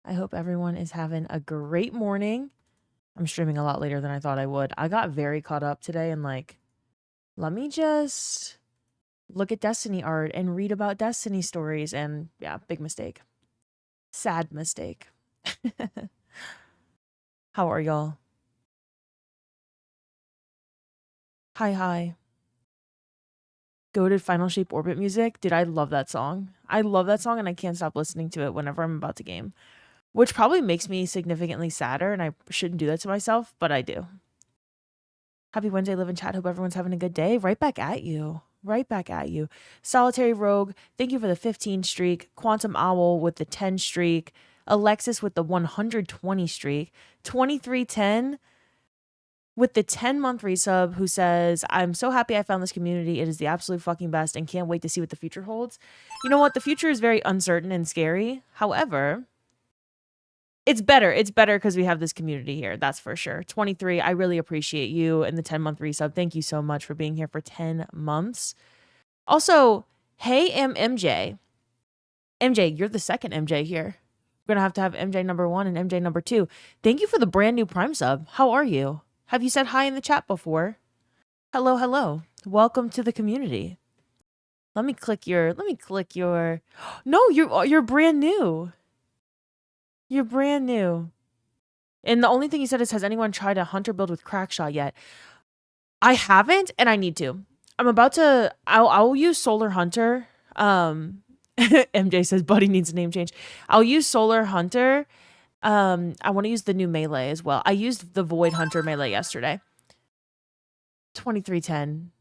I hope everyone is having a great morning. I'm streaming a lot later than I thought I would. I got very caught up today and let me just look at Destiny art and read about Destiny stories. And yeah, big mistake. Sad mistake. How are y'all? Hi. Goated Final Shape Orbit music. Dude, I love that song. I love that song and I can't stop listening to it whenever I'm about to game. Which probably makes me significantly sadder, and I shouldn't do that to myself, but I do. Happy Wednesday, live in chat. Hope everyone's having a good day. Right back at you. Right back at you. Solitary Rogue, thank you for the 15 streak. Quantum Owl with the 10 streak. Alexis with the 120 streak. 2310 with the 10-month resub, who says, I'm so happy I found this community. It is the absolute fucking best and can't wait to see what the future holds. You know what? The future is very uncertain and scary. However, it's better. It's better because we have this community here. That's for sure. 23, I really appreciate you and the 10-month resub. Thank you so much for being here for 10 months. Also, hey, MJ. MJ, you're the second MJ here. We're going to have MJ number 1 and MJ number 2. Thank you for the brand new Prime sub. How are you? Have you said hi in the chat before? Hello. Welcome to the community. Let me click your No, you're brand new. You're brand new. And the only thing you said is, has anyone tried a hunter build with Crackshot yet? I haven't, and I need to. I'm about to, I'll use Solar Hunter. MJ says Buddy needs a name change. I'll use Solar Hunter. I want to use the new melee as well. I used the Void Hunter melee yesterday. 2310.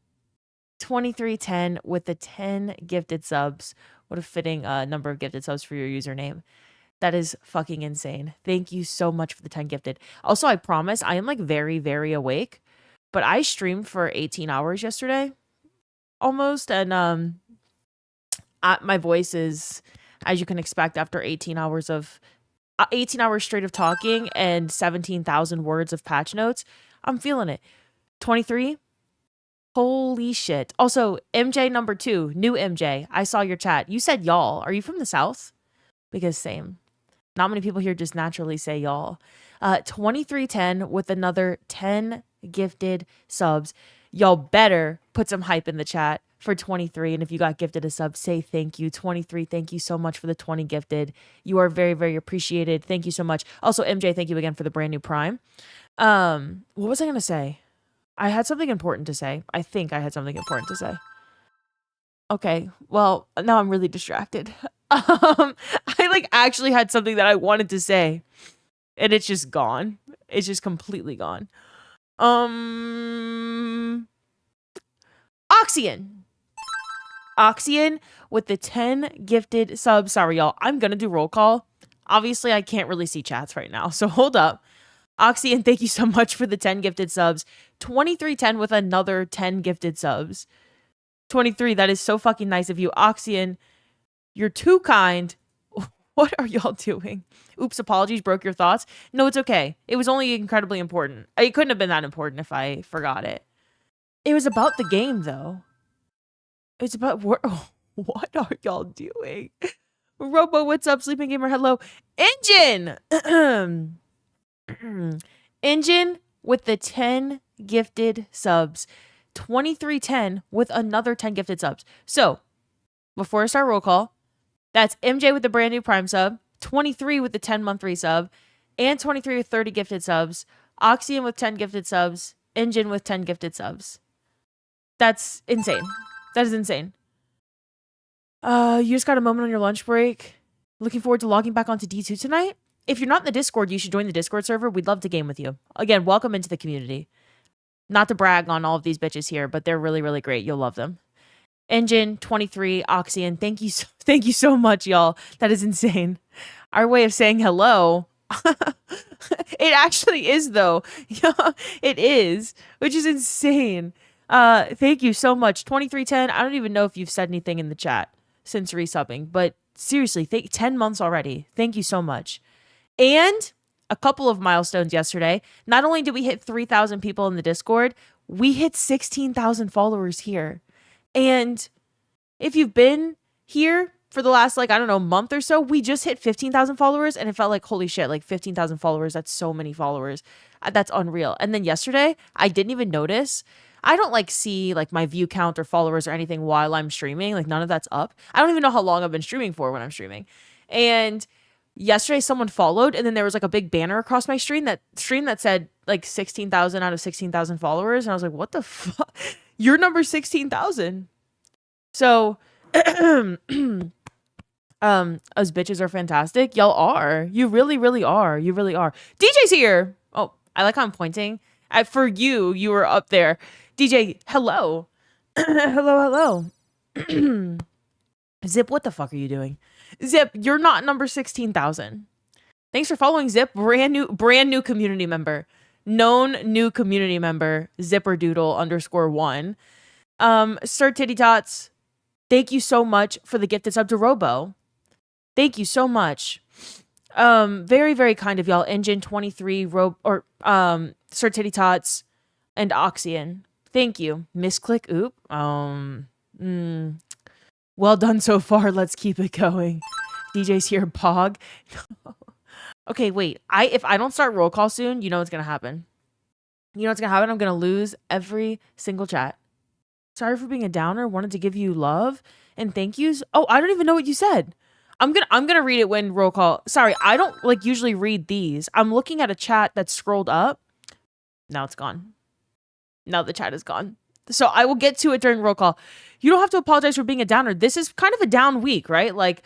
2310 with the 10 gifted subs. What a fitting number of gifted subs for your username. That is fucking insane. Thank you so much for the 10 gifted. Also, I promise I am very, very awake, but I streamed for 18 hours yesterday almost. And my voice is, as you can expect, after 18 hours straight of talking and 17,000 words of patch notes, I'm feeling it. 23. Holy shit. Also, MJ number 2, new MJ. I saw your chat. You said y'all. Are you from the South? Because same. Not many people here just naturally say y'all. 2310 with another 10 gifted subs. Y'all better put some hype in the chat for 23. And if you got gifted a sub, say thank you. 23, thank you so much for the 20 gifted. You are very, very appreciated. Thank you so much. Also, MJ, thank you again for the brand new Prime. What was I going to say? I had something important to say. I think I had something important to say. Okay, well, now I'm really distracted. I actually had something that I wanted to say, and it's just gone. It's just completely gone. Oxian with the 10 gifted subs. Sorry, y'all. I'm gonna do roll call. Obviously, I can't really see chats right now, so hold up. Oxian, thank you so much for the 10 gifted subs. 2310 with another 10 gifted subs. 23, that is so fucking nice of you. Oxian, you're too kind. What are y'all doing? Oops, apologies, broke your thoughts. No, it's okay. It was only incredibly important. It couldn't have been that important if I forgot it. It was about the game, though. It's about what are y'all doing? Robo, what's up? Sleeping Gamer, hello. Engine! Engine with the 10 gifted subs. 2310 with another 10 gifted subs. So, before I start roll call, that's MJ with the brand new Prime sub, 23 with the 10-month resub, and 23 with 30 gifted subs, Oxian with 10 gifted subs, Engine with 10 gifted subs. That's insane. That is insane. You just got a moment on your lunch break. Looking forward to logging back onto D2 tonight. If you're not in the Discord, you should join the Discord server. We'd love to game with you. Again, welcome into the community. Not to brag on all of these bitches here, but they're really, really great. You'll love them. Engine, 23, Oxian, thank you so much, y'all. That is insane. Our way of saying hello. It actually is, though. Yeah, it is, which is insane. Thank you so much. 2310, I don't even know if you've said anything in the chat since resubbing, but seriously, 10 months already. Thank you so much. And a couple of milestones yesterday. Not only did we hit 3,000 people in the Discord, we hit 16,000 followers here. And if you've been here for the last, like, I don't know, month or so, we just hit 15,000 followers, and it felt like, holy shit, like 15,000 followers. That's so many followers. That's unreal. And then yesterday, I didn't even notice. I don't like see like my view count or followers or anything while I'm streaming. Like none of that's up. I don't even know how long I've been streaming for when I'm streaming. And yesterday someone followed, and then there was like a big banner across my stream that said like 16,000 out of 16,000 followers. And I was like, what the fuck? You're number 16,000. So us bitches are fantastic. Y'all are. You really, really are. You really are. DJ's here. Oh, I like how I'm pointing. For you, you were up there. DJ, hello. Hello. Zip, what the fuck are you doing? Zip, you're not number 16,000. Thanks for following, Zip. Brand new community member. Known new community member, Zipperdoodle_1. Sir Titty Tots, thank you so much for the gifted sub to Robo. Thank you so much. Very, very kind of y'all. Engine 23, Sir Titty Tots, and Oxian. Thank you. Misclick, oop. Well done so far. Let's keep it going. DJ's here, Pog. Okay, wait. If I don't start roll call soon, you know what's gonna happen. You know what's gonna happen? I'm gonna lose every single chat. Sorry for being a downer. Wanted to give you love and thank yous. Oh, I don't even know what you said. I'm gonna read it when roll call. Sorry, I don't like usually read these. I'm looking at a chat that's scrolled up. Now it's gone. Now the chat is gone. So I will get to it during roll call. You don't have to apologize for being a downer. This is kind of a down week, right? Like,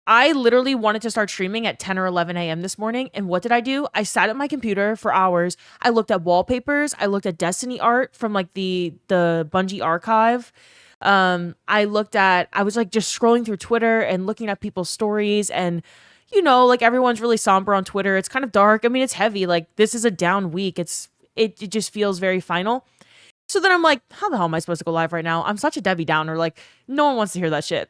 I literally wanted to start streaming at 10 or 11 a.m. this morning. And what did I do? I sat at my computer for hours. I looked at wallpapers. I looked at Destiny art from like the Bungie archive. I was like just scrolling through Twitter and looking at people's stories, and you know, like everyone's really somber on Twitter. It's kind of dark. I mean, it's heavy. Like this is a down week. It just feels very final. So then I'm like, how the hell am I supposed to go live right now? I'm such a Debbie Downer. Like, no one wants to hear that shit.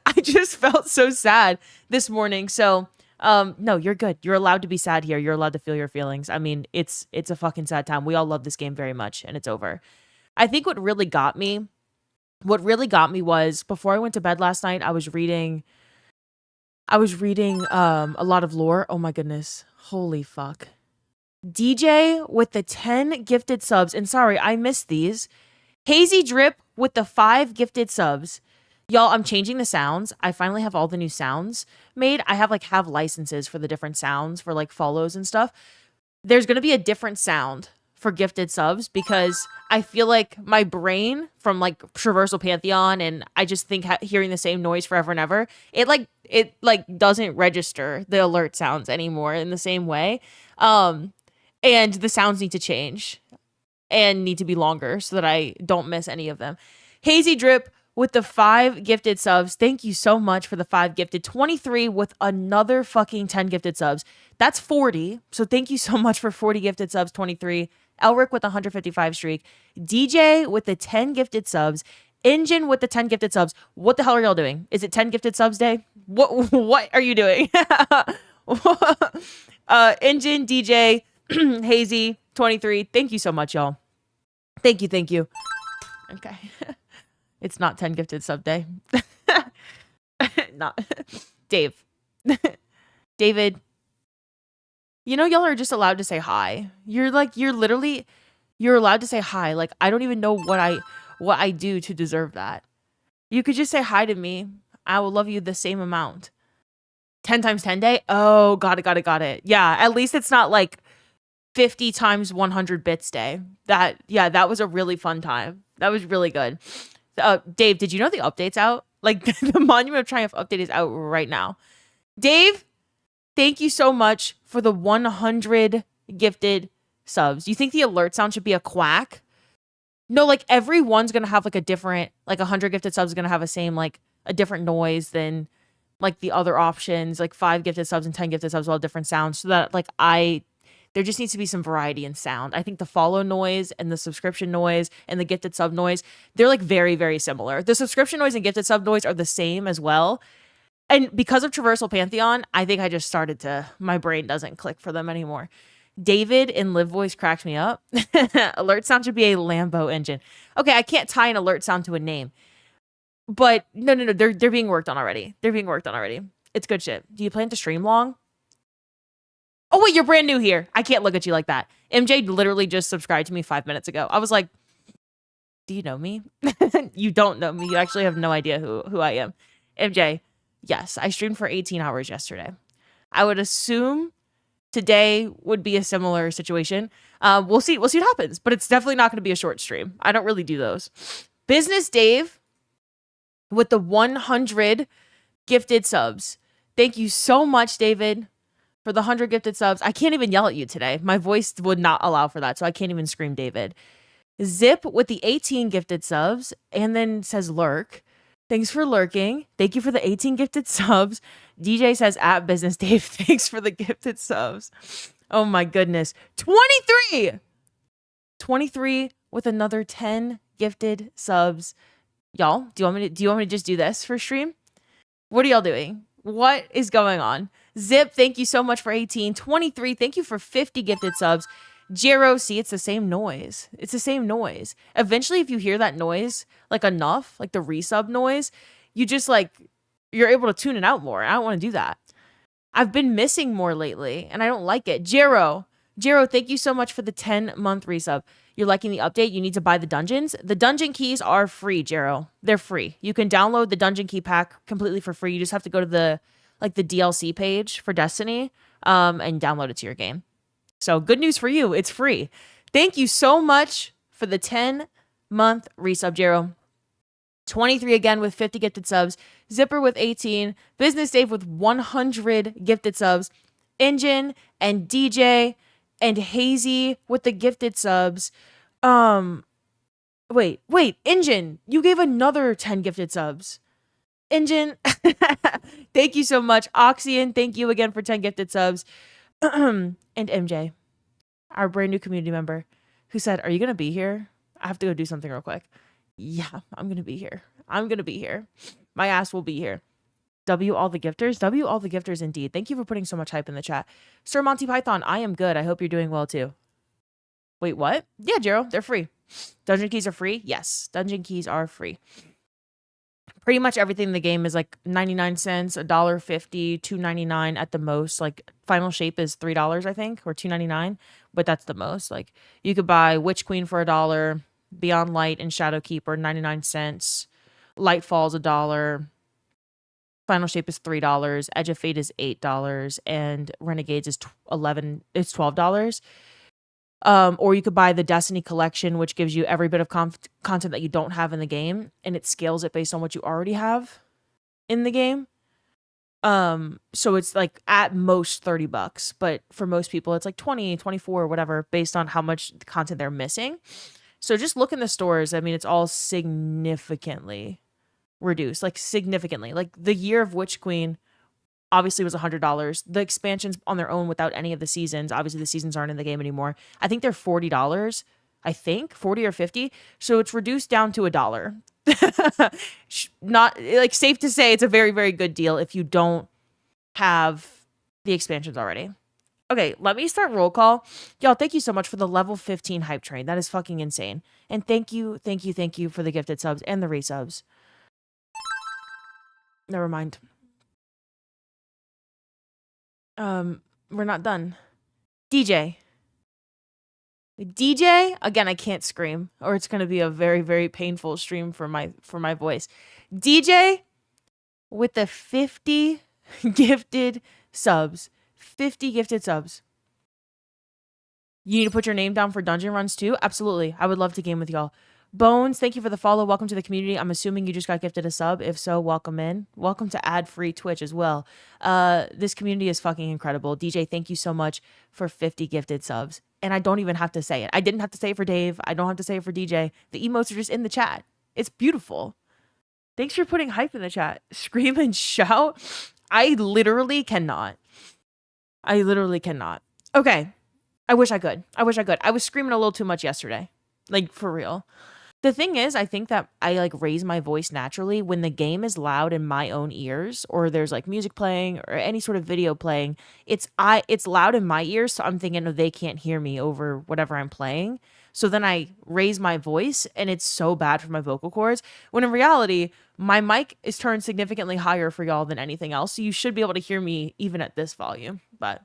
I just felt so sad this morning. So, no, you're good. You're allowed to be sad here. You're allowed to feel your feelings. I mean, it's a fucking sad time. We all love this game very much, and it's over. I think what really got me was before I went to bed last night, I was reading a lot of lore. Oh my goodness. Holy fuck. DJ with the 10 gifted subs. And sorry, I missed these. Hazy Drip with the 5 gifted subs. Y'all, I'm changing the sounds. I finally have all the new sounds made. I have licenses for the different sounds for like follows and stuff. There's going to be a different sound for gifted subs because I feel like my brain from like Traversal Pantheon, and I just think hearing the same noise forever and ever, it doesn't register the alert sounds anymore in the same way. And the sounds need to change and need to be longer so that I don't miss any of them. Hazy Drip with the 5 gifted subs. Thank you so much for the 5 gifted. 23 with another fucking 10 gifted subs. That's 40. So thank you so much for 40 gifted subs, 23. Elric with 155 streak. DJ with the 10 gifted subs. Engine with the 10 gifted subs. What the hell are y'all doing? Is it 10 gifted subs day? What are you doing? Engine, DJ, Hazy, 23. Thank you so much, y'all. Thank you. Okay. It's not 10 gifted sub day. Not Dave. David. You know, y'all are just allowed to say hi. You're allowed to say hi. Like, I don't even know what I do to deserve that. You could just say hi to me. I will love you the same amount. 10 times 10 day? Oh, got it. Yeah, at least it's not like 50 times 100 bits day. That was a really fun time. That was really good. Dave, did you know the update's out? Like, the Monument of Triumph update is out right now. Dave, thank you so much for the 100 gifted subs. You think the alert sound should be a quack? No, like everyone's gonna have like a different, like 100 gifted subs is gonna have a different noise than like the other options. Like 5 gifted subs and 10 gifted subs will have different sounds, so that there just needs to be some variety in sound. I think the follow noise and the subscription noise and the gifted sub noise, they're like very, very similar. The subscription noise and gifted sub noise are the same as well. And because of Traversal Pantheon, I think I just my brain doesn't click for them anymore. David in Live Voice cracked me up. Alert sound should be a Lambo engine. Okay, I can't tie an alert sound to a name. But no, they're being worked on already. They're being worked on already. It's good shit. Do you plan to stream long? Oh wait, you're brand new here. I can't look at you like that. MJ literally just subscribed to me 5 minutes ago. I was like, do you know me? You don't know me. You actually have no idea who I am. MJ, yes, I streamed for 18 hours yesterday. I would assume today would be a similar situation. We'll see. We'll see what happens. But it's definitely not going to be a short stream. I don't really do those. Business Dave with the 100 gifted subs. Thank you so much, David, for the 100 gifted subs. I can't even yell at you today. My voice would not allow for that, so I can't even scream David. Zip with the 18 gifted subs, and then says lurk. Thanks for lurking. Thank you for the 18 gifted subs. DJ says at Business Dave, thanks for the gifted subs. Oh my goodness. 23! 23 with another 10 gifted subs. Y'all, do you want me to just do this for stream? What are y'all doing? What is going on? Zip, thank you so much for 18. 23, thank you for 50 gifted subs. Jero, see, it's the same noise. It's the same noise. Eventually, if you hear that noise, like enough, like the resub noise, you just like, you're able to tune it out more. I don't want to do that. I've been missing more lately, and I don't like it. Jero, thank you so much for the 10-month resub. You're liking the update? You need to buy the dungeons? The dungeon keys are free, Jero. They're free. You can download the dungeon key pack completely for free. You just have to go to the DLC page for Destiny and download it to your game. So good news for you. It's free. Thank you so much for the 10-month resub, Jero. 23 again with 50 gifted subs. Zipper with 18. Business Dave with 100 gifted subs. Engine and DJ and Hazy with the gifted subs. Wait, Engine, you gave another 10 gifted subs. Engine, thank you so much. Oxyan, thank you again for 10 gifted subs. And MJ, our brand new community member, who said, are you going to be here? I have to go do something real quick. Yeah, I'm going to be here. My ass will be here. W all the gifters indeed. Thank you for putting so much hype in the chat. Sir Monty Python, I am good. I hope you're doing well too. Wait, what? Yeah, Jero, they're free. Dungeon keys are free? Yes, dungeon keys are free. Pretty much everything in the game is like 99 cents, $1.50, $2.99 at the most. Like Final Shape is $3, I think, or $2.99, but that's the most. Like you could buy Witch Queen for $1, Beyond Light and Shadowkeeper 99 cents, Lightfall's $1, Final Shape is $3, Edge of Fate is $8, and Renegades is $12. Or you could buy the Destiny collection, which gives you every bit of content that you don't have in the game, and it scales it based on what you already have in the game. So it's like at most $30, but for most people it's like 20, 24, whatever, based on how much content they're missing. So just look in the stores. I mean, it's all significantly reduced, like significantly. Like the Year of Witch Queen obviously was $100. The expansions on their own without any of the seasons, obviously the seasons aren't in the game anymore. I think they're $40. I think 40 or 50. So it's reduced down to $1. Not like safe to say it's a very, very good deal if you don't have the expansions already. Okay, let me start roll call. Y'all, thank you so much for the level 15 hype train. That is fucking insane. And thank you for the gifted subs and the resubs. Never mind. We're not done. DJ, again, I can't scream or it's going to be a very, very painful stream for my voice. DJ with the 50 gifted subs. 50 gifted subs. You need to put your name down for dungeon runs too? Absolutely. I would love to game with y'all. Bones, thank you for the follow. Welcome to the community. I'm assuming you just got gifted a sub. If so, welcome in. Welcome to ad-free Twitch as well. This community is fucking incredible. DJ, thank you so much for 50 gifted subs. And I don't even have to say it. I didn't have to say it for Dave. I don't have to say it for DJ. The emotes are just in the chat. It's beautiful. Thanks for putting hype in the chat. Scream and shout. I literally cannot. Okay. I wish I could. I was screaming a little too much yesterday. Like, for real. The thing is, I think that I like raise my voice naturally when the game is loud in my own ears or there's like music playing or any sort of video playing. It's loud in my ears, so I'm thinking, oh, they can't hear me over whatever I'm playing. So then I raise my voice and it's so bad for my vocal cords. When in reality, my mic is turned significantly higher for y'all than anything else. So you should be able to hear me even at this volume. But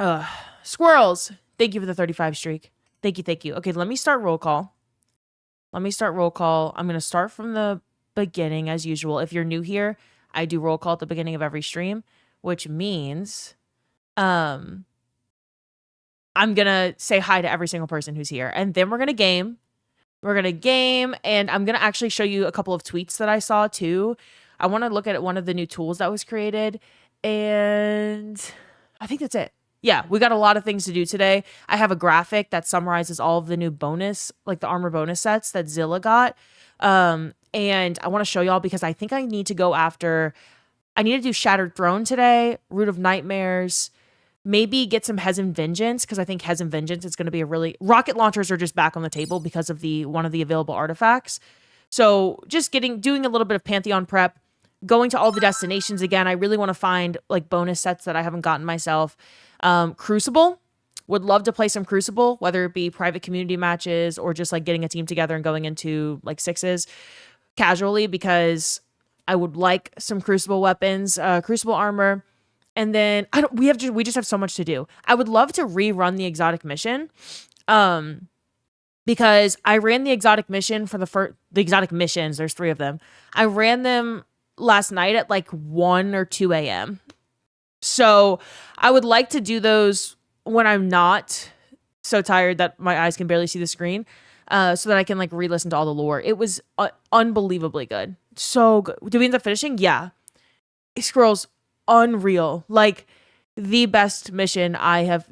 uh squirrels, thank you for the 35 streak. Thank you, thank you. Okay, let me start roll call. I'm going to start from the beginning as usual. If you're new here, I do roll call at the beginning of every stream, which means I'm going to say hi to every single person who's here. And then we're going to game. And I'm going to actually show you a couple of tweets that I saw too. I want to look at one of the new tools that was created. And I think that's it. Yeah, we got a lot of things to do today. I have a graphic that summarizes all of the new bonus, like the armor bonus sets that Zilla got. And I want to show y'all because I think I need to go after, I need to do Shattered Throne today, Root of Nightmares, maybe get some Hezen Vengeance because I think Hezen Vengeance is going to be a really, rocket launchers are just back on the table because of one of the available artifacts. So just doing a little bit of Pantheon prep, going to all the destinations again. I really want to find like bonus sets that I haven't gotten myself. Crucible, would love to play some Crucible, whether it be private community matches or just like getting a team together and going into like sixes casually because I would like some Crucible weapons, Crucible armor. And then we just have so much to do. I would love to rerun the exotic mission. Because I ran the exotic mission for the exotic missions. There's 3 of them. I ran them last night at like 1 or 2 a.m. So I would like to do those when I'm not so tired that my eyes can barely see the screen, so that I can like re-listen to all the lore. It was unbelievably good. So good. Did we end up finishing? Yeah. Squirrels, unreal. Like the best missions,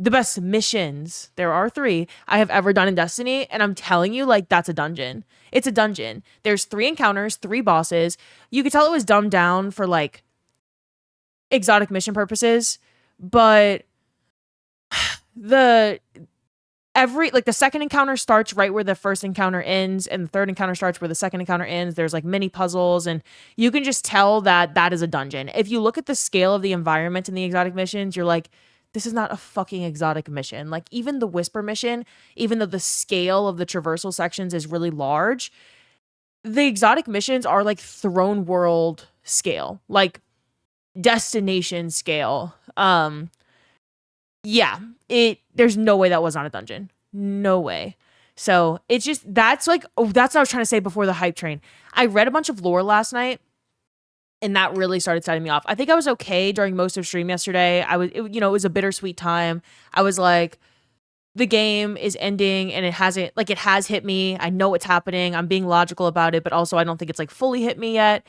there are 3, I have ever done in Destiny. And I'm telling you, like, that's a dungeon. It's a dungeon. There's 3 encounters, 3 bosses. You could tell it was dumbed down for like exotic mission purposes, but the second encounter starts right where the first encounter ends, and the third encounter starts where the second encounter ends. There's like mini puzzles, and you can just tell that is a dungeon. If you look at the scale of the environment in the exotic missions, you're like, this is not a fucking exotic mission. Like even the Whisper mission, even though the scale of the traversal sections is really large, the exotic missions are like throne world scale, like destination scale. Yeah, there's no way that was not a dungeon. No way. So it's just, that's what I was trying to say before the hype train. I read a bunch of lore last night and that really started setting me off. I think I was okay during most of stream yesterday. It was a bittersweet time. I was like, the game is ending and it has hit me. I know what's happening. I'm being logical about it, but also I don't think it's like fully hit me yet.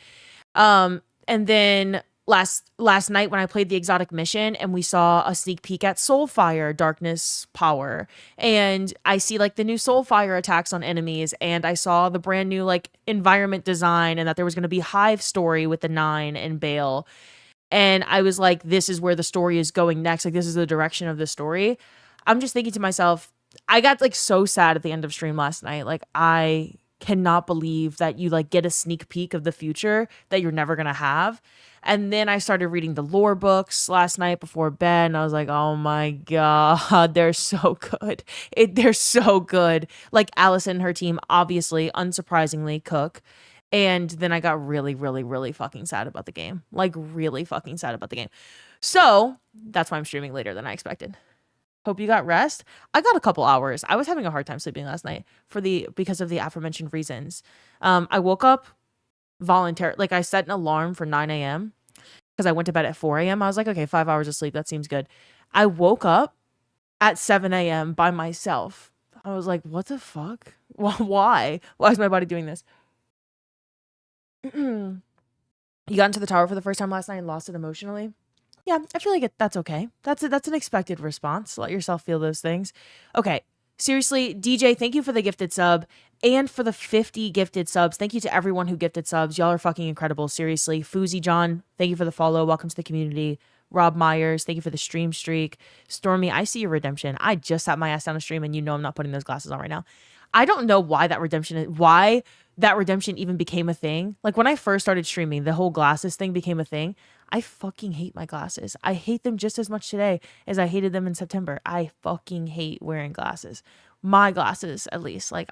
And then last night when I played the exotic mission and we saw a sneak peek at Soulfire Darkness Power, and I see like the new Soulfire attacks on enemies, and I saw the brand new like environment design and that there was going to be Hive story with the 9 and Bale, and I was like, this is where the story is going next. Like this is the direction of the story. I'm just thinking to myself, I got like so sad at the end of stream last night. Like I cannot believe that you like get a sneak peek of the future that you're never going to have. And then I started reading the lore books last night before bed, and I was like, oh my God, they're so good. They're so good. Like Allison and her team, obviously, unsurprisingly, cook. And then I got really, really, really fucking sad about the game. Like really fucking sad about the game. So that's why I'm streaming later than I expected. Hope you got rest. I got a couple hours. I was having a hard time sleeping last night because of the aforementioned reasons. I woke up voluntarily. Like I set an alarm for 9 a.m. because I went to bed at 4 a.m. I was like, okay, 5 hours of sleep. That seems good. I woke up at 7 a.m. by myself. I was like, what the fuck? Why? Why is my body doing this? You got into the tower for the first time last night and lost it emotionally? Yeah, I feel like that's okay. That's an expected response. Let yourself feel those things. Okay, seriously, DJ, thank you for the gifted sub and for the 50 gifted subs. Thank you to everyone who gifted subs. Y'all are fucking incredible. Seriously. Foozy John, thank you for the follow. Welcome to the community. Rob Myers, thank you for the stream streak. Stormy, I see your redemption. I just sat my ass down a stream and you know I'm not putting those glasses on right now. I don't know why that redemption even became a thing. Like when I first started streaming, the whole glasses thing became a thing. I fucking hate my glasses. I hate them just as much today as I hated them in September. I fucking hate wearing glasses. My glasses, at least. Like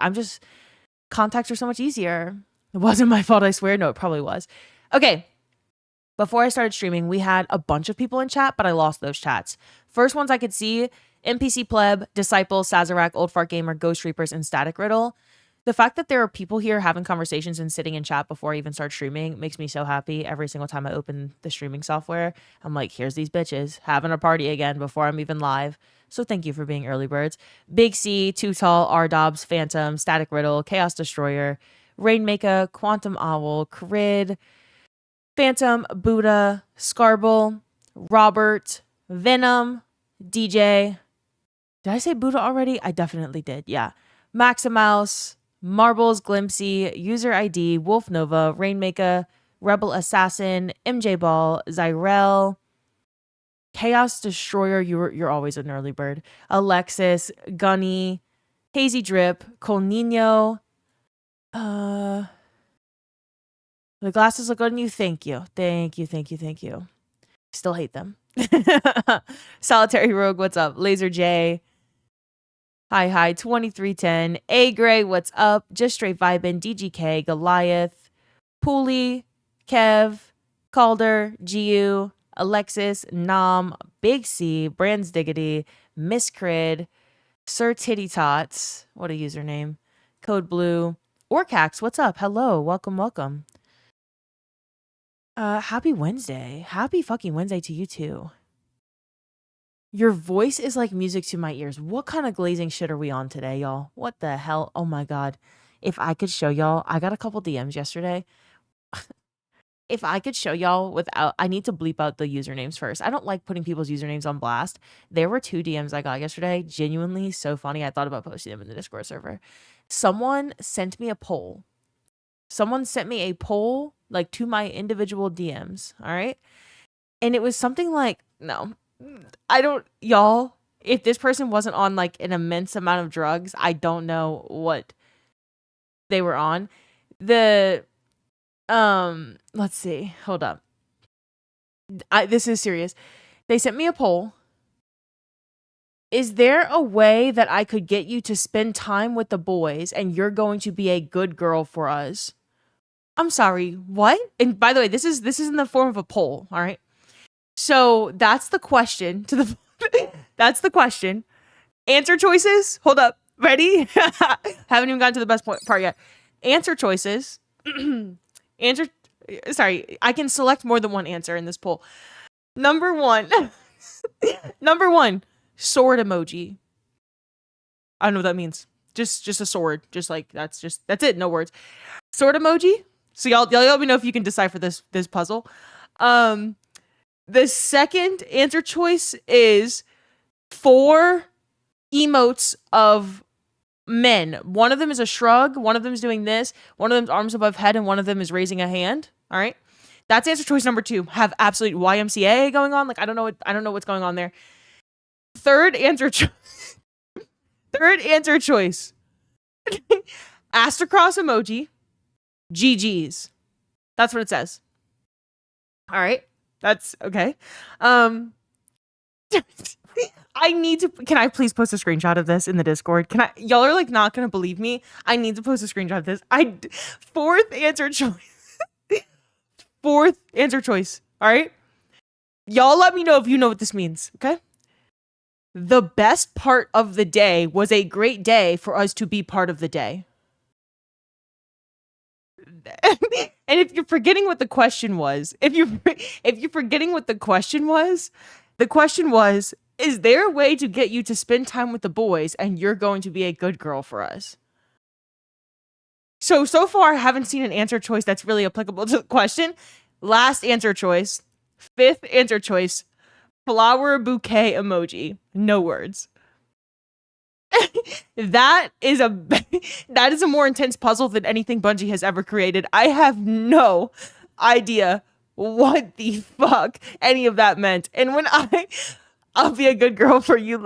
contacts are so much easier. It wasn't my fault, I swear. No, it probably was. Okay. Before I started streaming, we had a bunch of people in chat, but I lost those chats. First ones I could see: NPC Pleb, Disciple, Sazerac, Old Fart Gamer, Ghost Reapers, and Static Riddle. The fact that there are people here having conversations and sitting in chat before I even start streaming makes me so happy. Every single time I open the streaming software, I'm like, here's these bitches having a party again before I'm even live. So thank you for being early birds. Big C, Too Tall, R-Dobbs, Phantom, Static Riddle, Chaos Destroyer, Rainmaker, Quantum Owl, Crid, Phantom, Buddha, Scarble, Robert, Venom, DJ. Did I say Buddha already? I definitely did. Yeah. Maximouse, Marbles, Glimpsy, User ID, Wolf Nova, Rainmaker, Rebel Assassin, MJ Ball, Zyrel, Chaos Destroyer. You're always an early bird. Alexis, Gunny, Hazy Drip, Colnino. The glasses look good on you. Thank you. Thank you. Thank you. Thank you. Still hate them. Solitary Rogue, what's up? Laser J. Hi, 2310. A Gray, what's up? Just Straight Vibin', DGK, Goliath, Pooley, Kev, Calder, GU, Alexis, Nam, Big C, Brands Diggity, Miss Crid, Sir Titty Tots, what a username, Code Blue, Orcax, what's up? Hello, welcome. Happy Wednesday. Happy fucking Wednesday to you too. Your voice is like music to my ears. What kind of glazing shit are we on today, y'all? What the hell? Oh my God. If I could show y'all, I got a couple DMs yesterday. If I could show y'all without, I need to bleep out the usernames first. I don't like putting people's usernames on blast. There were 2 DMs I got yesterday. Genuinely so funny. I thought about posting them in the Discord server. Someone sent me a poll. Someone sent me a poll like to my individual DMs. All right. And it was something like, no, I don't, y'all, if this person wasn't on like an immense amount of drugs, I don't know what they were on. Let's see, hold up. This is serious. They sent me a poll. Is there a way that I could get you to spend time with the boys and you're going to be a good girl for us? I'm sorry, what? And by the way, this is in the form of a poll, all right? So that's the question to the that's the question. Answer choices. Hold up. Ready? Haven't even gotten to the best part yet. Answer choices. Sorry, I can select more than one answer in this poll. Number 1. Number 1, sword emoji. I don't know what that means. Just a sword. Just like that's it. No words. Sword emoji. So y'all let me know if you can decipher this puzzle. The second answer choice is 4 emotes of men. One of them is a shrug. One of them is doing this. One of them's arms above head, and one of them is raising a hand. All right. That's answer choice number 2. Have absolute YMCA going on. Like I don't know what's going on there. Third answer choice. Astrocross emoji. GG's. That's what it says. All right. That's okay. I need to, can I please post a screenshot of this in the Discord? Y'all are like not going to believe me. I need to post a screenshot of this. Fourth answer choice. All right. Y'all let me know if you know what this means. Okay. The best part of the day was a great day for us to be part of the day. And if you're forgetting what the question was, the question was, is there a way to get you to spend time with the boys and you're going to be a good girl for us? So far, I haven't seen an answer choice that's really applicable to the question. Last answer choice, 5th answer choice, flower bouquet emoji. No words. That is a more intense puzzle than anything Bungie has ever created. I have no idea what the fuck any of that meant. And when I'll be a good girl for you.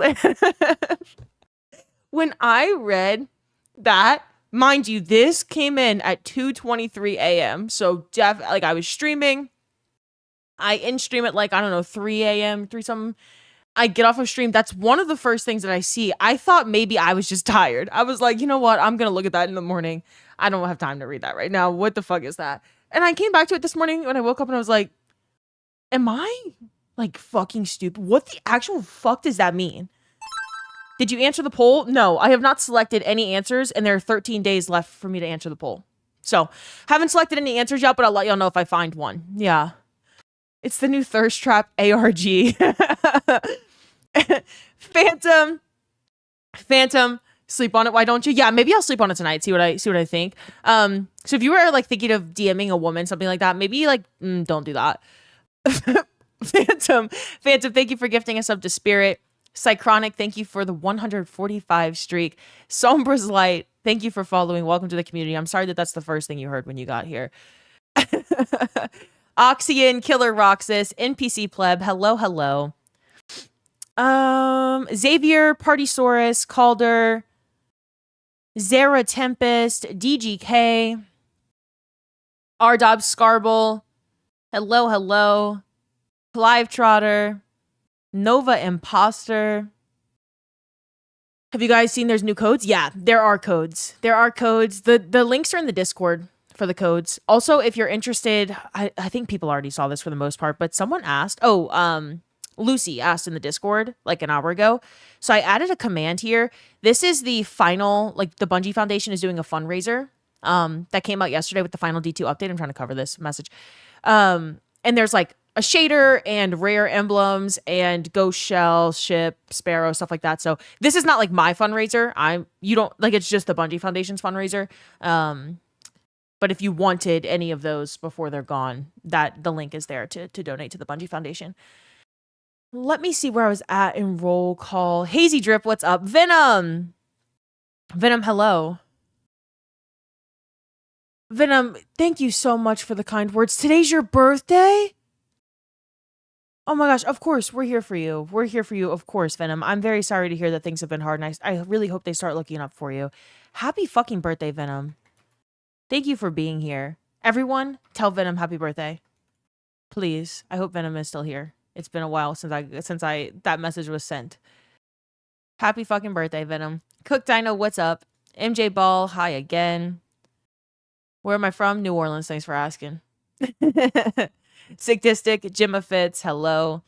When I read That, mind you, this came in at 2:23 a.m. So like I was streaming. I in stream at like, I don't know, 3 a.m., 3 something. I get off of stream. That's one of the first things that I see. I thought maybe I was just tired. I was like, you know what? I'm going to look at that in the morning. I don't have time to read that right now. What the fuck is that? And I came back to it this morning when I woke up and I was like, am I like fucking stupid? What the actual fuck does that mean? Did you answer the poll? No, I have not selected any answers and there are 13 days left for me to answer the poll. So haven't selected any answers yet, but I'll let y'all know if I find one. Yeah. It's the new Thirst Trap ARG. Phantom, sleep on it. Why don't you? Yeah, maybe I'll sleep on it tonight. See what I think. So if you were like thinking of DMing a woman, something like that, maybe like don't do that. Phantom, thank you for gifting us up to Spirit. Cychronic, thank you for the 145 streak. Sombra's Light, thank you for following. Welcome to the community. I'm sorry that that's the first thing you heard when you got here. Oxyan, Killer Roxas, NPC Pleb, hello. Xavier, Partysaurus, Calder, Zara Tempest, DGK, Ardob Scarble, hello, Clive Trotter, Nova Imposter. Have you guys seen there's new codes? Yeah, there are codes. The links are in the Discord for the codes. Also, if you're interested, I think people already saw this for the most part, but someone asked, Lucy asked in the Discord like an hour ago. So I added a command here. This is the final, like the Bungie Foundation is doing a fundraiser that came out yesterday with the final D2 update. I'm trying to cover this message. And there's like a shader and rare emblems and ghost shell, ship, sparrow, stuff like that. So this is not like my fundraiser. It's just the Bungie Foundation's fundraiser. But if you wanted any of those before they're gone, the link is there to donate to the Bungie Foundation. Let me see where I was at in roll call. Hazy Drip, what's up? Venom, hello. Venom, thank you so much for the kind words. Today's your birthday? Oh my gosh, of course, we're here for you. Of course, Venom. I'm very sorry to hear that things have been hard, and I really hope they start looking up for you. Happy fucking birthday, Venom. Thank you for being here. Everyone, tell Venom happy birthday. Please. I hope Venom is still here. It's been a while since that message was sent. Happy fucking birthday, Venom. Cook Dino, what's up? MJ Ball, hi again. Where am I from? New Orleans, thanks for asking. Sickdistic, Jimma Fitz, hello.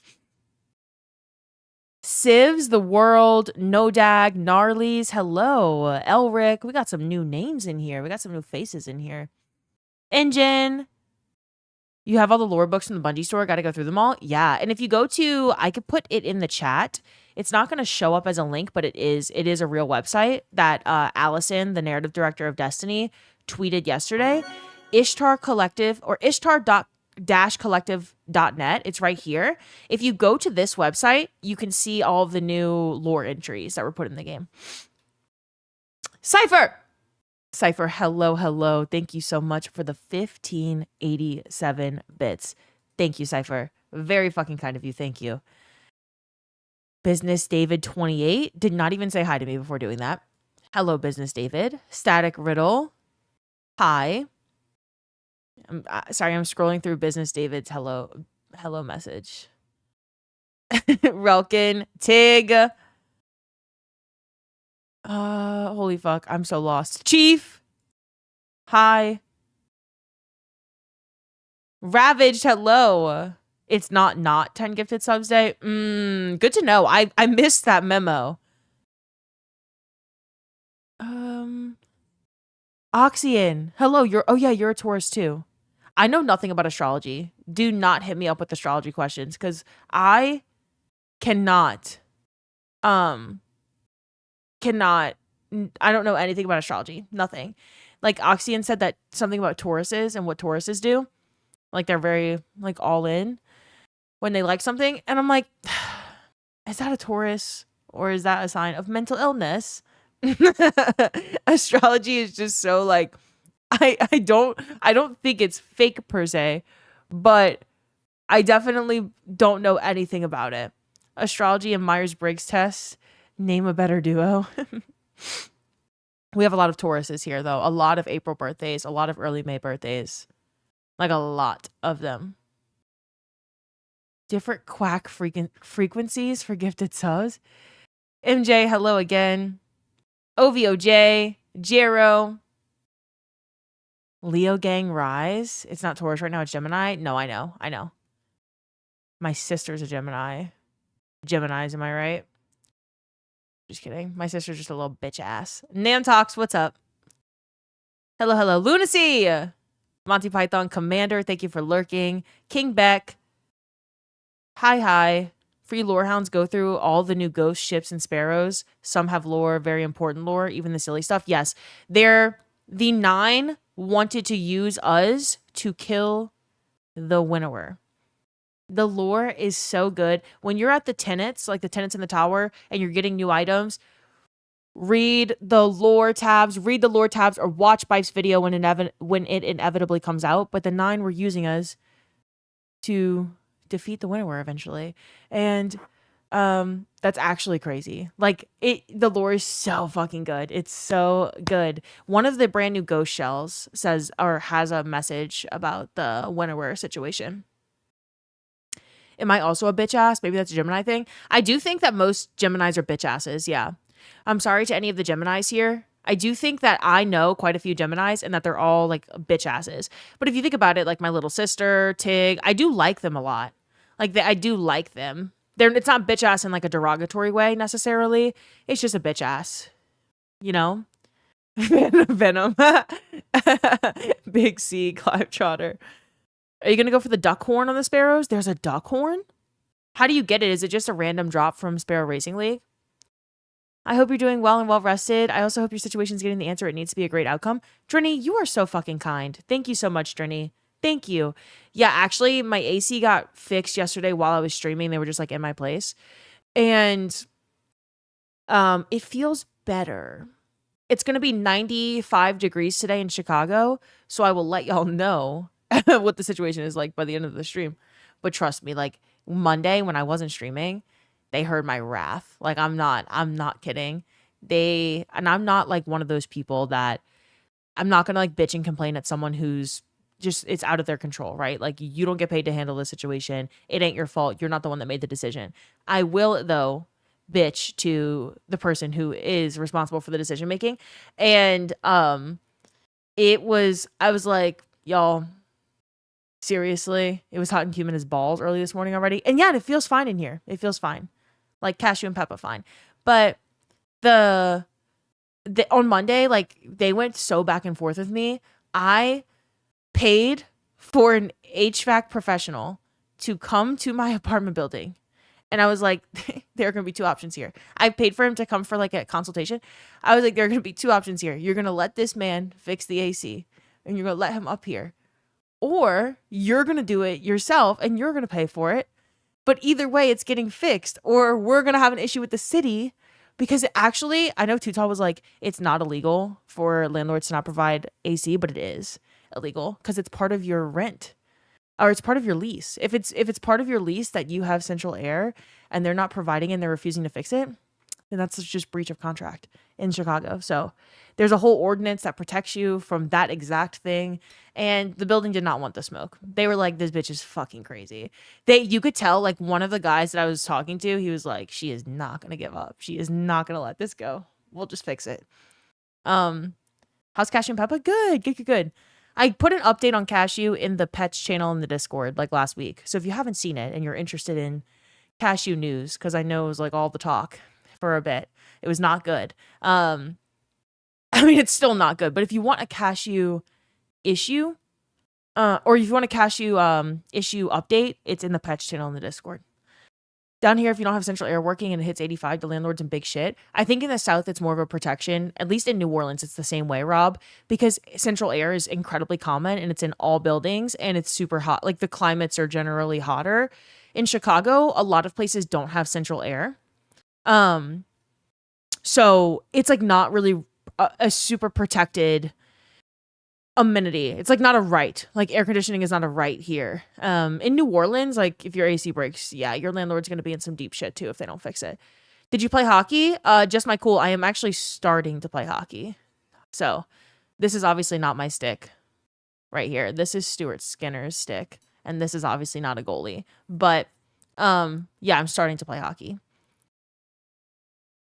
Civs, The World, Nodag, Gnarlies, hello. Elric, we got some new names in here. We got some new faces in here. Engine. You have all the lore books from the Bungie store. Got to go through them all. Yeah. And if you go to, I could put it in the chat. It's not going to show up as a link, but it is a real website that Allison, the narrative director of Destiny, tweeted yesterday. Ishtar Collective or ishtar-collective.net. It's right here. If you go to this website, you can see all of the new lore entries that were put in the game. Cypher, hello. Thank you so much for the 1587 bits. Thank you, Cypher. Very fucking kind of you. Thank you. Business David 28 did not even say hi to me before doing that. Hello, Business David. Static Riddle. Hi. Sorry, I'm scrolling through Business David's hello message. Relkin, Tig. Holy fuck, I'm so lost. Chief. Hi. Ravaged, hello. It's not 10 gifted subs day. Good to know. I missed that memo. Oxyan, hello. You're a Taurus too. I know nothing about astrology. Do not hit me up with astrology questions because I cannot. I don't know anything about astrology. Nothing. Like Oxyan said that something about Tauruses and what Tauruses do. Like they're very like all in when they like something. And I'm like, is that a Taurus or is that a sign of mental illness? Astrology is just so like, I don't think it's fake per se, but I definitely don't know anything about it. Astrology and Myers-Briggs test, name a better duo. We have a lot of Tauruses here, though. A lot of April birthdays, a lot of early May birthdays. Like a lot of them. Different quack frequencies for gifted subs. MJ, hello again. OVOJ, Jero. Leo Gang Rise. It's not Taurus right now, it's Gemini. No, I know. My sister's a Gemini. Geminis, am I right? Just kidding. My sister's just a little bitch ass. Nantox, what's up? Hello. Lunacy! Monty Python Commander, thank you for lurking. King Beck. Hi. Free lorehounds go through all the new ghost ships and sparrows. Some have lore, very important lore, even the silly stuff. Yes, the 9 wanted to use us to kill the winnower. The lore is so good. When you're at the tenants, like the tenants in the tower, and you're getting new items, read the lore tabs, or watch Bife's video when it inevitably comes out. But the 9 were using us to defeat the winnower eventually. And that's actually crazy. Like the lore is so fucking good. It's so good. One of the brand new ghost shells says or has a message about the winnower situation. Am I also a bitch ass? Maybe that's a Gemini thing. I do think that most Geminis are bitch asses. Yeah. I'm sorry to any of the Geminis here. I do think that I know quite a few Geminis and that they're all like bitch asses. But if you think about it, like my little sister, Tig, I do like them a lot. Like I do like them. It's not bitch ass in like a derogatory way necessarily. It's just a bitch ass, you know? Venom. Big C, Clive Trotter. Are you going to go for the duck horn on the sparrows? There's a duck horn? How do you get it? Is it just a random drop from Sparrow Racing League? I hope you're doing well and well rested. I also hope your situation's getting the answer it needs to be a great outcome. Drinny, you are so fucking kind. Thank you so much, Drinny. Thank you. Yeah, actually, my AC got fixed yesterday while I was streaming. They were just like in my place. And it feels better. It's going to be 95 degrees today in Chicago. So I will let y'all know what the situation is like by the end of the stream. But trust me, like Monday when I wasn't streaming, they heard my wrath. Like I'm not kidding. And I'm not like one of those people that I'm not going to like bitch and complain at someone who's just, it's out of their control, right? Like you don't get paid to handle the situation. It ain't your fault. You're not the one that made the decision. I will though bitch to the person who is responsible for the decision making. And I was like, y'all, seriously, it was hot and humid as balls early this morning already. And yeah, it feels fine in here. It feels fine. Like cashew and pepper fine. But on Monday, like they went so back and forth with me. I paid for an HVAC professional to come to my apartment building. And I was like, there are going to be 2 options here. I paid for him to come for like a consultation. I was like, there are going to be 2 options here. You're going to let this man fix the AC and you're going to let him up here. Or you're going to do it yourself and you're going to pay for it. But either way, it's getting fixed. Or we're going to have an issue with the city. Because actually, I know Tutal was like, it's not illegal for landlords to not provide AC, but it is illegal because it's part of your rent. Or it's part of your lease. If it's part of your lease that you have central air and they're not providing and they're refusing to fix it, then that's just breach of contract in Chicago. So there's a whole ordinance that protects you from that exact thing. And the building did not want the smoke. They were like, this bitch is fucking crazy. You could tell, like one of the guys that I was talking to, he was like, she is not going to give up. She is not going to let this go. We'll just fix it. How's Cashew and Peppa? Good. I put an update on Cashew in the pets channel in the Discord like last week. So if you haven't seen it and you're interested in Cashew news, because I know it was like all the talk for a bit, it was not good. I mean, it's still not good. But if you want a Cashew issue, or if you want a Cashew issue update, it's in the pets channel in the Discord. Down here, if you don't have central air working and it hits 85, the landlord's in big shit. I think in the South, it's more of a protection. At least in New Orleans, it's the same way, Rob, because central air is incredibly common and it's in all buildings and it's super hot. Like the climates are generally hotter. In Chicago, a lot of places don't have central air. So it's like not really a super protected amenity. It's like not a right. Like air conditioning is not a right here. In New Orleans, like if your AC breaks, yeah, your landlord's going to be in some deep shit too if they don't fix it. Did you play hockey? Just my cool. I am actually starting to play hockey. So this is obviously not my stick right here. This is Stuart Skinner's stick. And this is obviously not a goalie. But yeah, I'm starting to play hockey.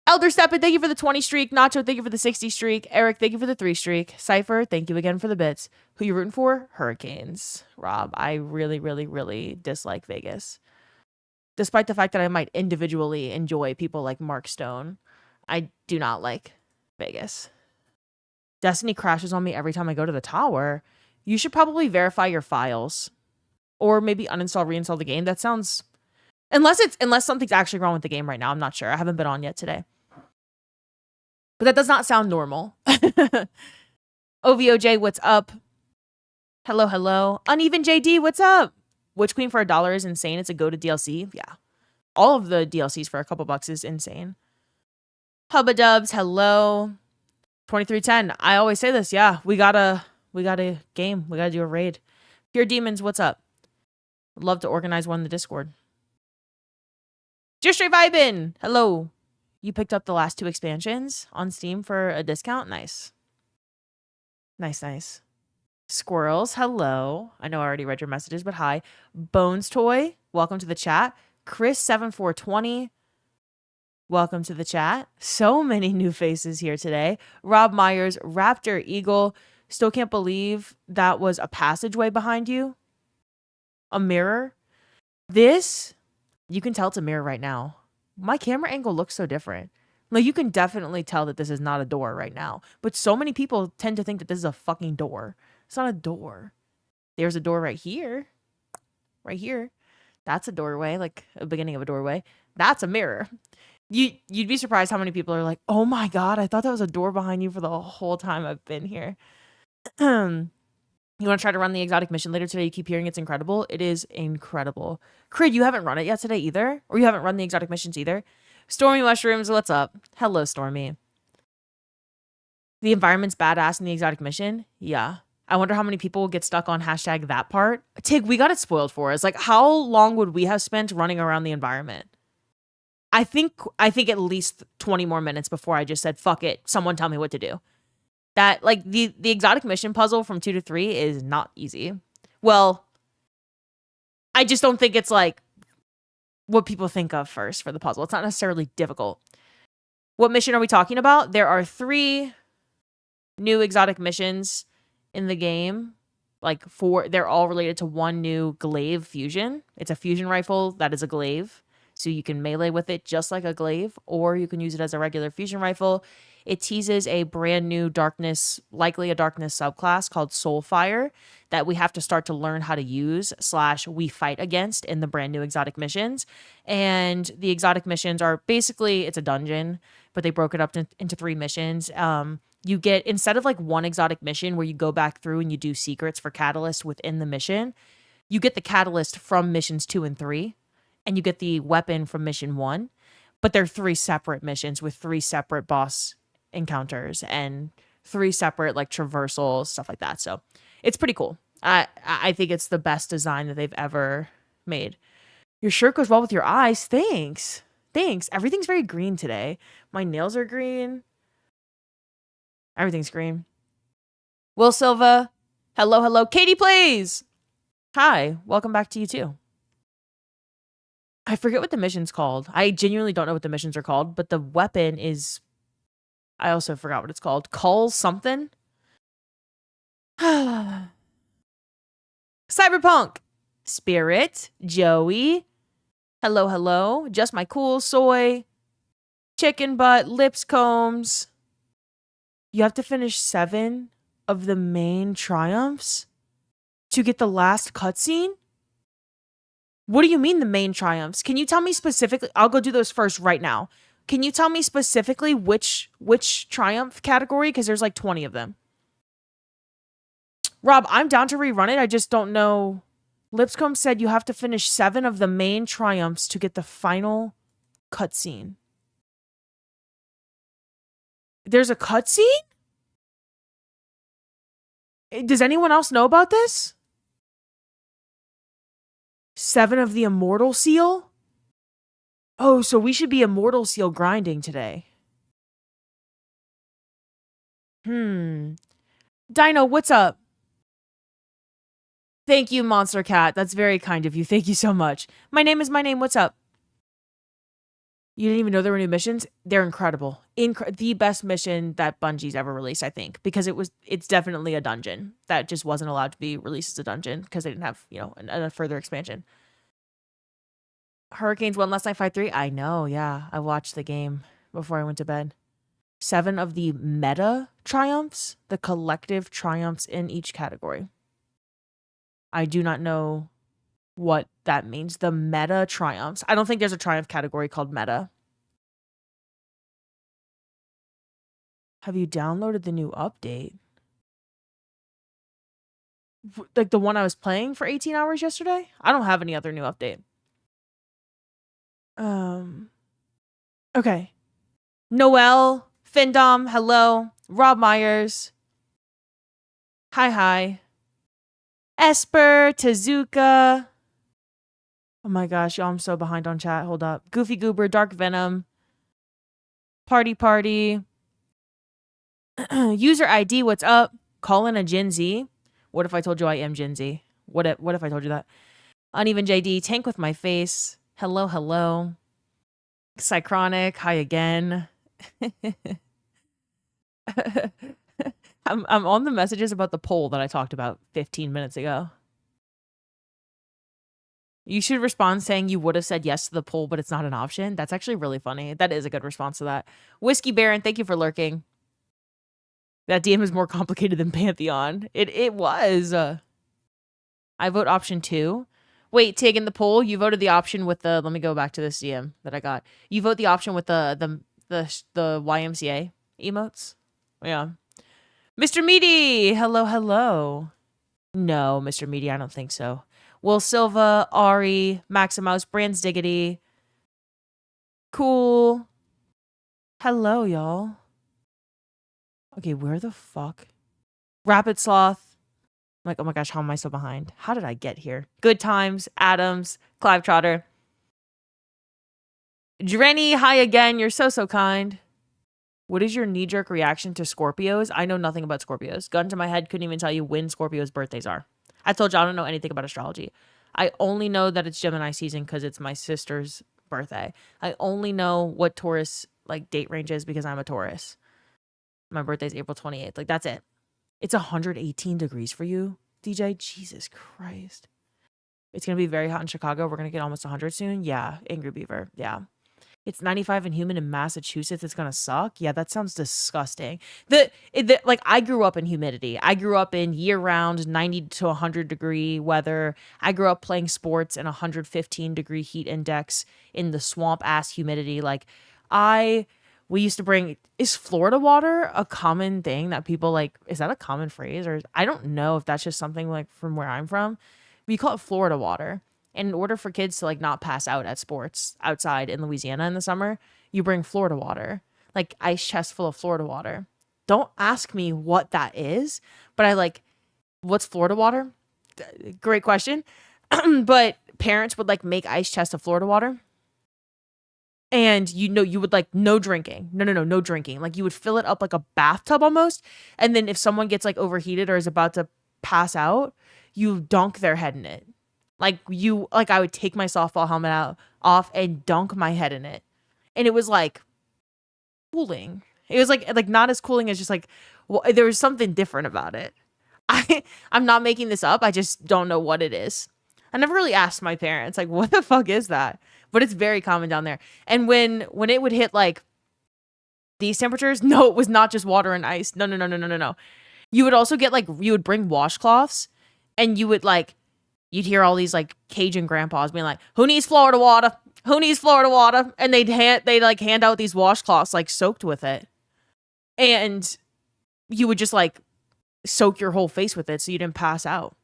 Elder Steppen, thank you for the 20 streak. Nacho, thank you for the 60 streak. Eric, thank you for the 3 streak. Cypher, thank you again for the bits. Who you rooting for? Hurricanes. Rob, I really, really, really dislike Vegas. Despite the fact that I might individually enjoy people like Mark Stone, I do not like Vegas. Destiny crashes on me every time I go to the tower. You should probably verify your files. Or maybe uninstall, reinstall the game. That sounds... Unless something's actually wrong with the game right now. I'm not sure. I haven't been on yet today. But that does not sound normal. OVOJ, what's up? Hello, hello. Uneven JD, what's up? Witch Queen for $1 is insane. It's a go to DLC. Yeah. All of the DLCs for a couple bucks is insane. Hubba Dubs, hello. 2310. I always say this. Yeah, we got a game. We got to do a raid. Pure Demons, what's up? Would love to organize one in the Discord. Just straight vibing. Hello. You picked up the last 2 expansions on Steam for a discount? Nice. Nice. Squirrels, hello. I know I already read your messages, but hi. Bones Toy, welcome to the chat. Chris7420, welcome to the chat. So many new faces here today. Rob Myers, Raptor Eagle. Still can't believe that was a passageway behind you. A mirror. This, you can tell it's a mirror right now. My camera angle looks so different. Like, you can definitely tell that this is not a door right now. But so many people tend to think that this is a fucking door. It's not a door. There's a door right here. Right here. That's a doorway, like a beginning of a doorway. That's a mirror. You'd be surprised how many people are like, oh my God, I thought that was a door behind you for the whole time I've been here. You want to try to run the exotic mission later today? You keep hearing it's incredible. It is incredible. Crid, you haven't run it yet today either? Or you haven't run the exotic missions either? Stormy Mushrooms, what's up? Hello, Stormy. The environment's badass in the exotic mission? Yeah. I wonder how many people will get stuck on hashtag that part. Tig, we got it spoiled for us. Like, how long would we have spent running around the environment? I think at least 20 more minutes before I just said, fuck it, someone tell me what to do. That, like, the exotic mission puzzle from 2 to 3 is not easy. Well, I just don't think it's, like, what people think of first for the puzzle. It's not necessarily difficult. What mission are we talking about? There are 3 new exotic missions in the game. Like, 4, they're all related to one new glaive fusion. It's a fusion rifle that is a glaive. So you can melee with it just like a glaive, or you can use it as a regular fusion rifle. It teases a brand new darkness, likely a darkness subclass called Soulfire that we have to start to learn how to use / we fight against in the brand new exotic missions. And the exotic missions are basically, it's a dungeon, but they broke it up into 3 missions. You get, instead of like one exotic mission where you go back through and you do secrets for catalyst within the mission, you get the catalyst from missions 2 and 3, and you get the weapon from mission 1. But they're 3 separate missions with 3 separate boss encounters and 3 separate like traversals, stuff like that. So it's pretty cool. I think it's the best design that they've ever made. Your shirt goes well with your eyes. Thanks. Everything's very green today. My nails are green. Everything's green. Will Silva. Hello. Katie Plays. Hi. Welcome back to you too. I forget what the mission's called. I genuinely don't know what the missions are called, but the weapon is... I also forgot what it's called. Cull something? Cyberpunk. Spirit. Joey. Hello. Just my cool soy. Chicken butt. Lipscombs. You have to finish 7 of the main triumphs to get the last cutscene? What do you mean the main triumphs? Can you tell me specifically? I'll go do those first right now. Can you tell me specifically which triumph category? Because there's like 20 of them. Rob, I'm down to rerun it. I just don't know. Lipscomb said you have to finish 7 of the main triumphs to get the final cutscene. There's a cutscene? Does anyone else know about this? 7 of the Immortal Seal? Oh, so we should be Immortal Seal grinding today. Dino, what's up? Thank you, Monster Cat. That's very kind of you. Thank you so much. My name is my name. What's up? You didn't even know there were new missions? They're incredible. The best mission that Bungie's ever released, I think, because it's definitely a dungeon that just wasn't allowed to be released as a dungeon because they didn't have, a further expansion. Hurricanes won last night 5-3. I know, yeah. I watched the game before I went to bed. 7 of the meta triumphs, the collective triumphs in each category. I do not know what that means. The meta triumphs. I don't think there's a triumph category called meta. Have you downloaded the new update? Like the one I was playing for 18 hours yesterday? I don't have any other new update. Okay. Noel, Findom, hello. Rob Myers. Hi. Esper, Tezuka. Oh my gosh, y'all, I'm so behind on chat. Hold up. Goofy Goober, Dark Venom. Party. User ID, what's up? Calling a Gen Z. What if I told you I am Gen Z? What if I told you that? Uneven JD, Tank with my face. Hello. Cychronic, hi again. I'm on the messages about the poll that I talked about 15 minutes ago. You should respond saying you would have said yes to the poll, but it's not an option. That's actually really funny. That is a good response to that. Whiskey Baron, thank you for lurking. That DM is more complicated than Pantheon. It was. I vote option 2. Wait, Tig, in the poll, you voted the option with the. Let me go back to this DM that I got. You vote the option with the YMCA emotes. Yeah. Mr. Meaty, hello. No, Mr. Meaty, I don't think so. Will Silva, Ari, Maximus, Brands Diggity. Cool. Hello, y'all. Okay, where the fuck? Rapid Sloth. I'm like, oh my gosh, how am I so behind? How did I get here? Good Times, Adams, Clive Trotter. Drenny, hi again. You're so kind. What is your knee-jerk reaction to Scorpios? I know nothing about Scorpios. Gun to my head, couldn't even tell you when Scorpios' birthdays are. I told you I don't know anything about astrology. I only know that it's Gemini season because it's my sister's birthday. I only know what Taurus date range is because I'm a Taurus. My birthday's April 28th. That's it. It's 118 degrees for you, DJ? Jesus Christ. It's going to be very hot in Chicago. We're going to get almost 100 soon. Yeah, Angry Beaver. Yeah. It's 95 and humid in Massachusetts. It's going to suck. Yeah, that sounds disgusting. I grew up in humidity. I grew up in year-round 90 to 100 degree weather. I grew up playing sports in 115 degree heat index in the swamp-ass humidity. We used to bring, is Florida water a common thing that people is that a common phrase? Or I don't know if that's just something from where I'm from. We call it Florida water. And in order for kids to not pass out at sports outside in Louisiana in the summer, you bring Florida water, ice chest full of Florida water. Don't ask me what that is, but what's Florida water? Great question. But parents would make ice chest of Florida water. And you would no drinking. No drinking. You would fill it up like a bathtub almost. And then if someone gets overheated or is about to pass out, you dunk their head in it. I would take my softball helmet off and dunk my head in it. And it was cooling. It was not as cooling as just there was something different about it. I'm not making this up. I just don't know what it is. I never really asked my parents, what the fuck is that? But it's very common down there. And when it would hit these temperatures, no, it was not just water and ice. No. You would also get you would bring washcloths and you would you'd hear all these Cajun grandpas being who needs Florida water? Who needs Florida water? And they'd hand out these washcloths soaked with it. And you would just soak your whole face with it so you didn't pass out.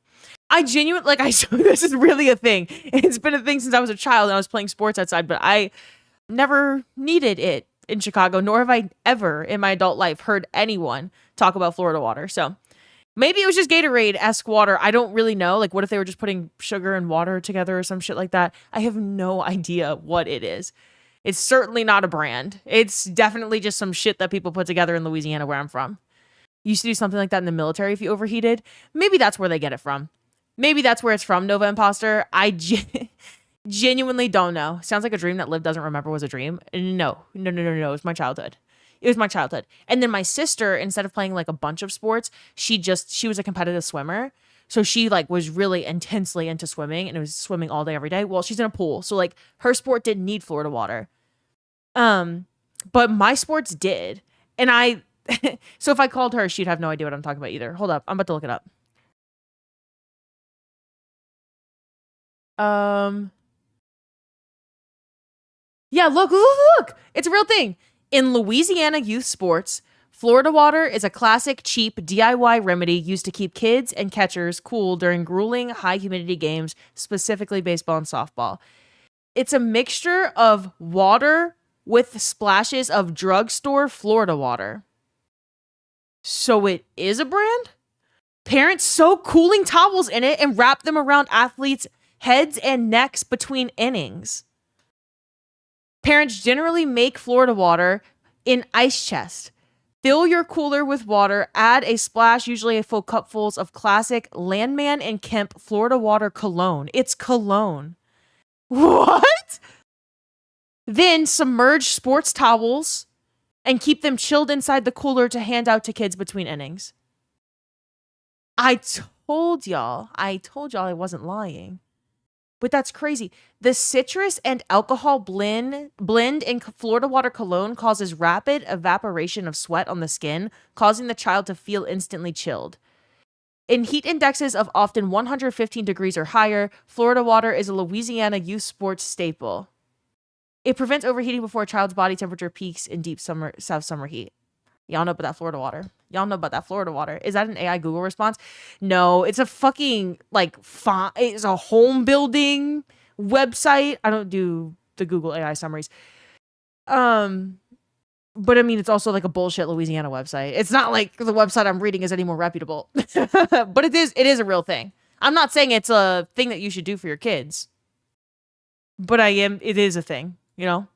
I genuinely this is really a thing. It's been a thing since I was a child and I was playing sports outside, but I never needed it in Chicago, nor have I ever in my adult life heard anyone talk about Florida water. So maybe it was just Gatorade-esque water. I don't really know. What if they were just putting sugar and water together or some shit like that? I have no idea what it is. It's certainly not a brand. It's definitely just some shit that people put together in Louisiana where I'm from. used to do something like that in the military if you overheated. Maybe that's where they get it from. Maybe that's where it's from, Nova Imposter. I genuinely don't know. Sounds like a dream that Liv doesn't remember was a dream. No. It was my childhood. It was my childhood. And then my sister, instead of playing like a bunch of sports, she was a competitive swimmer. So she like was really intensely into swimming and it was swimming all day, every day. Well, she's in a pool. So like her sport didn't need Florida water. But my sports did. And so if I called her, she'd have no idea what I'm talking about either. Hold up. I'm about to look it up. Yeah, look. It's a real thing. In Louisiana youth sports, Florida water is a classic, cheap DIY remedy used to keep kids and catchers cool during grueling, high-humidity games, specifically baseball and softball. It's a mixture of water with splashes of drugstore Florida water. So it is a brand? Parents sew cooling towels in it and wrap them around athletes' heads and necks between innings. Parents generally make Florida water in ice chest. Fill your cooler with water, add a splash, usually a full cupfuls of classic Landman and Kemp Florida water cologne. It's cologne. What? Then submerge sports towels and keep them chilled inside the cooler to hand out to kids between innings. I told y'all I wasn't lying. But that's crazy. The citrus and alcohol blend in Florida water cologne causes rapid evaporation of sweat on the skin, causing the child to feel instantly chilled. In heat indexes of often 115 degrees or higher, Florida water is a Louisiana youth sports staple. It prevents overheating before a child's body temperature peaks in deep South summer heat. Y'all know about that Florida water. Is that an AI Google response? No, it's a fucking, like, it's a home building website. I don't do the Google AI summaries. But I mean, it's also like a bullshit Louisiana website. It's not like the website I'm reading is any more reputable. But it is a real thing. I'm not saying it's a thing that you should do for your kids. But it is a thing, you know?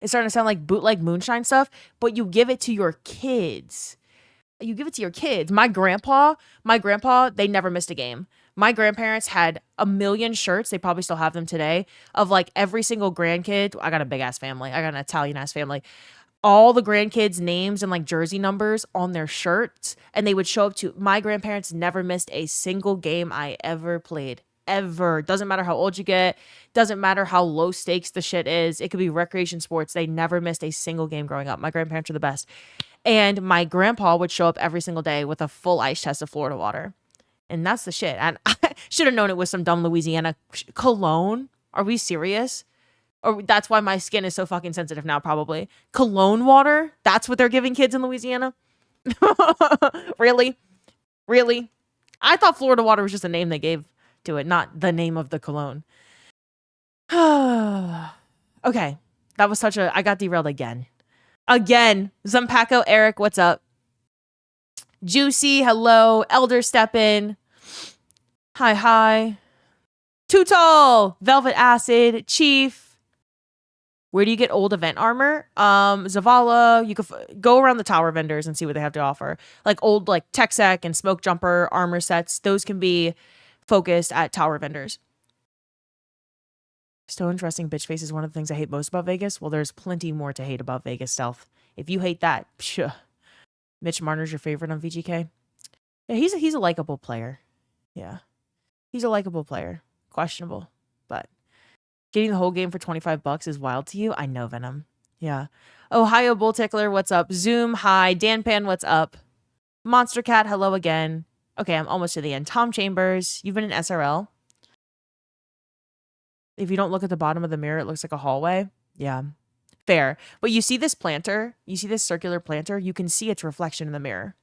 It's starting to sound like bootleg moonshine stuff, but you give it to your kids. My grandpa, they never missed a game. My grandparents had a million shirts. They probably still have them today of like every single grandkid. I got a big ass family. I got an Italian ass family. All the grandkids' names and like jersey numbers on their shirts. And they would show up to my grandparents never missed a single game I ever played. Ever. Doesn't matter how old you get. Doesn't matter how low stakes the shit is. It could be recreation sports. They never missed a single game growing up. My grandparents are the best. And my grandpa would show up every single day with a full ice chest of Florida water. And that's the shit. And I should have known it was some dumb Louisiana cologne. Are we serious? Or that's why my skin is so fucking sensitive now, probably. Cologne water? That's what they're giving kids in Louisiana? Really? I thought Florida water was just a name they gave to it, not the name of the cologne. Okay. That was I got derailed again. Zumpaco, Eric, what's up? Juicy, hello. Elder Steppin. Hi. Too Tall, Velvet Acid, Chief. Where do you get old event armor? Zavala. You could go around the tower vendors and see what they have to offer. Like old like Tech-Sec and Smoke Jumper armor sets. Those can be focused at tower vendors. So interesting. Bitch face is one of the things I hate most about Vegas. Well, there's plenty more to hate about Vegas stealth. If you hate that, Mitch Marner's your favorite on VGK. Yeah, he's a likable player. Yeah, he's a likable player. Questionable, but getting the whole game for $25 is wild to you. I know, Venom. Yeah. Ohio Bull Tickler, what's up? Zoom, hi. Dan Pan, what's up? Monster Cat, hello again. Okay, I'm almost to the end. Tom Chambers, you've been in SRL. If you don't look at the bottom of the mirror, it looks like a hallway. Yeah, fair. But you see this planter? You see this circular planter? You can see its reflection in the mirror.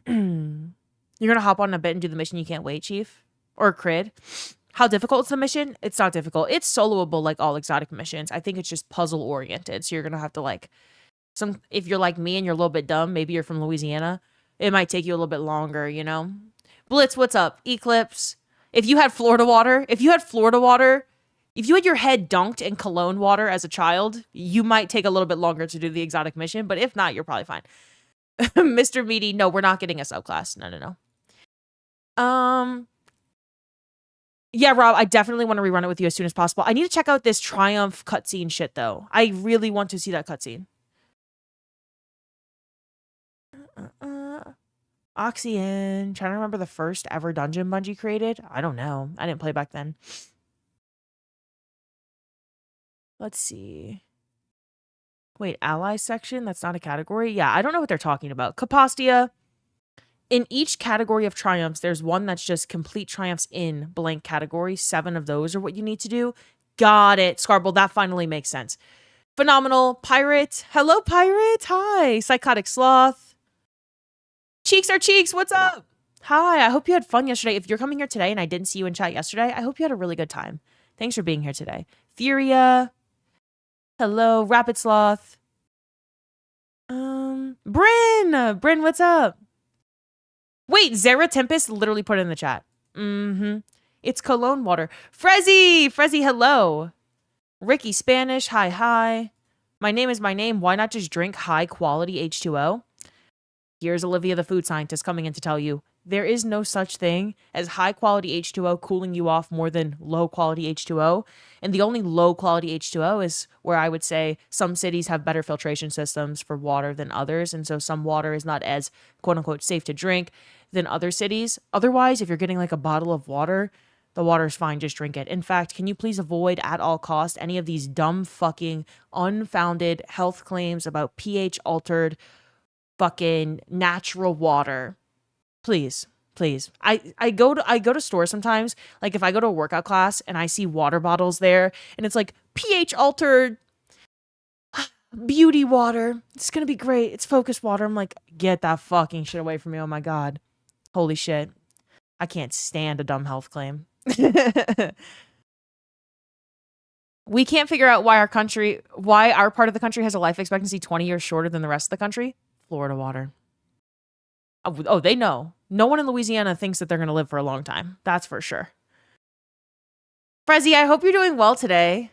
You're going to hop on a bit and do the mission you can't wait, Chief? Or Crid? How difficult is the mission? It's not difficult. It's soloable like all exotic missions. I think it's just puzzle oriented. So you're going to have to like, if you're like me and you're a little bit dumb, maybe you're from Louisiana, it might take you a little bit longer, you know? Blitz, what's up? Eclipse. If you had Florida water If you had your head dunked in cologne water as a child, you might take a little bit longer to do the exotic mission, but if not, you're probably fine. Mr. Meaty, no, we're not getting a subclass. No. Yeah, Rob, I definitely want to rerun it with you as soon as possible. I need to check out this Triumph cutscene shit, though. I really want to see that cutscene. Oxyan. Trying to remember the first ever dungeon Bungie created. I don't know. I didn't play back then. Let's see. Wait, ally section? That's not a category? Yeah, I don't know what they're talking about. Capostia. In each category of triumphs, there's one that's just complete triumphs in blank category. 7 of those are what you need to do. Got it. Scarble, that finally makes sense. Phenomenal. Pirate. Hello, Pirate. Hi. Psychotic Sloth. Cheeks are cheeks. What's up? Hi. I hope you had fun yesterday. If you're coming here today and I didn't see you in chat yesterday, I hope you had a really good time. Thanks for being here today. Furia. Hello. Rapid Sloth. Bryn. Bryn, what's up? Wait, Zara Tempest literally put it in the chat. It's cologne water. Frezzy, hello. Ricky Spanish, hi. My name is my name. Why not just drink high quality H2O? Here's Olivia, the food scientist, coming in to tell you there is no such thing as high quality H2O cooling you off more than low quality H2O. And the only low quality H2O is where I would say some cities have better filtration systems for water than others. And so some water is not as quote unquote safe to drink than other cities. Otherwise, if you're getting like a bottle of water, the water's fine, just drink it. In fact, can you please avoid at all cost any of these dumb fucking unfounded health claims about pH altered fucking natural water? Please. I go to stores sometimes, like if I go to a workout class and I see water bottles there and it's like pH altered beauty water. It's going to be great. It's focused water. I'm like, get that fucking shit away from me. Oh my God. Holy shit. I can't stand a dumb health claim. We can't figure out why our part of the country has a life expectancy 20 years shorter than the rest of the country. Florida water. Oh, they know. No one in Louisiana thinks that they're going to live for a long time. That's for sure. Frezzy, I hope you're doing well today.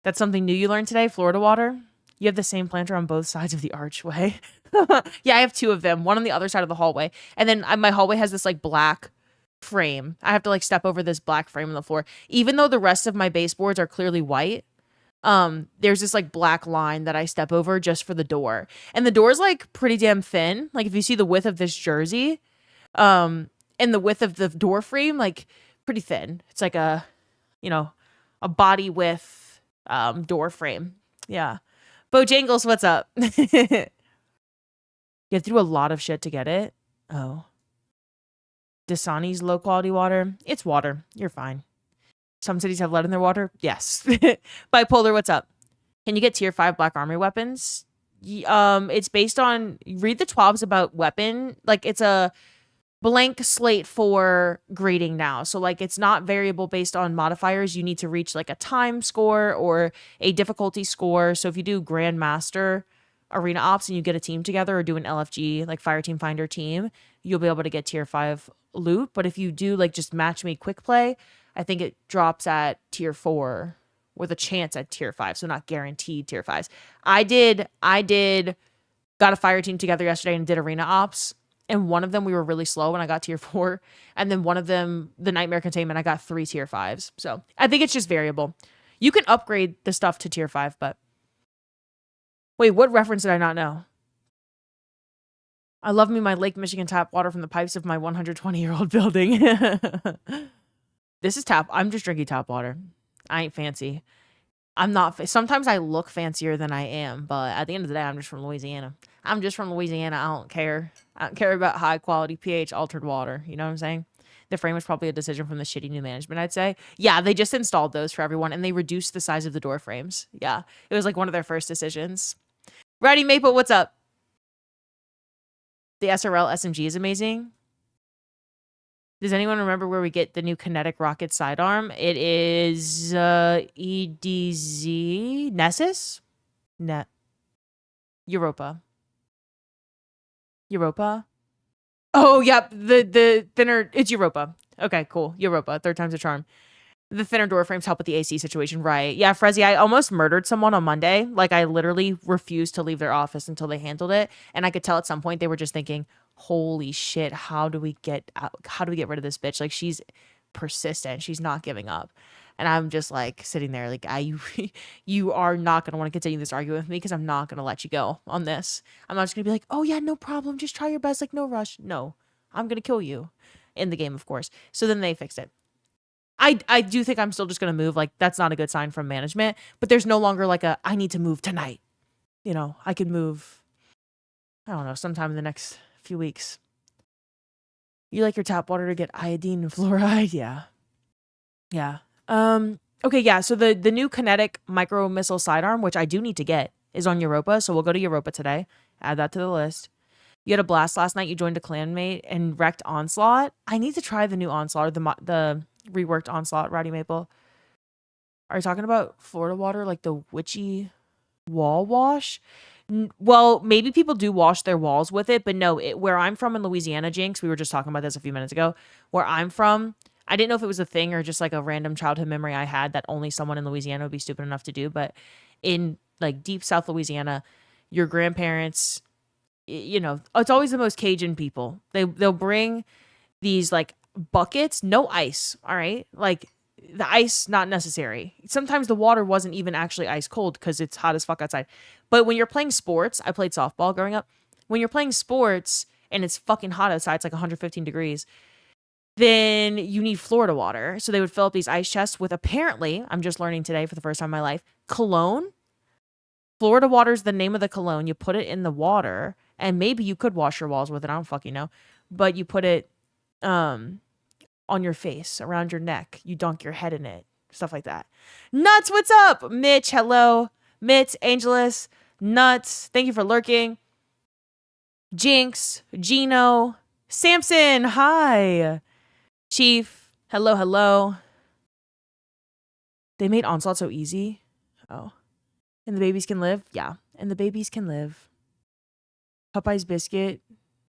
That's something new you learned today, Florida water. You have the same planter on both sides of the archway. Yeah, I have 2 of them. One on the other side of the hallway. And then my hallway has this like black frame. I have to like step over this black frame on the floor. Even though the rest of my baseboards are clearly white, there's this like black line that I step over just for the door. And the door is like pretty damn thin. Like if you see the width of this jersey, and the width of the door frame, like pretty thin. It's like a body width, door frame. Yeah. Bojangles, what's up? You have to do a lot of shit to get it. Oh. Dasani's low quality water. It's water. You're fine. Some cities have lead in their water. Yes. Bipolar, what's up? Can you get tier 5 Black Armory weapons? It's based on, read the TWABs about weapon. Like it's a blank slate for grading now. So like it's not variable based on modifiers. You need to reach like a time score or a difficulty score. So if you do Grandmaster Arena Ops and you get a team together or do an LFG, like Fire Team Finder team, you'll be able to get tier 5 loot. But if you do like just match me quick play, I think it drops at tier 4 with a chance at tier 5. So not guaranteed tier 5s. I got a fire team together yesterday and did Arena Ops. And one of them, we were really slow and I got tier 4. And then one of them, the Nightmare Containment, I got 3 tier 5s. So I think it's just variable. You can upgrade the stuff to tier 5, but... Wait, what reference did I not know? I love me my Lake Michigan tap water from the pipes of my 120-year-old building. This is I'm just drinking tap water. I ain't fancy. I'm not. Sometimes I look fancier than I am, but at the end of the day, I'm just from Louisiana. I don't care. I don't care about high quality pH altered water. You know what I'm saying? The frame was probably a decision from the shitty new management, I'd say. Yeah, they just installed those for everyone and they reduced the size of the door frames. Yeah, it was like one of their first decisions. Righty Maple, what's up? The SRL SMG is amazing. Does anyone remember where we get the new kinetic rocket sidearm? It is EDZ Nessus? Europa. Oh, yep. The thinner. It's Europa. Okay, cool. Europa. 3rd time's a charm. The thinner door frames help with the AC situation, right? Yeah, Frezzy, I almost murdered someone on Monday. Like, I literally refused to leave their office until they handled it, and I could tell at some point they were just thinking, "Holy shit, how do we get out? How do we get rid of this bitch? Like, she's persistent. She's not giving up." And I'm just like sitting there, like, you are not gonna want to continue this argument with me because I'm not gonna let you go on this. I'm not just gonna be like, "Oh yeah, no problem. Just try your best. Like, no rush." No, I'm gonna kill you in the game, of course. So then they fixed it. I do think I'm still just gonna move. Like, that's not a good sign from management. But there's no longer like a I need to move tonight. You know, I could move. I don't know, sometime in the next few weeks. You like your tap water to get iodine and fluoride? Yeah. Yeah. Okay, yeah. So the new kinetic micro missile sidearm, which I do need to get, is on Europa. So we'll go to Europa today. Add that to the list. You had a blast last night. You joined a clanmate and wrecked Onslaught. I need to try the new Onslaught, or the reworked Onslaught, Rowdy Maple. Are you talking about Florida water, like the witchy wall wash? Well, maybe people do wash their walls with it, but no, where I'm from in Louisiana, Jinx, we were just talking about this a few minutes ago. Where I'm from, I didn't know if it was a thing or just like a random childhood memory I had that only someone in Louisiana would be stupid enough to do. But in like deep South Louisiana, your grandparents, you know, it's always the most Cajun people. They'll bring these like buckets, no ice, all right? Like the ice not necessary. Sometimes the water wasn't even actually ice cold because it's hot as fuck outside. But when you're playing sports, I played softball growing up. When you're playing sports and it's fucking hot outside, it's like 115 degrees, then you need Florida water. So they would fill up these ice chests with, apparently, I'm just learning today for the first time in my life, cologne. Florida water is the name of the cologne. You put it in the water, and maybe you could wash your walls with it. I don't fucking know. But you put it on your face, around your neck. You dunk your head in it. Stuff like that. Nuts, what's up? Mitch, hello. Mitch, Angelus, Nuts, thank you for lurking. Jinx, Gino, Samson, hi. Chief, hello, hello. They made Onslaught so easy. Oh. And the babies can live? Yeah. And the babies can live. Popeye's biscuit,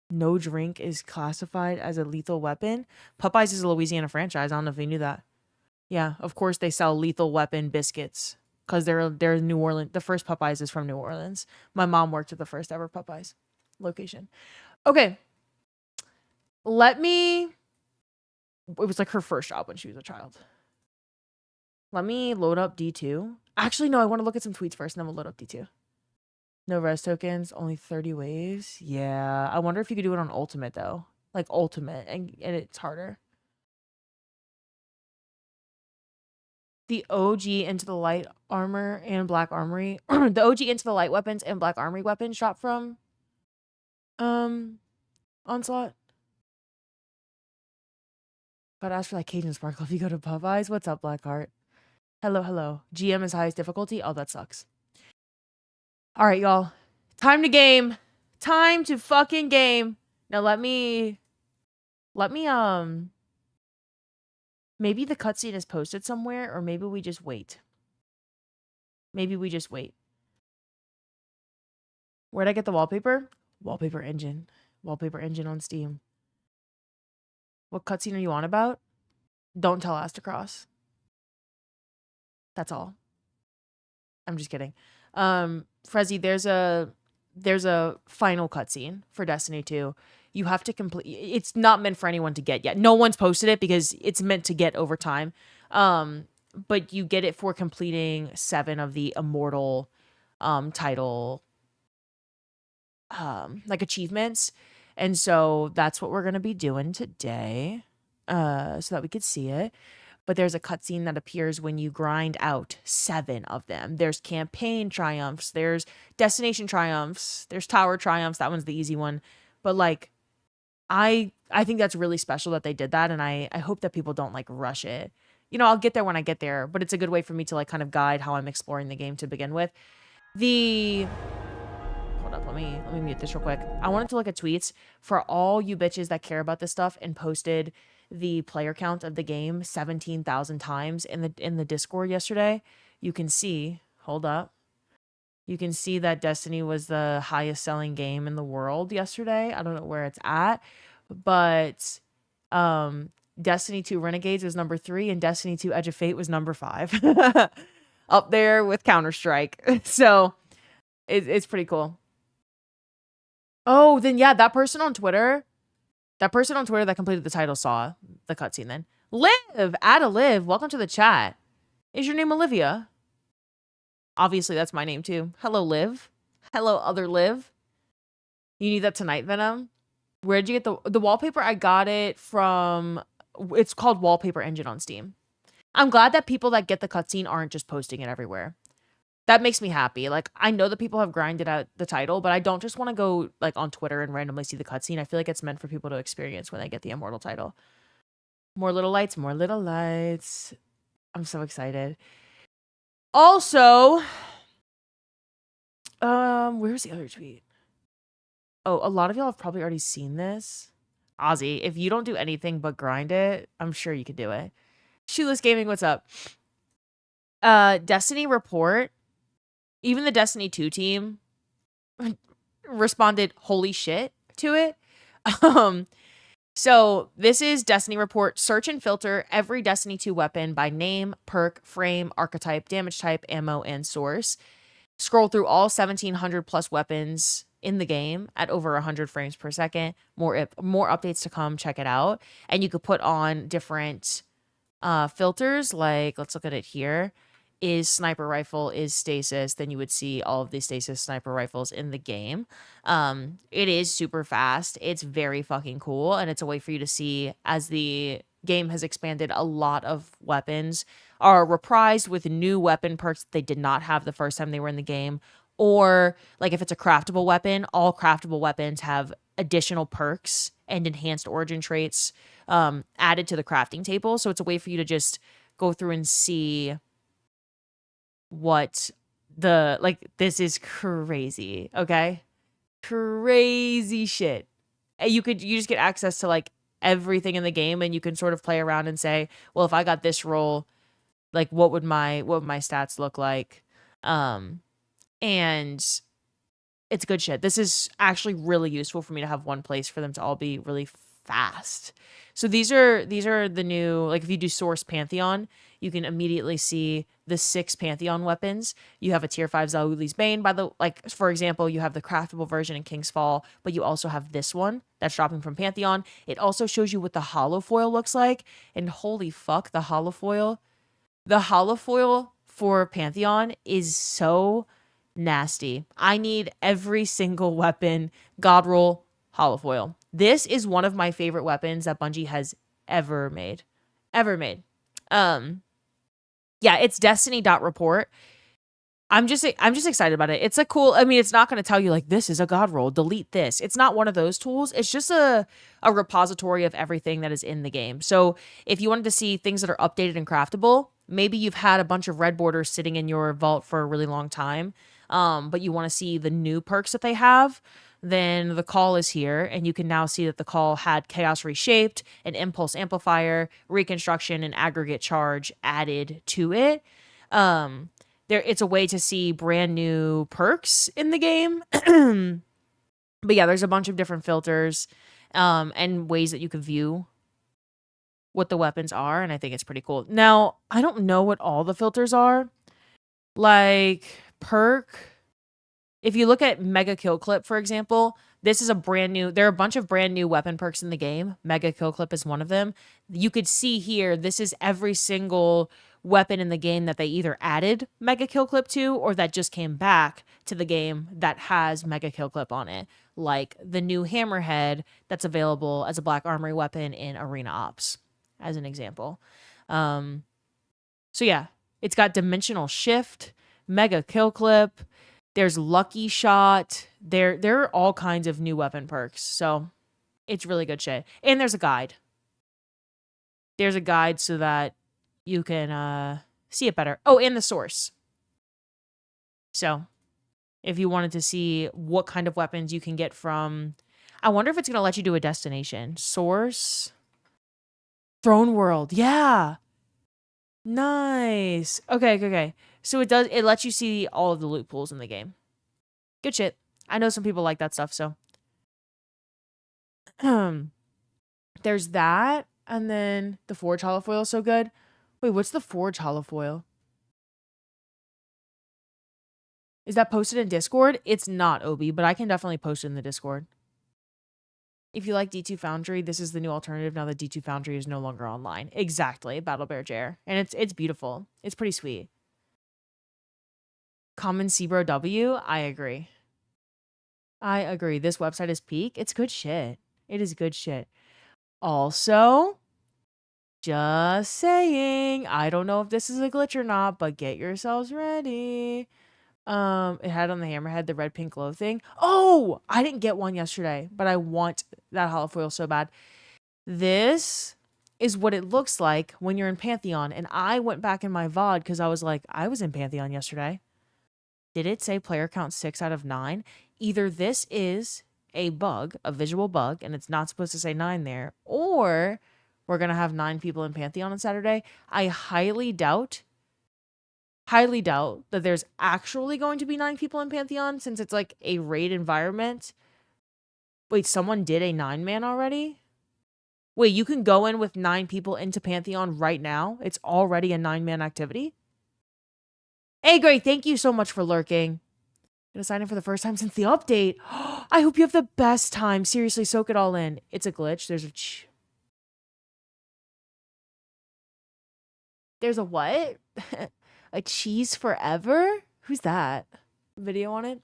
no drink, is classified as a lethal weapon. Popeyes is a Louisiana franchise. I don't know if you knew that. Yeah, of course they sell lethal weapon biscuits because they're New Orleans. The first Popeyes is from New Orleans. My mom worked at the first ever Popeyes location. Okay. It was like her first job when she was a child. Let me load up D2. Actually, no, I want to look at some tweets first and then we'll load up D2. No res tokens, only 30 waves. Yeah, I wonder if you could do it on Ultimate though. Like Ultimate, and it's harder. The OG Into the Light armor and Black Armory. The OG Into the Light weapons and Black Armory weapons shop from Onslaught. But ask for that Cajun Sparkle if you go to Popeyes. What's up, Blackheart? Hello, hello. GM is highest difficulty? Oh, that sucks. All right, y'all. Time to game. Time to fucking game. Now let me maybe the cutscene is posted somewhere, or maybe we just wait. Maybe we just wait. Where'd I get the wallpaper? Wallpaper engine. Wallpaper engine on Steam. What cutscene are you on about? Don't tell Astacross. That's all. I'm just kidding. Frezzy, there's a final cutscene for Destiny 2. You have to complete. It's not meant for anyone to get yet. No one's posted it because it's meant to get over time. But you get it for completing 7 of the immortal title like achievements. And so that's what we're gonna be doing today. So that we could see it. But there's a cutscene that appears when you grind out 7 of them. There's campaign triumphs, there's destination triumphs, there's tower triumphs. That one's the easy one. But like, I think that's really special that they did that, and I hope that people don't like rush it. You know, I'll get there when I get there, but it's a good way for me to like kind of guide how I'm exploring the game to begin with. Hold up, let me mute this real quick. I wanted to look at tweets for all you bitches that care about this stuff and posted the player count of the game 17,000 times in the Discord yesterday. You can see, hold up. You can see that Destiny was the highest selling game in the world yesterday. I don't know where it's at, but Destiny 2 Renegades was number 3, and Destiny 2 Edge of Fate was number 5. Up there with Counter-Strike. So it's pretty cool. Oh, then yeah, that person on Twitter that completed the title saw the cutscene then. Liv! Ada Liv, welcome to the chat. Is your name Olivia? Obviously, that's my name too. Hello, Liv. Hello, other Liv. You need that tonight, Venom? Where'd you get the wallpaper? I got it from... It's called Wallpaper Engine on Steam. I'm glad that people that get the cutscene aren't just posting it everywhere. That makes me happy. Like, I know that people have grinded out the title, but I don't just want to go, like, on Twitter and randomly see the cutscene. I feel like it's meant for people to experience when they get the Immortal title. More little lights, more little lights. I'm so excited. Also, where's the other tweet? Oh, a lot of y'all have probably already seen this. Ozzy, if you don't do anything but grind it, I'm sure you could do it. Shoeless Gaming, what's up? Destiny report. Even the Destiny 2 team responded, holy shit, to it. So this is Destiny report. Search and filter every Destiny 2 weapon by name, perk, frame, archetype, damage type, ammo, and source. Scroll through all 1,700 plus weapons in the game at over 100 frames per second. More updates to come. Check it out. And you could put on different filters. Like, let's look at it here. Is sniper rifle, is stasis, then you would see all of the stasis sniper rifles in the game. It is super fast. It's very fucking cool. And it's a way for you to see, as the game has expanded, a lot of weapons are reprised with new weapon perks that they did not have the first time they were in the game. Or, like, if it's a craftable weapon, all craftable weapons have additional perks and enhanced origin traits added to the crafting table. So it's a way for you to just go through and see what the, like, this is crazy, okay? Crazy shit. And you just get access to, like, everything in the game, and you can sort of play around and say, well, if I got this role, like, what would my stats look like? And it's good shit. This is actually really useful for me to have one place for them to all be really fast. So these are the new, like, if you do Source Pantheon, you can immediately see the 6 Pantheon weapons. You have a tier 5 Zauli's Bane, like, for example, you have the craftable version in King's Fall, but you also have this one that's dropping from Pantheon. It also shows you what the holofoil looks like, and holy fuck, the holofoil for Pantheon is so nasty. I need every single weapon God roll holofoil. This is one of my favorite weapons that Bungie has ever made. Yeah, it's destiny.report. I'm just excited about it. It's a cool, I mean, it's not going to tell you, like, this is a God roll, delete this. It's not one of those tools. It's just a repository of everything that is in the game. So if you wanted to see things that are updated and craftable, maybe you've had a bunch of red borders sitting in your vault for a really long time, but you want to see the new perks that they have, then the call is here, and you can now see that the call had Chaos Reshaped, an Impulse Amplifier, Reconstruction, and Aggregate Charge added to it. It's a way to see brand new perks in the game. But yeah, there's a bunch of different filters and ways that you can view what the weapons are, and I think it's pretty cool. Now, I don't know what all the filters are. Like, perk... If you look at Mega Kill Clip, for example, this is there are a bunch of brand new weapon perks in the game. Mega Kill Clip is one of them. You could see here, this is every single weapon in the game that they either added Mega Kill Clip to, or that just came back to the game that has Mega Kill Clip on it. Like the new Hammerhead that's available as a Black Armory weapon in Arena Ops, as an example. So yeah, it's got Dimensional Shift, Mega Kill Clip, there's Lucky Shot. There are all kinds of new weapon perks. So it's really good shit. And there's a guide. There's a guide so that you can see it better. Oh, and the source. So if you wanted to see what kind of weapons you can get from... I wonder if it's going to let you do a destination. Source. Throne World. Yeah. Nice. Okay. So it lets you see all of the loot pools in the game. Good shit. I know some people like that stuff, so. There's that. And then the Forge holofoil is so good. Wait, what's the Forge holofoil? Is that posted in Discord? It's not, Obi, but I can definitely post it in the Discord. If you like D2 Foundry, this is the new alternative now that D2 Foundry is no longer online. Exactly, Battle Bear Jair. And it's beautiful. It's pretty sweet. Common Cbro W, I agree. I agree. This website is peak. It's good shit. It is good shit. Also, just saying, I don't know if this is a glitch or not, but get yourselves ready. It had on the hammerhead the red pink glow thing. Oh, I didn't get one yesterday, but I want that holofoil so bad. This is what it looks like when you're in Pantheon. And I went back in my VOD because I was like, I was in Pantheon yesterday. Did it say player count 6 out of 9? Either this is a bug, a visual bug, and it's not supposed to say 9 there, or we're going to have 9 people in Pantheon on Saturday. I highly doubt that there's actually going to be 9 people in Pantheon since it's like a raid environment. Wait, someone did a 9-man already? Wait, you can go in with 9 people into Pantheon right now? It's already a 9-man activity? Hey, great. Thank you so much for lurking. Gonna sign in for the first time since the update. I hope you have the best time. Seriously, soak it all in. It's a glitch. There's a what? A cheese forever? Who's that? Video on it?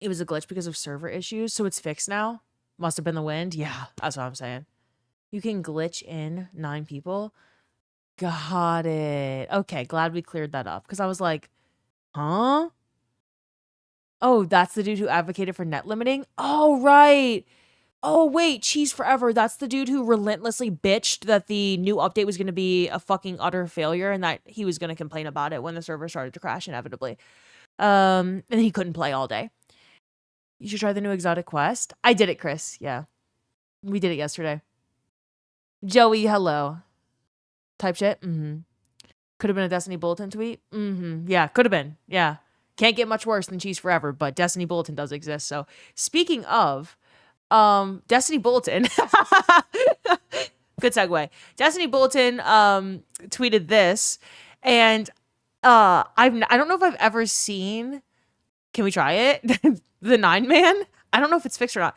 It was a glitch because of server issues, so it's fixed now. Must have been the wind. Yeah, that's what I'm saying. You can glitch in 9 people. Got it. Okay, glad we cleared that up. Because I was like, huh? Oh, that's the dude who advocated for net limiting? Oh, right. Oh, wait, Cheese Forever. That's the dude who relentlessly bitched that the new update was going to be a fucking utter failure and that he was going to complain about it when the server started to crash inevitably. And he couldn't play all day. You should try the new exotic quest. I did it, Chris. Yeah. We did it yesterday. Joey, hello. Type shit? Mm-hmm. Could have been a Destiny Bulletin tweet? Mm-hmm. Yeah, could have been. Yeah. Can't get much worse than Cheese Forever, but Destiny Bulletin does exist. So speaking of Destiny Bulletin. Good segue. Destiny Bulletin tweeted this, and I don't know if I've ever seen. Can we try it? The 9-man? I don't know if it's fixed or not.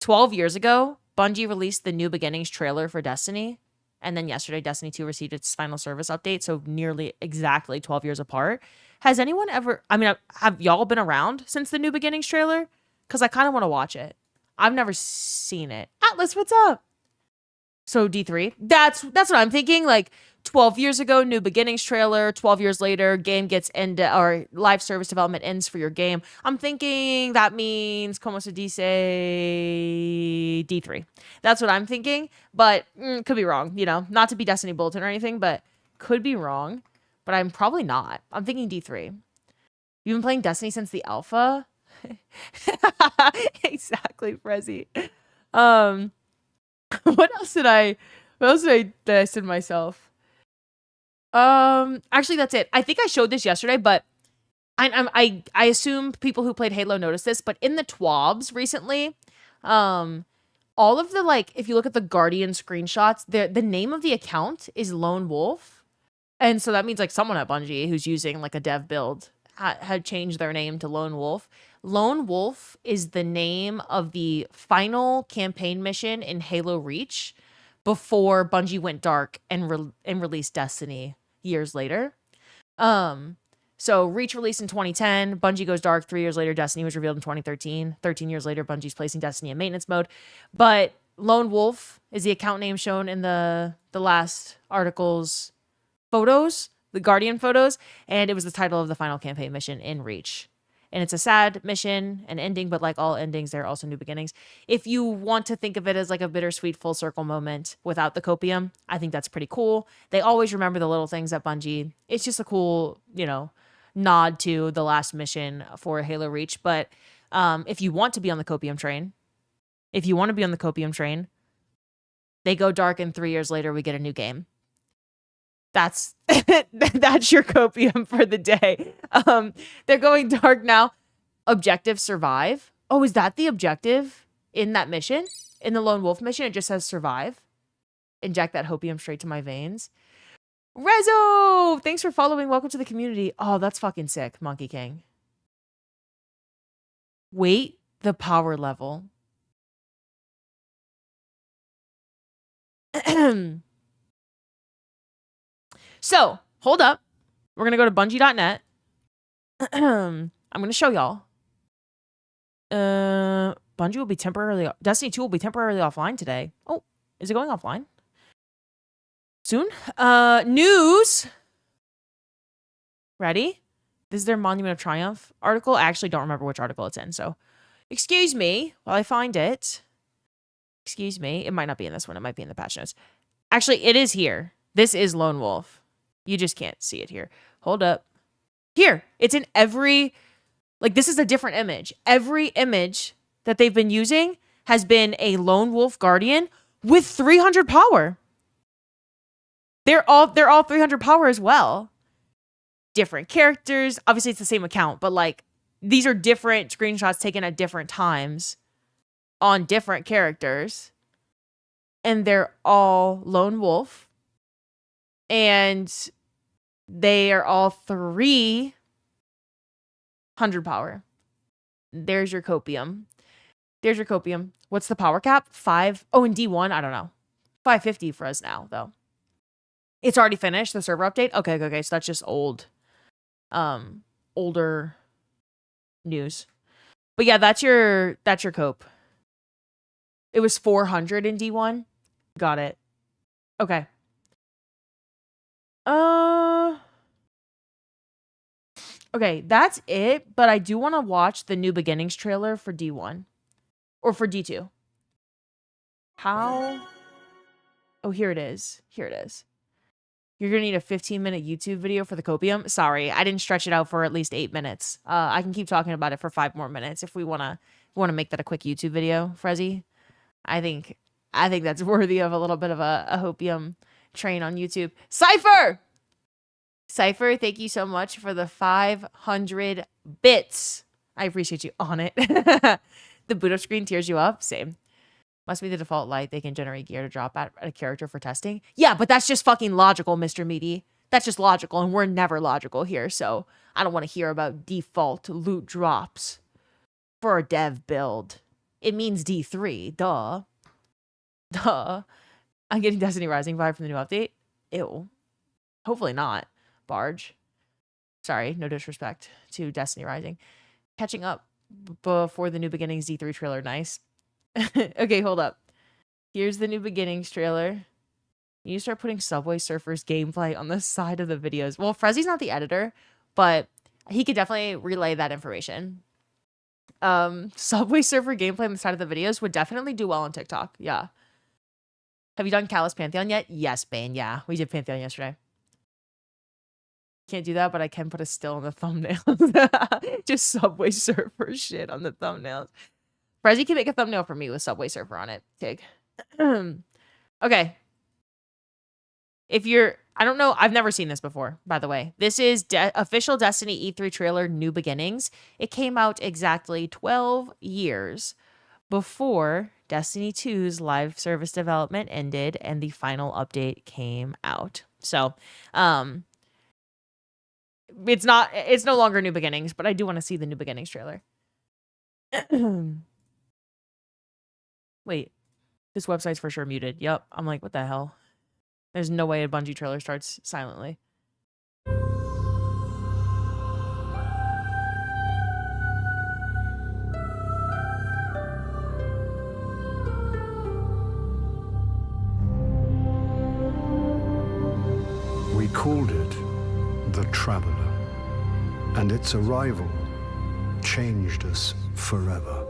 12 years ago, Bungie released the New Beginnings trailer for Destiny. And then yesterday, Destiny 2 received its final service update. So nearly exactly 12 years apart. Has anyone ever, have y'all been around since the New Beginnings trailer? Because I kind of want to watch it. I've never seen it. Atlas, what's up? So D3, that's what I'm thinking. Like 12 years ago, New Beginnings trailer. 12 years later, game gets ended, or live service development ends for your game. I'm thinking that means como se dice D3. That's what I'm thinking, but could be wrong. You know, not to be Destiny Bulletin or anything, but could be wrong. But I'm probably not. I'm thinking D3. You've been playing Destiny since the alpha. Exactly, Frezzy. What else did I send myself? Actually, that's it. I think I showed this yesterday, but I assume people who played Halo noticed this, but in the TWABs recently, all of the, like, if you look at the Guardian screenshots, the name of the account is Lone Wolf. And so that means like someone at Bungie who's using like a dev build had changed their name to Lone Wolf. Lone Wolf is the name of the final campaign mission in Halo Reach before Bungie went dark and released Destiny years later. So Reach released in 2010, Bungie goes dark 3 years later, Destiny was revealed in 2013. 13 years later, Bungie's placing Destiny in maintenance mode. But Lone Wolf is the account name shown in the last article's photos, the Guardian photos, and it was the title of the final campaign mission in Reach. And it's a sad mission and ending, but like all endings, there are also new beginnings. If you want to think of it as like a bittersweet full circle moment without the copium, I think that's pretty cool. They always remember the little things at Bungie. It's just a cool, nod to the last mission for Halo Reach. But if you want to be on the copium train, they go dark and 3 years later we get a new game. That's that's your copium for the day. They're going dark now. Objective survive. Oh, is that the objective in that mission? in the Lone Wolf mission, it just says survive. Inject that hopium straight to my veins. Rezo! Thanks for following. Welcome to the community. Oh, that's fucking sick, Monkey King. Wait, the power level. So, hold up. We're going to go to bungie.net. I'm going to show y'all. Bungie will be temporarily... Destiny 2 will be temporarily offline today. Oh, is it going offline? Soon? News. Ready? This is their Monument of Triumph article. I actually don't remember which article it's in, so... Excuse me while I find it. Excuse me. It might not be in this one. It might be in the patch notes. Actually, it is here. This is Lone Wolf. You just can't see it here. Hold up. Here. It's in every... Like, this is a different image. Every image that they've been using has been a Lone Wolf Guardian with 300 power. They're all 300 power as well. Different characters. Obviously, it's the same account, but, like, these are different screenshots taken at different times on different characters. And they're all Lone Wolf. And they are all 300 power. There's your copium. There's your copium. What's the power cap? 5. Oh, in D1, I don't know. 550 for us now, though. It's already finished, the server update? Okay. So that's just older news. But yeah, that's your cope. It was 400 in D1. Got it. Okay. Okay, that's it, but I do want to watch the New Beginnings trailer for D1. Or for D2. How? Oh, here it is. Here it is. You're going to need a 15-minute YouTube video for the copium. Sorry, I didn't stretch it out for at least 8 minutes. I can keep talking about it for 5 more minutes if we want to make that a quick YouTube video, Frezzy. I think that's worthy of a little bit of a hopium train on YouTube. Cypher, thank you so much for the 500 bits. I appreciate you on it. The boot up screen tears you up. Same. Must be the default light. They can generate gear to drop at a character for testing. Yeah, but that's just fucking logical, Mr. Meaty. That's just logical, and we're never logical here, so I don't want to hear about default loot drops for a dev build. It means D3. Duh. I'm getting Destiny Rising vibe from the new update. Ew. Hopefully not. Barge. Sorry, no disrespect to Destiny Rising. Catching up before the New Beginnings D3 trailer. Nice. Okay, hold up. Here's the New Beginnings trailer. You start putting Subway Surfers gameplay on the side of the videos. Well, Frezzy's not the editor, but he could definitely relay that information. Subway Surfer gameplay on the side of the videos would definitely do well on TikTok. Yeah. Have you done Callus Pantheon yet? Yes, Bane. Yeah, we did Pantheon yesterday. Can't do that, but I can put a still on the thumbnails. Just Subway Surfer shit on the thumbnails. Frezzy can make a thumbnail for me with Subway Surfer on it. Tig. Okay. If you're... I don't know. I've never seen this before, by the way. This is official Destiny E3 trailer, New Beginnings. It came out exactly 12 years before Destiny 2's live service development ended and the final update came out. So, it's no longer New Beginnings, but I do want to see the New Beginnings trailer. Wait, this website's for sure muted. Yep. I'm like, what the hell? There's no way a Bungie trailer starts silently. We called it the Traveler, and its arrival changed us forever.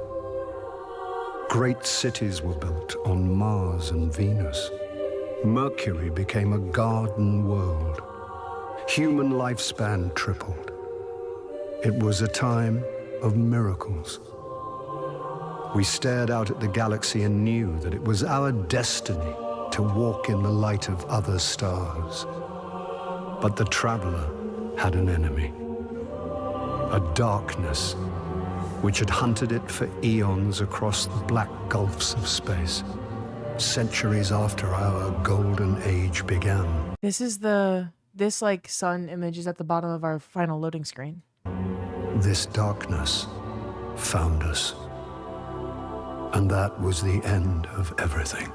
Great cities were built on Mars and Venus. Mercury became a garden world. Human lifespan tripled. It was a time of miracles. We stared out at the galaxy and knew that it was our destiny to walk in the light of other stars. But the Traveler had an enemy, a darkness which had hunted it for eons across the black gulfs of space, centuries after our golden age began. This like sun image is at the bottom of our final loading screen. This darkness found us. And that was the end of everything.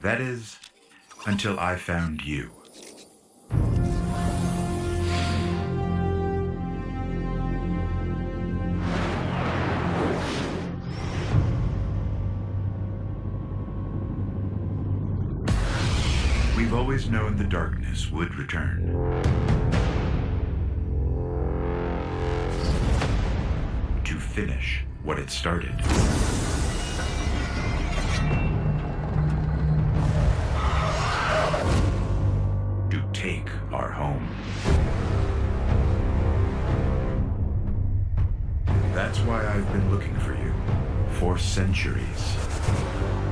That is, until I found you. We've always known the darkness would return. To finish what it started. To take our home. That's why I've been looking for you for centuries.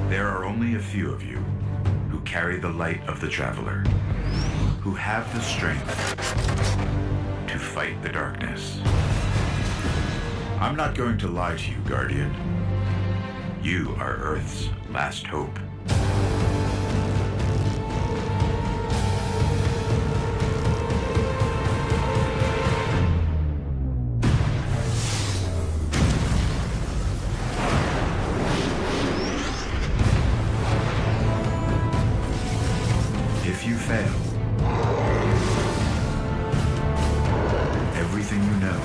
There are only a few of you who carry the light of the traveler, who have the strength to fight the darkness. I'm not going to lie to you, Guardian. You are Earth's last hope. If you fail, everything you know,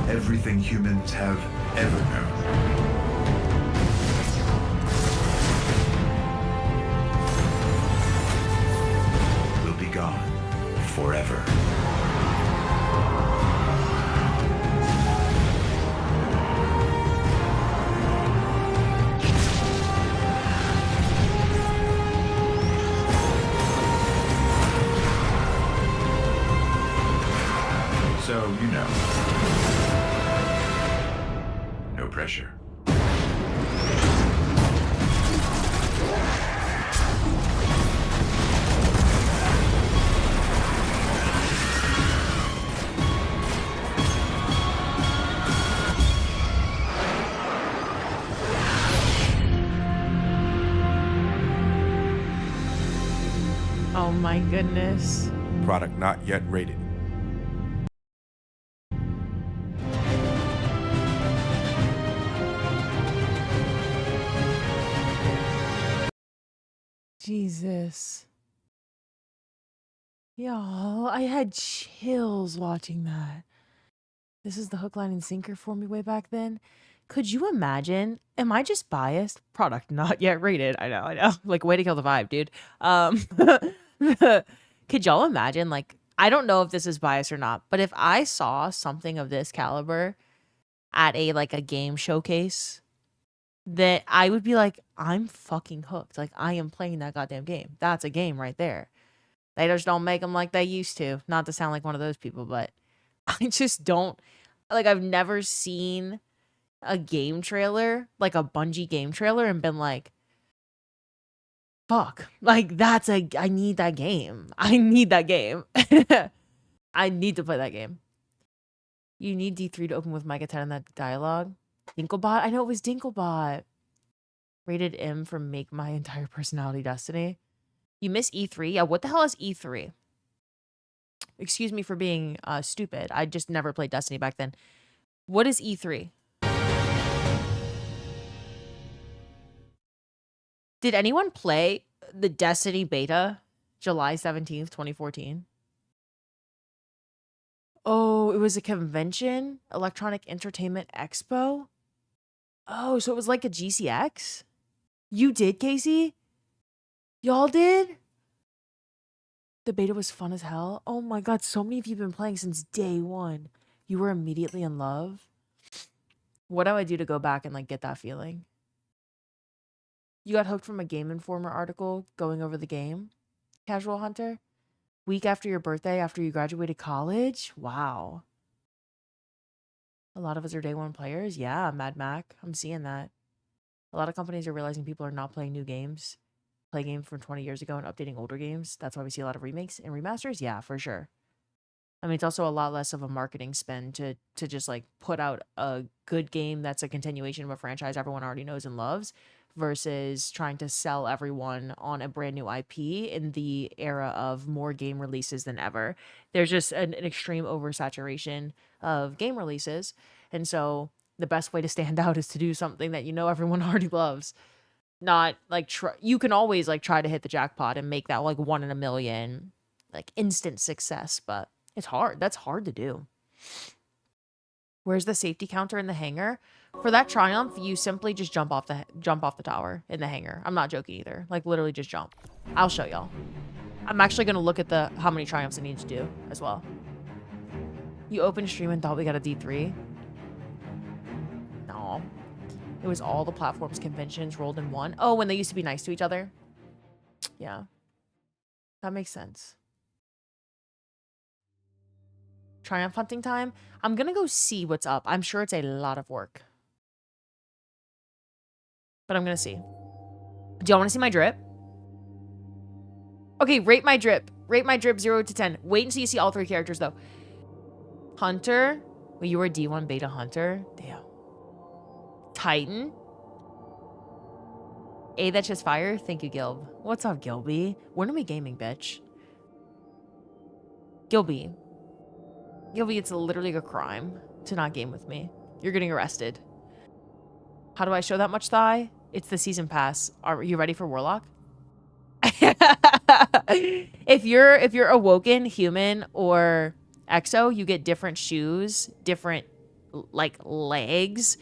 everything humans have ever known, will be gone forever. So, you know, no pressure. Oh my goodness. Product not yet rated. Jesus. Y'all, I had chills watching that. This is the hook, line, and sinker for me way back then. Could you imagine? Am I just biased? Product not yet rated. I know. Like, way to kill the vibe, dude. Could y'all imagine? Like, I don't know if this is biased or not, but if I saw something of this caliber at a game showcase, that I would be like, I'm fucking hooked. Like, I am playing that goddamn game. That's a game right there. They just don't make them like they used to. Not to sound like one of those people, but I just don't. Like, I've never seen a game trailer, like a Bungie game trailer, and been like, fuck. Like, I need that game. I need that game. I need to play that game. You need D3 to open with Micah 10 in that dialogue. Dinklebot? I know it was Dinklebot. Rated M for make my entire personality Destiny. You miss E3? Yeah, what the hell is E3? Excuse me for being stupid. I just never played Destiny back then. What is E3? Did anyone play the Destiny beta July 17th, 2014? Oh, it was a convention? Electronic Entertainment Expo? Oh, so it was like a GCX? You did, Casey? Y'all did? The beta was fun as hell. Oh my god, so many of you have been playing since day one. You were immediately in love. What do I do to go back and get that feeling? You got hooked from a Game Informer article going over the game? Casual Hunter? Week after your birthday, after you graduated college? Wow. A lot of us are day one players? Yeah, Mad Mac. I'm seeing that. A lot of companies are realizing people are not playing new games. play games from 20 years ago and updating older games. That's why we see a lot of remakes and remasters. Yeah, for sure. I mean, it's also a lot less of a marketing spend to just like put out a good game that's a continuation of a franchise everyone already knows and loves versus trying to sell everyone on a brand new IP in the era of more game releases than ever. There's just an extreme oversaturation of game releases. And so the best way to stand out is to do something that you know everyone already loves. Not like you can always like try to hit the jackpot and make that like 1 in a million like instant success, but it's hard. That's hard to do. Where's the safety counter in the hangar? For that triumph, you simply just jump off the tower in the hangar. I'm not joking either. Like literally just jump. I'll show y'all. I'm actually gonna look at the how many triumphs I need to do as well. You opened stream and thought we got a D3? No. It was all the platforms conventions rolled in one. Oh, when they used to be nice to each other? Yeah. That makes sense. Triumph hunting time. I'm gonna go see what's up. I'm sure it's a lot of work. But I'm gonna see. Do y'all want to see my drip? Okay, rate my drip. Rate my drip 0 to 10. Wait until you see all 3 characters, though. Hunter. Well, you were D1 beta hunter. Damn. Titan. A, that's just fire. Thank you, Gilb. What's up, Gilby? When are we gaming, bitch? Gilby. Gilby, it's literally a crime to not game with me. You're getting arrested. How do I show that much thigh? It's the season pass. Are you ready for Warlock? If you're awoken, human, or exo, you get different shoes, different like legs,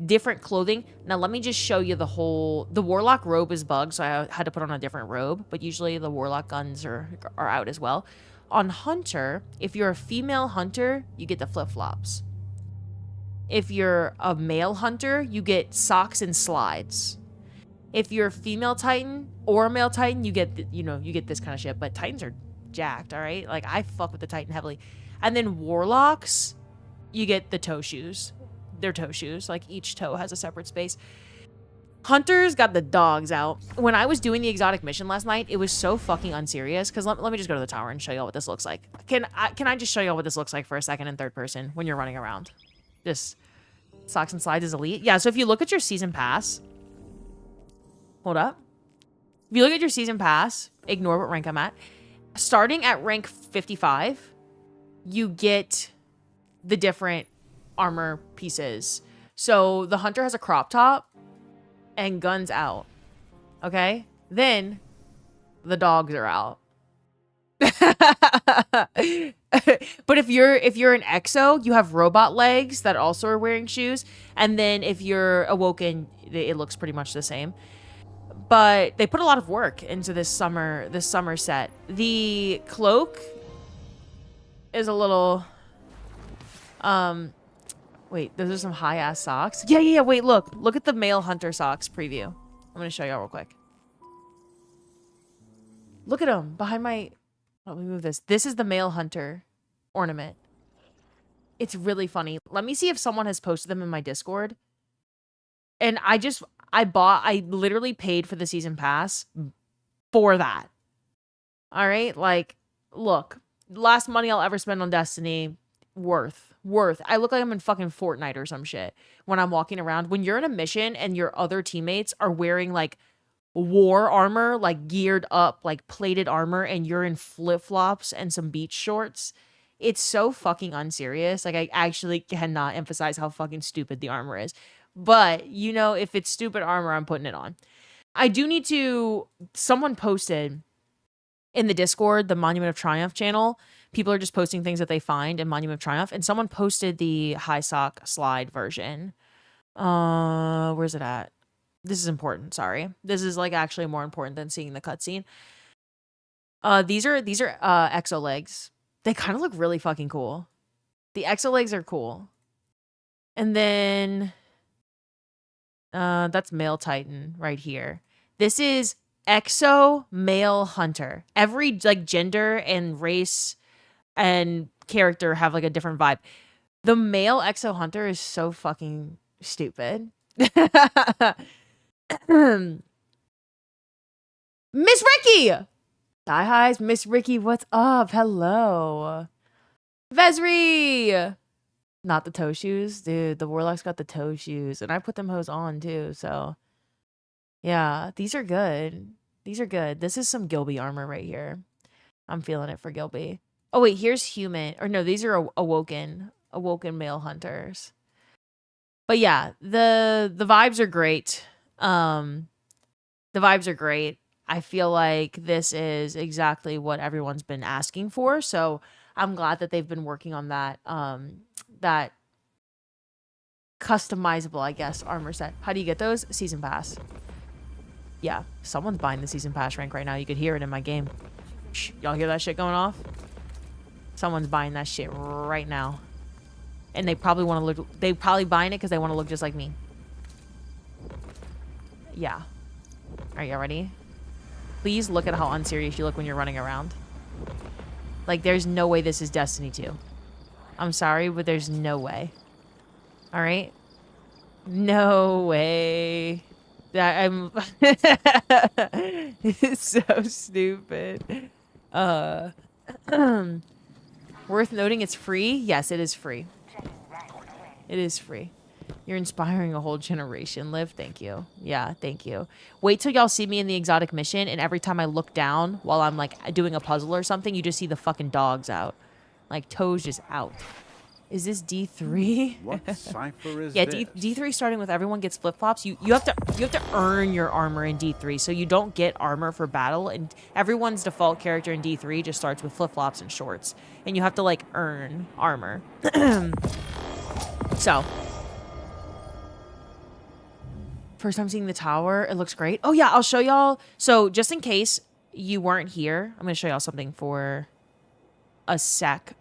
different clothing. Now let me just show you the Warlock robe is bugged, so I had to put on a different robe, but usually the Warlock guns are out as well. On Hunter, if you're a female hunter, you get the flip-flops. If you're a male hunter, you get socks and slides. If you're a female Titan or a male Titan, you get, you get this kind of shit. But Titans are jacked, all right? Like, I fuck with the Titan heavily. And then Warlocks, you get the toe shoes. They're toe shoes. Like, each toe has a separate space. Hunters got the dogs out. When I was doing the exotic mission last night, it was so fucking unserious. Because let me just go to the tower and show y'all what this looks like. Can I just show y'all what this looks like for a second in third person when you're running around? Just socks and slides is elite. Yeah, so if you look at your season pass. Hold up. If you look at your season pass, ignore what rank I'm at. Starting at rank 55, you get the different armor pieces. So the hunter has a crop top and guns out. Okay? Then the dogs are out. But if you're an exo, you have robot legs that also are wearing shoes. And then if you're awoken, it looks pretty much the same. But they put a lot of work into this summer set. The cloak is a little wait, those are some high-ass socks. Yeah, wait, look at the male hunter socks preview. I'm gonna show y'all real quick. Look at them behind my... Let me move this. This is the male hunter ornament. It's really funny. Let me see if someone has posted them in my Discord. And I literally paid for the season pass for that. All right? Like, look, last money I'll ever spend on Destiny, worth. I look like I'm in fucking Fortnite or some shit when I'm walking around. When you're in a mission and your other teammates are wearing like war armor, like geared up, like plated armor, and you're in flip-flops and some beach shorts, it's so fucking unserious. Like, I actually cannot emphasize how fucking stupid the armor is. But, if it's stupid armor, I'm putting it on. I do need to... Someone posted in the Discord, the Monument of Triumph channel. People are just posting things that they find in Monument of Triumph. And someone posted the high sock slide version. Where's it at? This is important, sorry. This is, like, actually more important than seeing the cutscene. These are exo legs. They kind of look really fucking cool. The exo legs are cool. And then... that's male Titan right here. This is exo male hunter. Every like gender and race and character have like a different vibe. The male exo hunter is so fucking stupid. Miss Ricky! Die highs, Miss Ricky, what's up? Hello. Vesri! Not the toe shoes. Dude, the Warlock's got the toe shoes. And I put them hoes on too, so. Yeah, these are good. These are good. This is some Gilby armor right here. I'm feeling it for Gilby. Oh, wait, here's human. Or no, these are awoken male hunters. But yeah, the vibes are great. The vibes are great. I feel like this is exactly what everyone's been asking for. So I'm glad that they've been working on that that customizable, I guess, armor set. How do you get those? Season pass. Yeah, someone's buying the season pass rank right now. You could hear it in my game. Shh, y'all hear that shit going off? Someone's buying that shit right now. And they probably want to look, they probably buying it because they want to look just like me. Yeah. Are you ready? Please look at how unserious you look when you're running around. Like, there's no way this is Destiny 2. I'm sorry, but there's no way. All right? No way. I'm it's so stupid. Worth noting it's free. Yes, it is free. It is free. You're inspiring a whole generation. Liv, thank you. Yeah, thank you. Wait till y'all see me in the exotic mission, and every time I look down while I'm like doing a puzzle or something, you just see the fucking dogs out. Like, toes just out. Is this D3? What cipher is yeah, this? D3 starting with everyone gets flip-flops. You have to earn your armor in D3, so you don't get armor for battle, and everyone's default character in D3 just starts with flip-flops and shorts. And you have to like earn armor. So first time seeing the tower, it looks great. Oh yeah, I'll show y'all. So just in case you weren't here, I'm gonna show y'all something for a sec.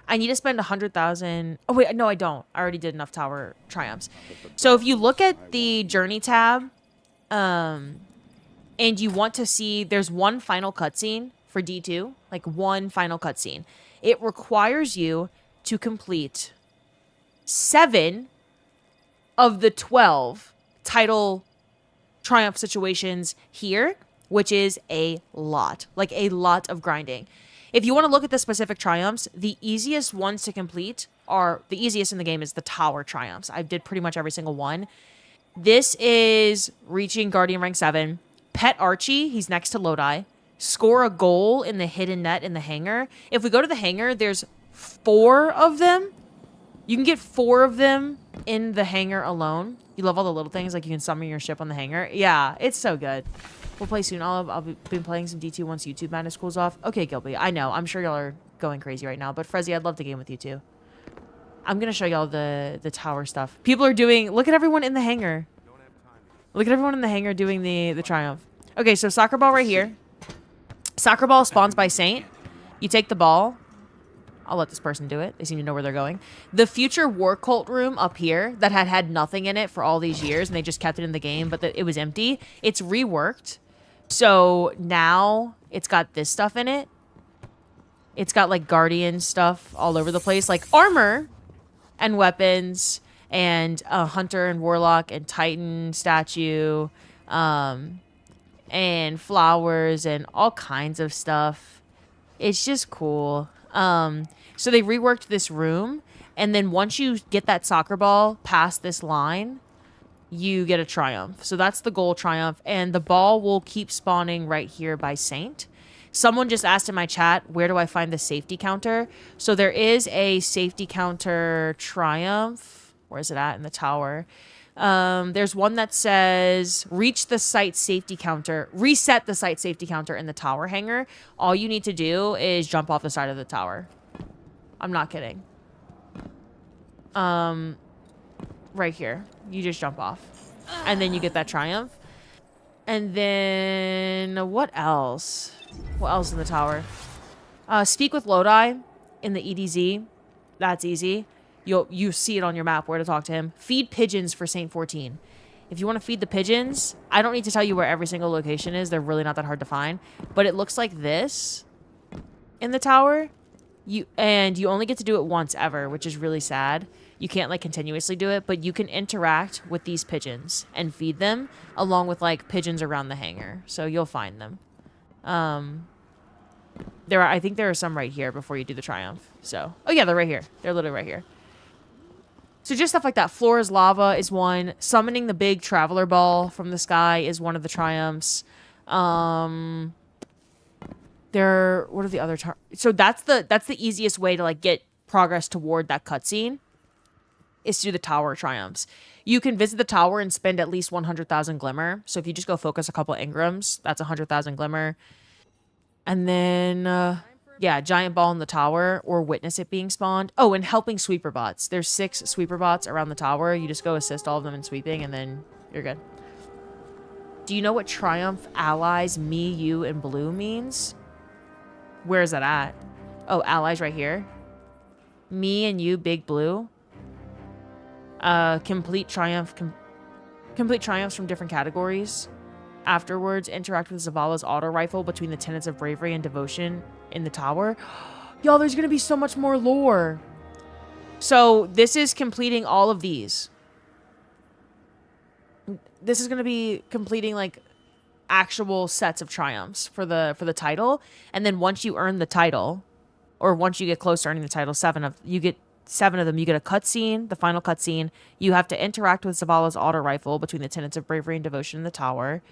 I need to spend 100,000. Oh wait, no, I don't. I already did enough tower triumphs. So if you look at the journey tab, and you want to see, there's one final cutscene for D2, like one final cutscene. It requires you to complete 7 of the 12 title triumph situations here, which is a lot, like a lot of grinding. If you want to look at the specific triumphs, the easiest ones to complete are, the easiest in the game is the tower triumphs. I did pretty much every single one. This is reaching Guardian rank 7. Pet Archie, he's next to Lodi. Score a goal in the hidden net in the hangar. If we go to the hangar, there's 4 of them. You can get 4 of them in the hangar alone. You love all the little things, like you can summon your ship on the hangar. Yeah, it's so good. We'll play soon. I'll be playing some D2 once YouTube Madness cools off. Okay, Gilby, I know. I'm sure y'all are going crazy right now, but Frezzy, I'd love to game with you too. I'm going to show y'all the tower stuff. People are doing... Look at everyone in the hangar. Look at everyone in the hangar doing the triumph. Okay, so soccer ball right here. Soccer ball spawns by Saint. You take the ball. I'll let this person do it. They seem to know where they're going. The future war cult room up here that had nothing in it for all these years, and they just kept it in the game, but it was empty. It's reworked. So now it's got this stuff in it. It's got like Guardian stuff all over the place, like armor and weapons and Hunter and Warlock and Titan statue and flowers and all kinds of stuff. It's just cool. So they reworked this room, and then once you get that soccer ball past this line, you get a triumph. So that's the goal triumph, and the ball will keep spawning right here by Saint. Someone just asked in my chat, where do I find the safety counter? So there is a safety counter triumph. Where is it at? In the tower. There's one that says reach the site safety counter, reset the site safety counter in the tower hangar. All you need to do is jump off the side of the tower. I'm not kidding. Right here. You just jump off. And then you get that triumph. And then what else? What else in the tower? Speak with Lodi in the EDZ. That's easy. You see it on your map where to talk to him. Feed pigeons for Saint 14. If you want to feed the pigeons, I don't need to tell you where every single location is. They're really not that hard to find. But it looks like this in the tower. You only get to do it once ever, which is really sad. You can't like continuously do it, but you can interact with these pigeons and feed them along with like pigeons around the hangar. So you'll find them. I think there are some right here before you do the triumph. So, oh yeah, they're right here. They're literally right here. So just stuff like that. Floor is lava is one. Summoning the big traveler ball from the sky is one of the triumphs. What are the other so that's the easiest way to like get progress toward that cutscene is through the tower triumphs. You can visit the tower and spend at least 100,000 glimmer. So if you just go focus a couple engrams, that's 100,000 glimmer. And then yeah, giant ball in the tower or witness it being spawned. Oh, and helping sweeper bots. There's 6 sweeper bots around the tower. You just go assist all of them in sweeping and then you're good. Do you know what triumph allies me, you, and blue means? Where is that at? Oh, allies right here. Me and you, big blue. Complete triumphs from different categories. Afterwards, interact with Zavala's auto rifle between the tenets of bravery and devotion in the tower. Y'all, there's gonna be so much more lore. So this is completing all of these. This is gonna be completing like actual sets of triumphs for the title, and then once you earn the title, or once you get close to earning the title, 7 of them. You get a cutscene, the final cutscene. You have to interact with Zavala's auto rifle between the tenets of bravery and devotion in the tower.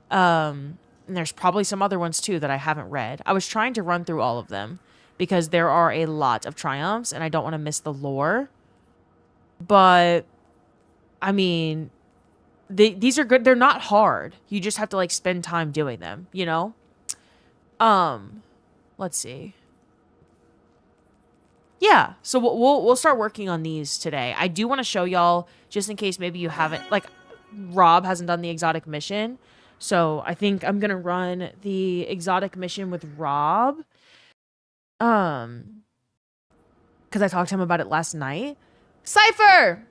And there's probably some other ones too that I haven't read. I was trying to run through all of them because there are a lot of triumphs and I don't want to miss the lore. But I mean, these are good. They're not hard. You just have to like spend time doing them, you know? Let's see. Yeah, so we'll start working on these today. I do want to show y'all, just in case maybe you haven't, like, Rob hasn't done the exotic mission. So I think I'm going to run the exotic mission with Rob. Because I talked to him about it last night. Cypher,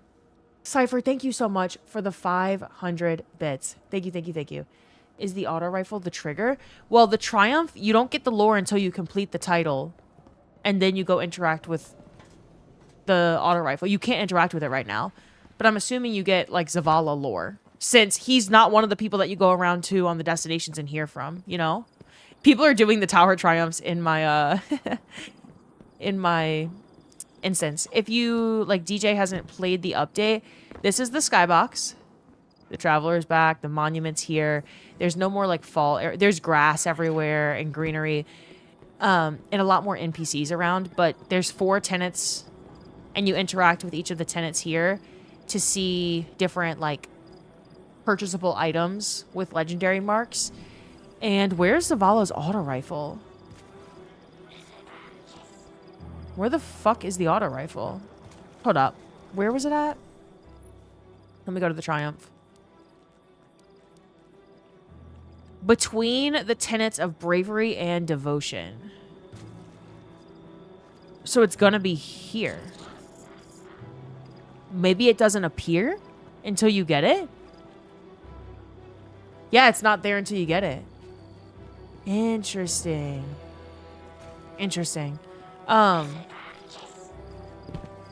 thank you so much for the 500 bits. Thank you. Is the auto rifle the trigger? Well, the triumph, you don't get the lore until you complete the title. And then you go interact with the auto rifle. You can't interact with it right now. But I'm assuming you get, like, Zavala lore. Since he's not one of the people that you go around to on the destinations and hear from, you know? People are doing the tower triumphs in my, in my instance. If you, like, DJ hasn't played the update, this is the skybox. The traveler's back. The monument's here. There's no more, like, fall. There's grass everywhere and greenery. And a lot more NPCs around, but there's 4 tenants and you interact with each of the tenants here to see different like purchasable items with legendary marks. And where's Zavala's auto rifle? Where the fuck is the auto rifle? Hold up. Where was it at? Let me go to the triumph. Between the tenets of bravery and devotion. So it's gonna be here. Maybe it doesn't appear until you get it? Yeah, it's not there until you get it. Interesting.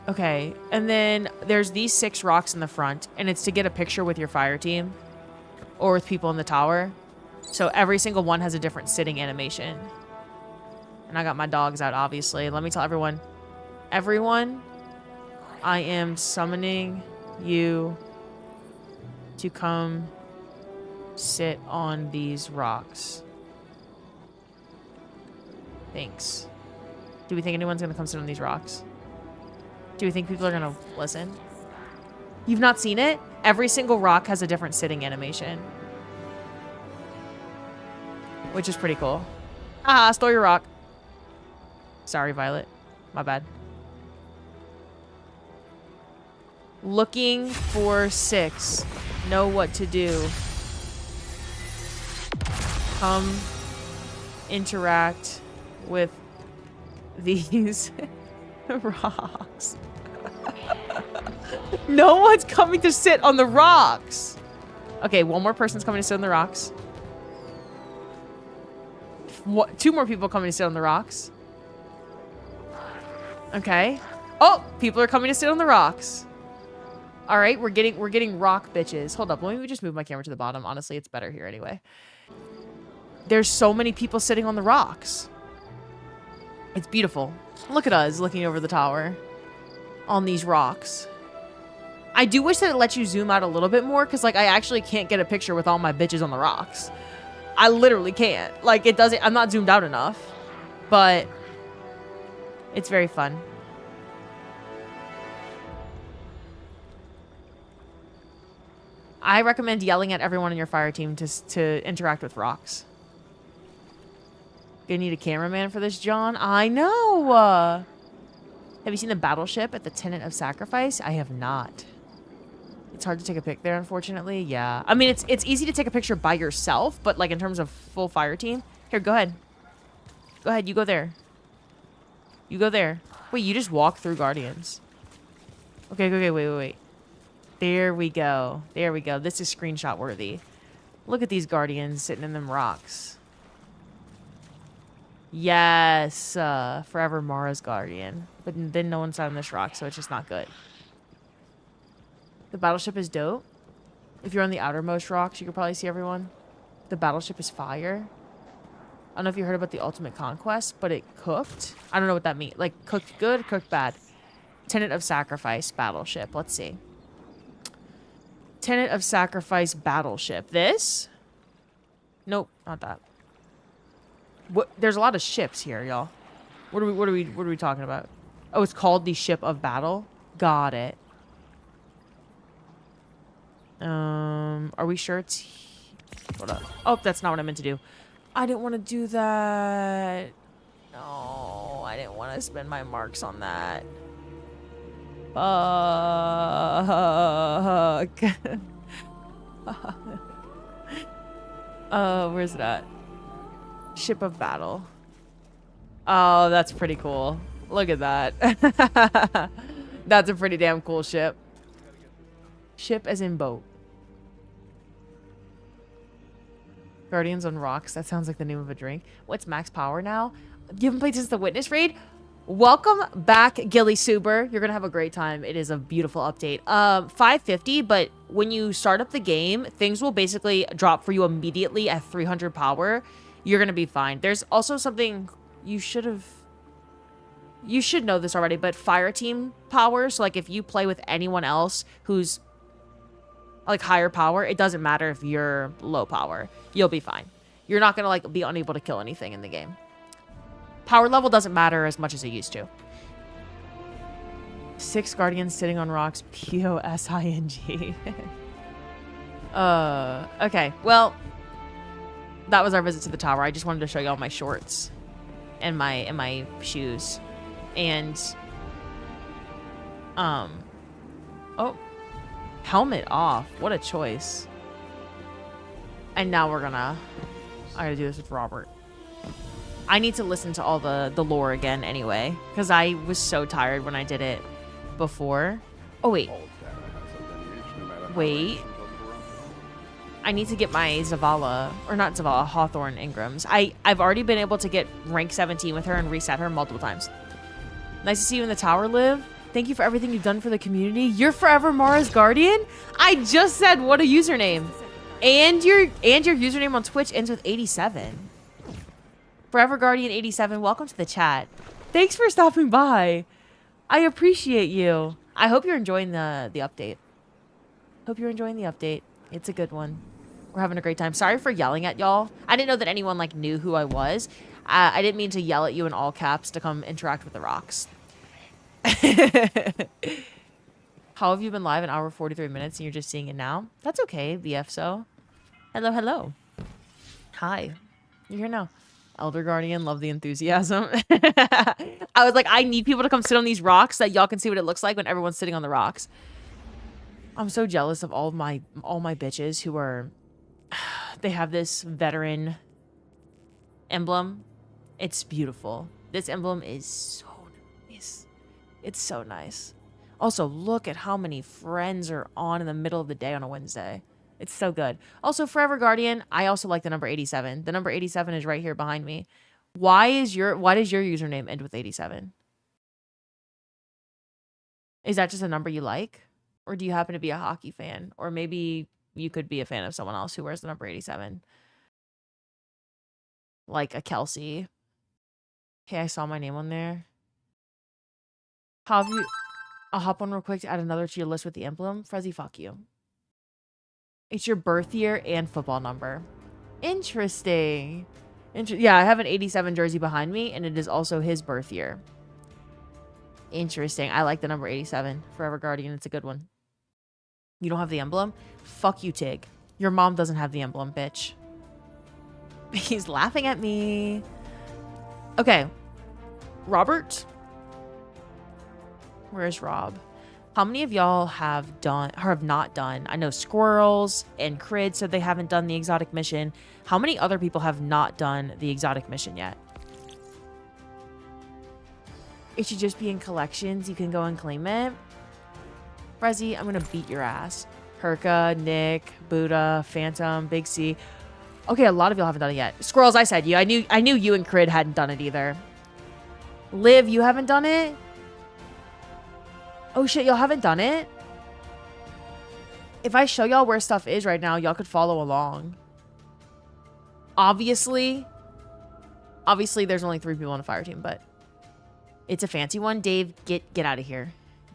Okay, and then there's these 6 rocks in the front, and it's to get a picture with your fire team or with people in the tower. So every single one has a different sitting animation. And I got my dogs out, obviously. Let me tell everyone. Everyone, I am summoning you to come sit on these rocks. Thanks. Do we think anyone's going to come sit on these rocks? Do we think people are going to listen? You've not seen it? Every single rock has a different sitting animation. Which is pretty cool. Ah, stole your rock. Sorry, Violet. My bad. Looking for 6. Know what to do. Come interact with these rocks. No one's coming to sit on the rocks. Okay, one more person's coming to sit on the rocks. 2 more people coming to sit on the rocks. Okay. Oh, people are coming to sit on the rocks. All right, we're getting rock bitches. Hold up, let me just move my camera to the bottom. Honestly, it's better here anyway. There's so many people sitting on the rocks. It's beautiful. Look at us looking over the tower on these rocks. I do wish that it lets you zoom out a little bit more because, like, I actually can't get a picture with all my bitches on the rocks. I literally can't. Like, it doesn't... I'm not zoomed out enough. But it's very fun. I recommend yelling at everyone in your fire team to interact with rocks. Gonna need a cameraman for this, John? I know! Have you seen the battleship at the Tenant of Sacrifice? I have not. It's hard to take a pic there, unfortunately. Yeah. I mean, it's easy to take a picture by yourself, but, like, in terms of full fire team... Here, go ahead. Go ahead, you go there. You go there. Wait, you just walk through Guardians. Okay, wait. There we go. There we go. This is screenshot worthy. Look at these Guardians sitting in them rocks. Yes. Forever Mara's Guardian. But then no one's on this rock, so it's just not good. The battleship is dope. If you're on the outermost rocks, you can probably see everyone. The battleship is fire. I don't know if you heard about the Ultimate Conquest, but it cooked. I don't know what that means. Like, cooked good, cooked bad. Tenant of Sacrifice battleship. Let's see. Tenant of Sacrifice battleship. This? Nope, not that. What? There's a lot of ships here, y'all. What are we talking about? Oh, it's called the Ship of Battle. Got it. Are we sure it's... Hold up. Oh, that's not what I meant to do. I didn't want to do that. No, I didn't want to spend my marks on that. Where's it at? Ship of Battle. Oh, that's pretty cool. Look at that. That's a pretty damn cool ship. Ship as in boat. Guardians on Rocks. That sounds like the name of a drink. What's max power now? You haven't played since the Witness raid? Welcome back, Gilly Suber. You're going to have a great time. It is a beautiful update. 550, but when you start up the game, things will basically drop for you immediately at 300 power. You're going to be fine. There's also something you should know this already, but fire team power. So, like, if you play with anyone else who's like higher power, it doesn't matter if you're low power. You'll be fine. You're not gonna like be unable to kill anything in the game. Power level doesn't matter as much as it used to. 6 Guardians sitting on rocks. P-O-S-I-N-G. Okay. Well, that was our visit to the tower. I just wanted to show you all my shorts and my shoes. And oh, helmet off. What a choice. And now I gotta do this with Robert. I need to listen to all the lore again anyway, because I was so tired when I did it before. Oh, wait. Wait. I need to get my Zavala, or not Zavala, Hawthorne Ingrams. I've already been able to get rank 17 with her and reset her multiple times. Nice to see you in the tower, Liv. Thank you for everything you've done for the community. You're forever Mara's Guardian? I just said what a username. And your username on Twitch ends with 87. Forever Guardian 87, welcome to the chat. Thanks for stopping by. I appreciate you. I hope you're enjoying the update. Hope you're enjoying the update. It's a good one. We're having a great time. Sorry for yelling at y'all. I didn't know that anyone like knew who I was. I didn't mean to yell at you in all caps to come interact with the rocks. How have you been live an hour 43 minutes and you're just seeing it now? That's okay, BFSO. Hello, hello. Hi. You're here now. Elder Guardian, love the enthusiasm. I was like, I need people to come sit on these rocks so that y'all can see what it looks like when everyone's sitting on the rocks. I'm so jealous of all my bitches who are, they have this veteran emblem. It's beautiful. This emblem is so nice. It's so nice. Also, look at how many friends are on in the middle of the day on a Wednesday. It's so good. Also, Forever Guardian, I also like the number 87. The number 87 is right here behind me. Why does your username end with 87? Is that just a number you like? Or do you happen to be a hockey fan? Or maybe you could be a fan of someone else who wears the number 87. Like a Kelsey. Hey, I saw my name on there. I'll hop on real quick to add another to your list with the emblem. Fuzzy, fuck you. It's your birth year and football number. Interesting. Yeah, I have an 87 jersey behind me, and it is also his birth year. Interesting. I like the number 87. Forever Guardian. It's a good one. You don't have the emblem? Fuck you, Tig. Your mom doesn't have the emblem, bitch. He's laughing at me. Okay. Robert? Where's Rob? How many of y'all have done or have not done? I know Squirrels and Crid said they haven't done the exotic mission. How many other people have not done the exotic mission yet? It should just be in collections. You can go and claim it. Frezzy, I'm gonna beat your ass. Herka, Nick, Buddha, Phantom, Big C. Okay, a lot of y'all haven't done it yet. Squirrels, I said you. I knew you and Crid hadn't done it either. Liv, you haven't done it? Oh shit, y'all haven't done it? If I show y'all where stuff is right now, y'all could follow along. Obviously, there's only 3 people on the fire team, but it's a fancy one. Dave, get out of here.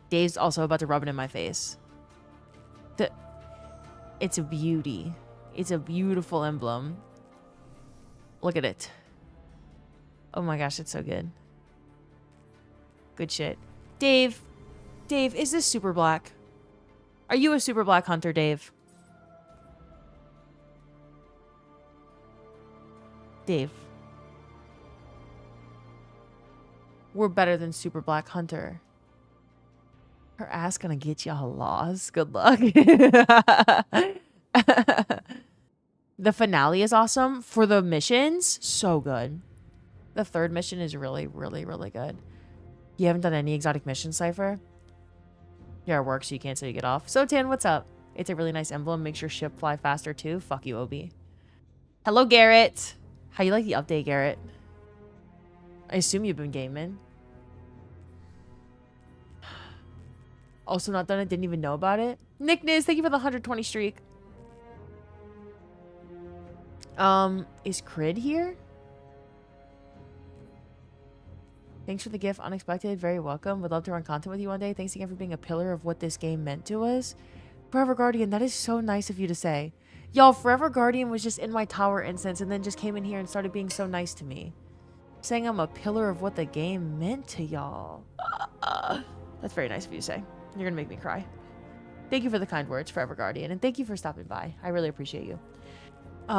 Dave's also about to rub it in my face. It's a beauty. It's a beautiful emblem. Look at it. Oh my gosh, it's so good. Good shit. Dave, is this super black? Are you a super black hunter, Dave? Dave. We're better than super black hunter. Her ass gonna get y'all lost. Good luck. The finale is awesome. For the missions, so good. The 3rd mission is really, really, really good. You haven't done any exotic mission, Cypher? You're at work, so you can't say you get off. So, Tan, what's up? It's a really nice emblem. Makes your ship fly faster, too. Fuck you, Obi. Hello, Garrett. How you like the update, Garrett? I assume you've been gaming. Also not done it. Didn't even know about it. Nick Niz, thank you for the 120 streak. Is Crid here? Thanks for the gift. Unexpected. Very welcome. Would love to run content with you one day. Thanks again for being a pillar of what this game meant to us. Forever Guardian, that is so nice of you to say. Y'all, Forever Guardian was just in my tower instance and then just came in here and started being so nice to me. Saying I'm a pillar of what the game meant to y'all. That's very nice of you to say. You're gonna make me cry. Thank you for the kind words, Forever Guardian, and thank you for stopping by. I really appreciate you.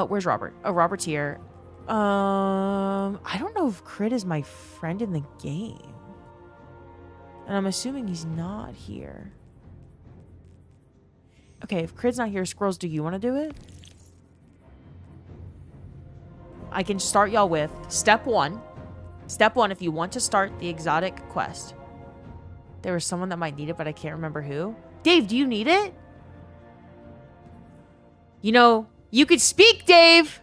Where's Robert? Oh, Robert's here. I don't know if Crid is my friend in the game. And I'm assuming he's not here. Okay, if Crid's not here, Squirrels, do you want to do it? I can start y'all with step 1. Step 1, if you want to start the exotic quest. There was someone that might need it, but I can't remember who. Dave, do you need it? You know, you could speak, Dave.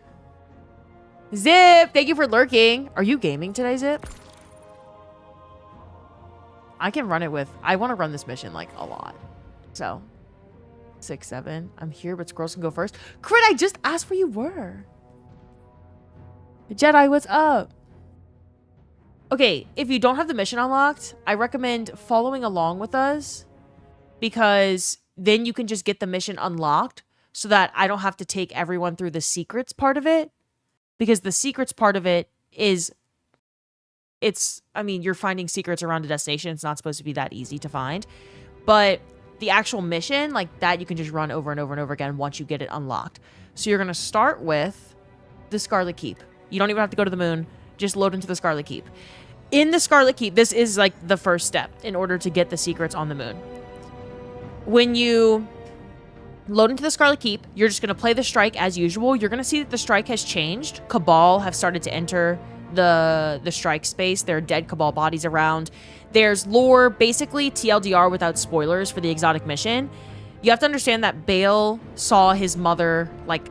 Zip, thank you for lurking. Are you gaming today, Zip? I can run it with... I want to run this mission, like, a lot. So, 6, 7. I'm here, but Squirrels can go first. Crit, I just asked where you were. Jedi, what's up? Okay, if you don't have the mission unlocked, I recommend following along with us. Because then you can just get the mission unlocked so that I don't have to take everyone through the secrets part of it. Because the secrets part of it is... I mean, you're finding secrets around a destination. It's not supposed to be that easy to find. But the actual mission, like that, you can just run over and over and over again once you get it unlocked. So you're going to start with the Scarlet Keep. You don't even have to go to the moon. Just load into the Scarlet Keep. In the Scarlet Keep, this is like the first step in order to get the secrets on the moon. When you load into the Scarlet Keep, you're just going to play the strike as usual. You're going to see that the strike has changed. Cabal have started to enter the strike space. There are dead Cabal bodies around. There's lore, basically TLDR without spoilers for the exotic mission. You have to understand that Bale saw his mother, like,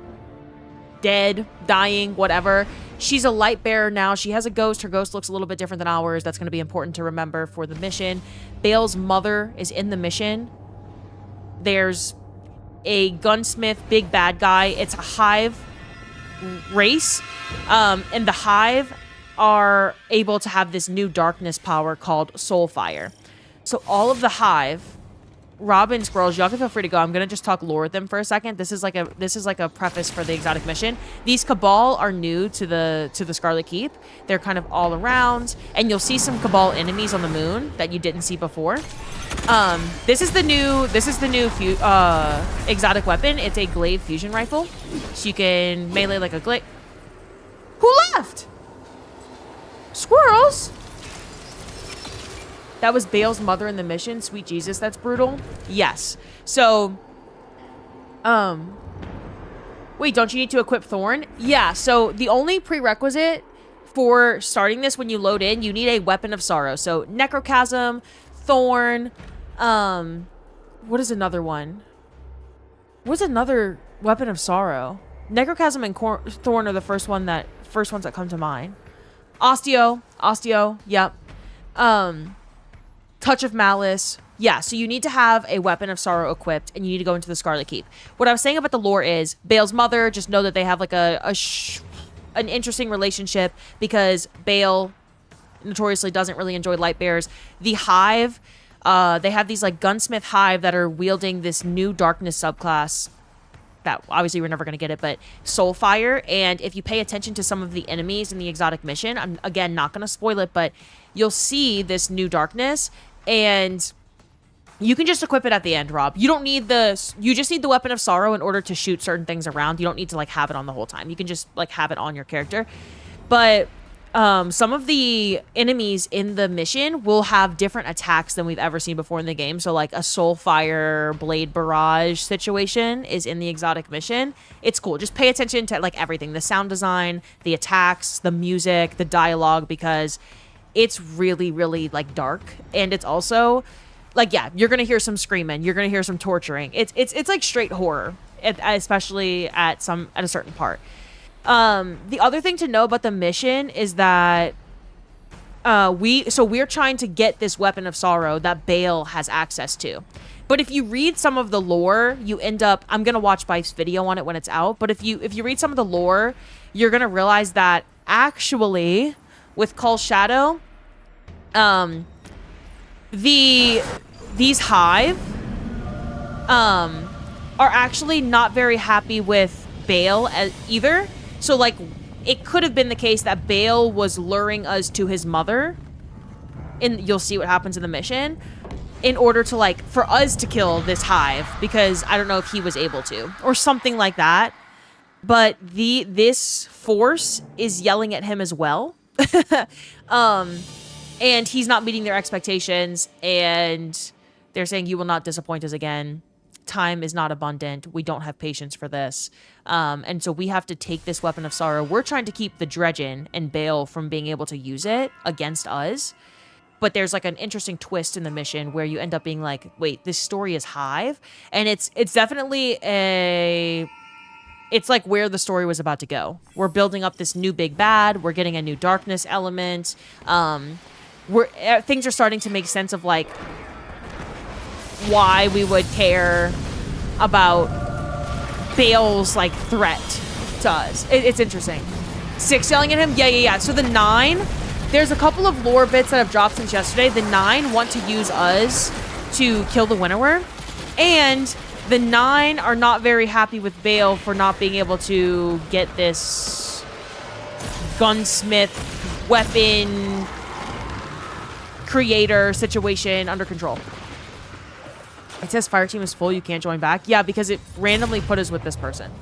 dead, dying, whatever. She's a light bearer now. She has a ghost. Her ghost looks a little bit different than ours. That's going to be important to remember for the mission. Bale's mother is in the mission. There's a gunsmith, big bad guy. It's a hive race. And the hive are able to have this new darkness power called Soulfire. So all of the hive, Robin, Squirrels, y'all can feel free to go. I'm gonna just talk lore with them for a second. This is like a preface for the exotic mission. These Cabal are new to the Scarlet Keep. They're kind of all around, and you'll see some Cabal enemies on the moon that you didn't see before. This is the new exotic weapon. It's a glaive fusion rifle, so you can melee like a glaive. Who left? Squirrels. That was Bale's mother in the mission. Sweet Jesus, that's brutal. Yes. So, wait, don't you need to equip Thorn? Yeah, so the only prerequisite for starting this when you load in, you need a Weapon of Sorrow. So, Necrochasm, Thorn, what is another one? What's another Weapon of Sorrow? Necrochasm and Thorn are the first ones that come to mind. Osteo, yep. Touch of Malice. Yeah, so you need to have a Weapon of Sorrow equipped, and you need to go into the Scarlet Keep. What I was saying about the lore is, Bale's mother, just know that they have like an interesting relationship, because Bale notoriously doesn't really enjoy light bears. The hive, they have these like gunsmith hive that are wielding this new darkness subclass that obviously we're never going to get it, but Soulfire. And if you pay attention to some of the enemies in the exotic mission, I'm again not going to spoil it, but you'll see this new darkness, and you can just equip it at the end, Rob. You don't need you just need the Weapon of Sorrow in order to shoot certain things around. You don't need to like have it on the whole time. You can just like have it on your character. But some of the enemies in the mission will have different attacks than we've ever seen before in the game. So like a Soulfire Blade Barrage situation is in the exotic mission. It's cool. Just pay attention to like everything, the sound design, the attacks, the music, the dialogue, because it's really, really like dark. And it's also like, yeah, you're going to hear some screaming. You're going to hear some torturing. It's like straight horror, especially at a certain part. The other thing to know about the mission is that we're trying to get this Weapon of Sorrow that Bale has access to. But if you read some of the lore, you end up, I'm going to watch Bife's video on it when it's out, but if you read some of the lore, you're going to realize that actually with Cull's Shadow, these hive are actually not very happy with Bale either. So, like, it could have been the case that Bale was luring us to his mother, and you'll see what happens in the mission, in order to, like, for us to kill this hive, because I don't know if he was able to, or something like that. But this force is yelling at him as well. And he's not meeting their expectations, and they're saying, you will not disappoint us again. Time is not abundant. We don't have patience for this. And so we have to take this Weapon of Sorrow. We're trying to keep the Dredgen and Bale from being able to use it against us. But there's like an interesting twist in the mission where you end up being like, wait, this story is Hive? And it's definitely it's like where the story was about to go. We're building up this new big bad. We're getting a new darkness element. Things are starting to make sense of like why we would care about Bale's like threat to us. It's interesting. 6 yelling at him? Yeah. So the 9, there's a couple of lore bits that have dropped since yesterday. The 9 want to use us to kill the Winnower, and the 9 are not very happy with Bale for not being able to get this gunsmith weapon creator situation under control. It says fire team is full, you can't join back. Yeah, because it randomly put us with this person.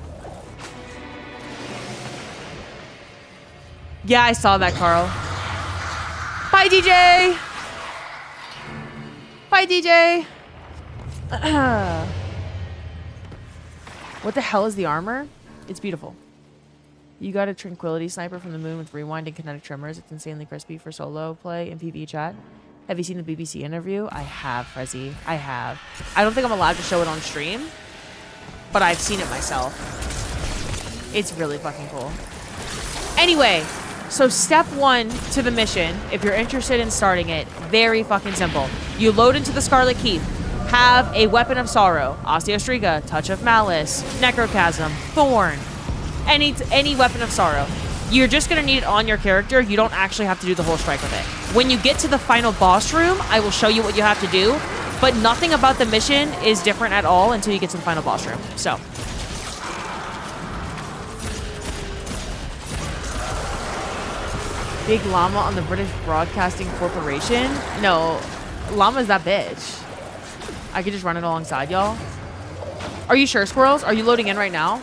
Yeah, I saw that, Carl. Bye, DJ! Bye, DJ! What the hell is the armor? It's beautiful. You got a Tranquility Sniper from the moon with rewind and kinetic tremors. It's insanely crispy for solo play in PvE chat. Have you seen the BBC interview? I have, Frezzy. I have. I don't think I'm allowed to show it on stream, but I've seen it myself. It's really fucking cool. Anyway, so step 1 to the mission, if you're interested in starting it, very fucking simple. You load into the Scarlet Keep, have a Weapon of Sorrow, Osteostriga, Touch of Malice, Necrochasm, Thorn, any Weapon of Sorrow. You're just going to need it on your character. You don't actually have to do the whole strike with it. When you get to the final boss room, I will show you what you have to do, but nothing about the mission is different at all until you get to the final boss room. So, big llama on the British Broadcasting Corporation? No, llama's that bitch. I could just run it alongside y'all. Are you sure, Squirrels? Are you loading in right now?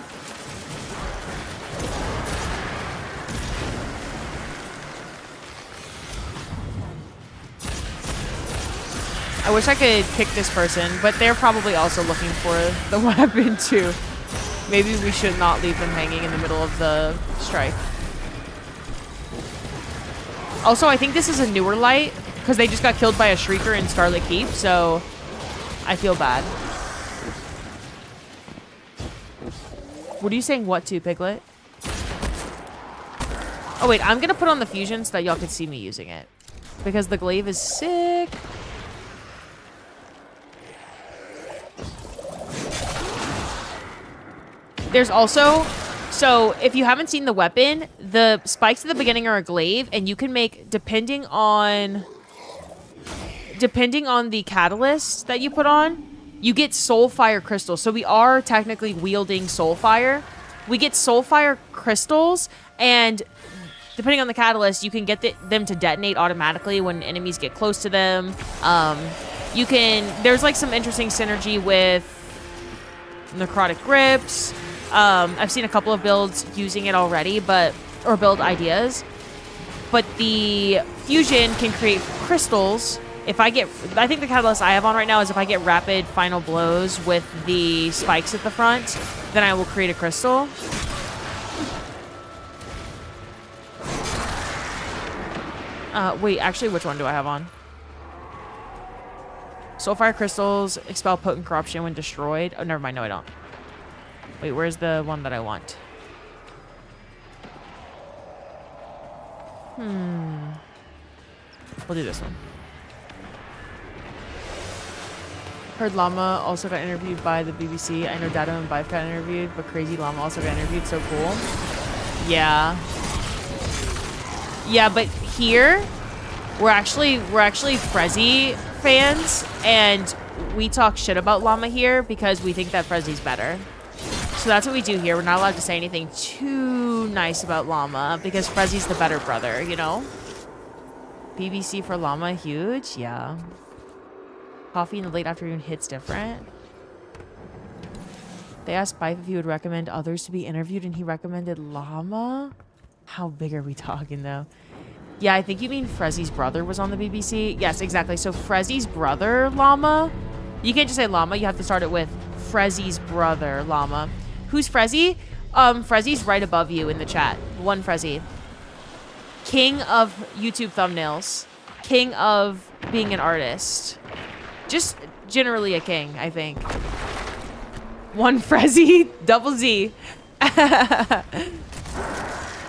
I wish I could pick this person, but they're probably also looking for the weapon too. Maybe we should not leave them hanging in the middle of the strike. Also, I think this is a newer light because they just got killed by a Shrieker in Scarlet Keep, so I feel bad. What are you saying what to, Piglet? Oh, wait, I'm going to put on the fusion so that y'all can see me using it because the glaive is sick. There's also, so if you haven't seen the weapon, the spikes at the beginning are a glaive, and you can make, depending on the catalyst that you put on, you get Soulfire crystals. So we are technically wielding Soulfire. We get Soulfire crystals, and depending on the catalyst, you can get them to detonate automatically when enemies get close to them. There's like some interesting synergy with Necrotic Grips. I've seen a couple of builds using it already, or build ideas. But the fusion can create crystals. I think the catalyst I have on right now is if I get rapid final blows with the spikes at the front, then I will create a crystal. Wait, actually, which one do I have on? Soulfire crystals expel potent corruption when destroyed. Oh, never mind. No, I don't. Wait, where's the one that I want? We'll do this one. Heard Llama also got interviewed by the BBC. I know Dado and Bife got interviewed, but Crazy Llama also got interviewed. So cool. Yeah. Yeah, but here we're actually Frezzy fans, and we talk shit about Llama here because we think that Frezzy's better. So that's what we do here. We're not allowed to say anything too nice about Llama because Frezzy's the better brother, you know? BBC for Llama, huge? Yeah. Coffee in the late afternoon hits different. They asked Bife if he would recommend others to be interviewed, and he recommended Llama? How big are we talking, though? Yeah, I think you mean Frezzy's brother was on the BBC. Yes, exactly. So Frezzy's brother, Llama. You can't just say Llama. You have to start it with Frezzy's brother, Llama. Who's Frezzy? Frezzy's right above you in the chat. One Frezzy. King of YouTube thumbnails. King of being an artist. Just generally a king, I think. One Frezzy, double Z.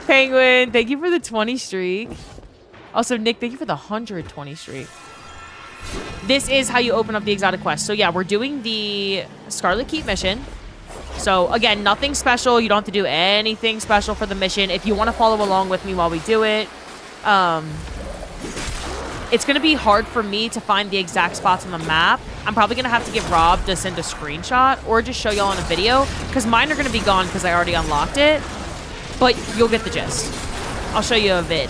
Penguin, thank you for the 20 streak. Also, Nick, thank you for the 120 streak. This is how you open up the exotic quest. So yeah, we're doing the Scarlet Keep mission. So again, nothing special. You don't have to do anything special for the mission. If you want to follow along with me while we do it, it's going to be hard for me to find the exact spots on the map. I'm probably going to have to get Rob to send a screenshot or just show y'all in a video because mine are going to be gone because I already unlocked it. But you'll get the gist. I'll show you a vid.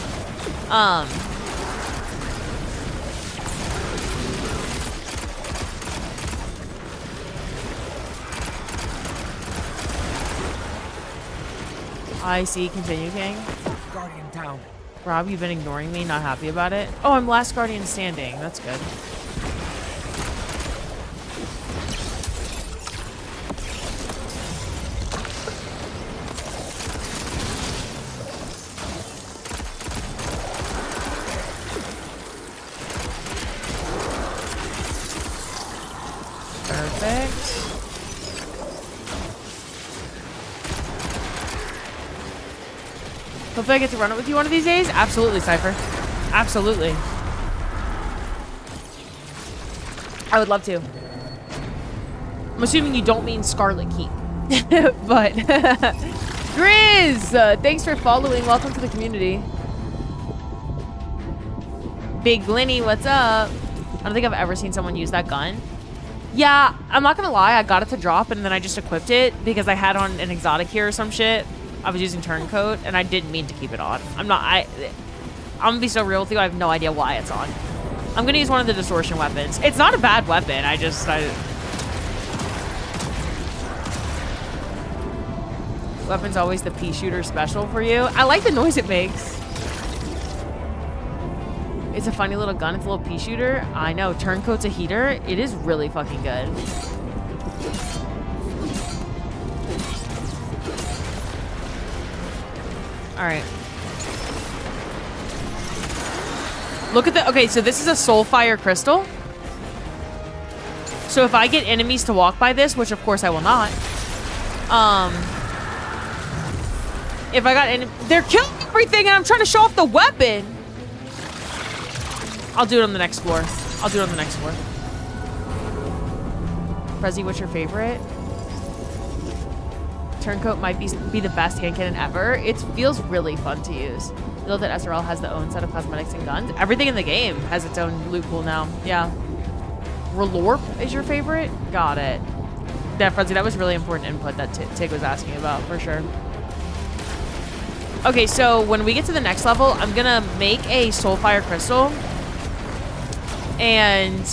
I see. Continue, King. Guardian down. Rob, you've been ignoring me, not happy about it. Oh, I'm last Guardian standing. That's good. Perfect. Hopefully I get to run it with you one of these days. Absolutely, Cypher. Absolutely. I would love to. I'm assuming you don't mean Scarlet Keep. But Grizz, thanks for following. Welcome to the community. Big Lenny, what's up? I don't think I've ever seen someone use that gun. Yeah, I'm not gonna lie, I got it to drop and then I just equipped it because I had on an exotic here or some shit. I was using turncoat and I didn't mean to keep it on. I'm gonna be so real with you, I have no idea why it's on. I'm gonna use one of the distortion weapons. It's not a bad weapon, Weapon's always the pea shooter special for you. I like the noise it makes. It's a funny little gun. It's a little pea shooter. I know. Turncoat's a heater. It is really fucking good. Alright. Look at the... Okay, so this is a Soulfire Crystal. So if I get enemies to walk by this, which of course I will not... If I got... They're killing everything and I'm trying to show off the weapon! I'll do it on the next floor. I'll do it on the next floor. Prezi, what's your favorite? Turncoat might be the best hand cannon ever. It feels really fun to use. You know that SRL has the own set of cosmetics and guns. Everything in the game has its own loot pool now. Yeah. Relorp is your favorite? Got it. Yeah, Prezi, that was really important input that Tig was asking about, for sure. Okay, so when we get to the next level, I'm gonna make a Soulfire Crystal. And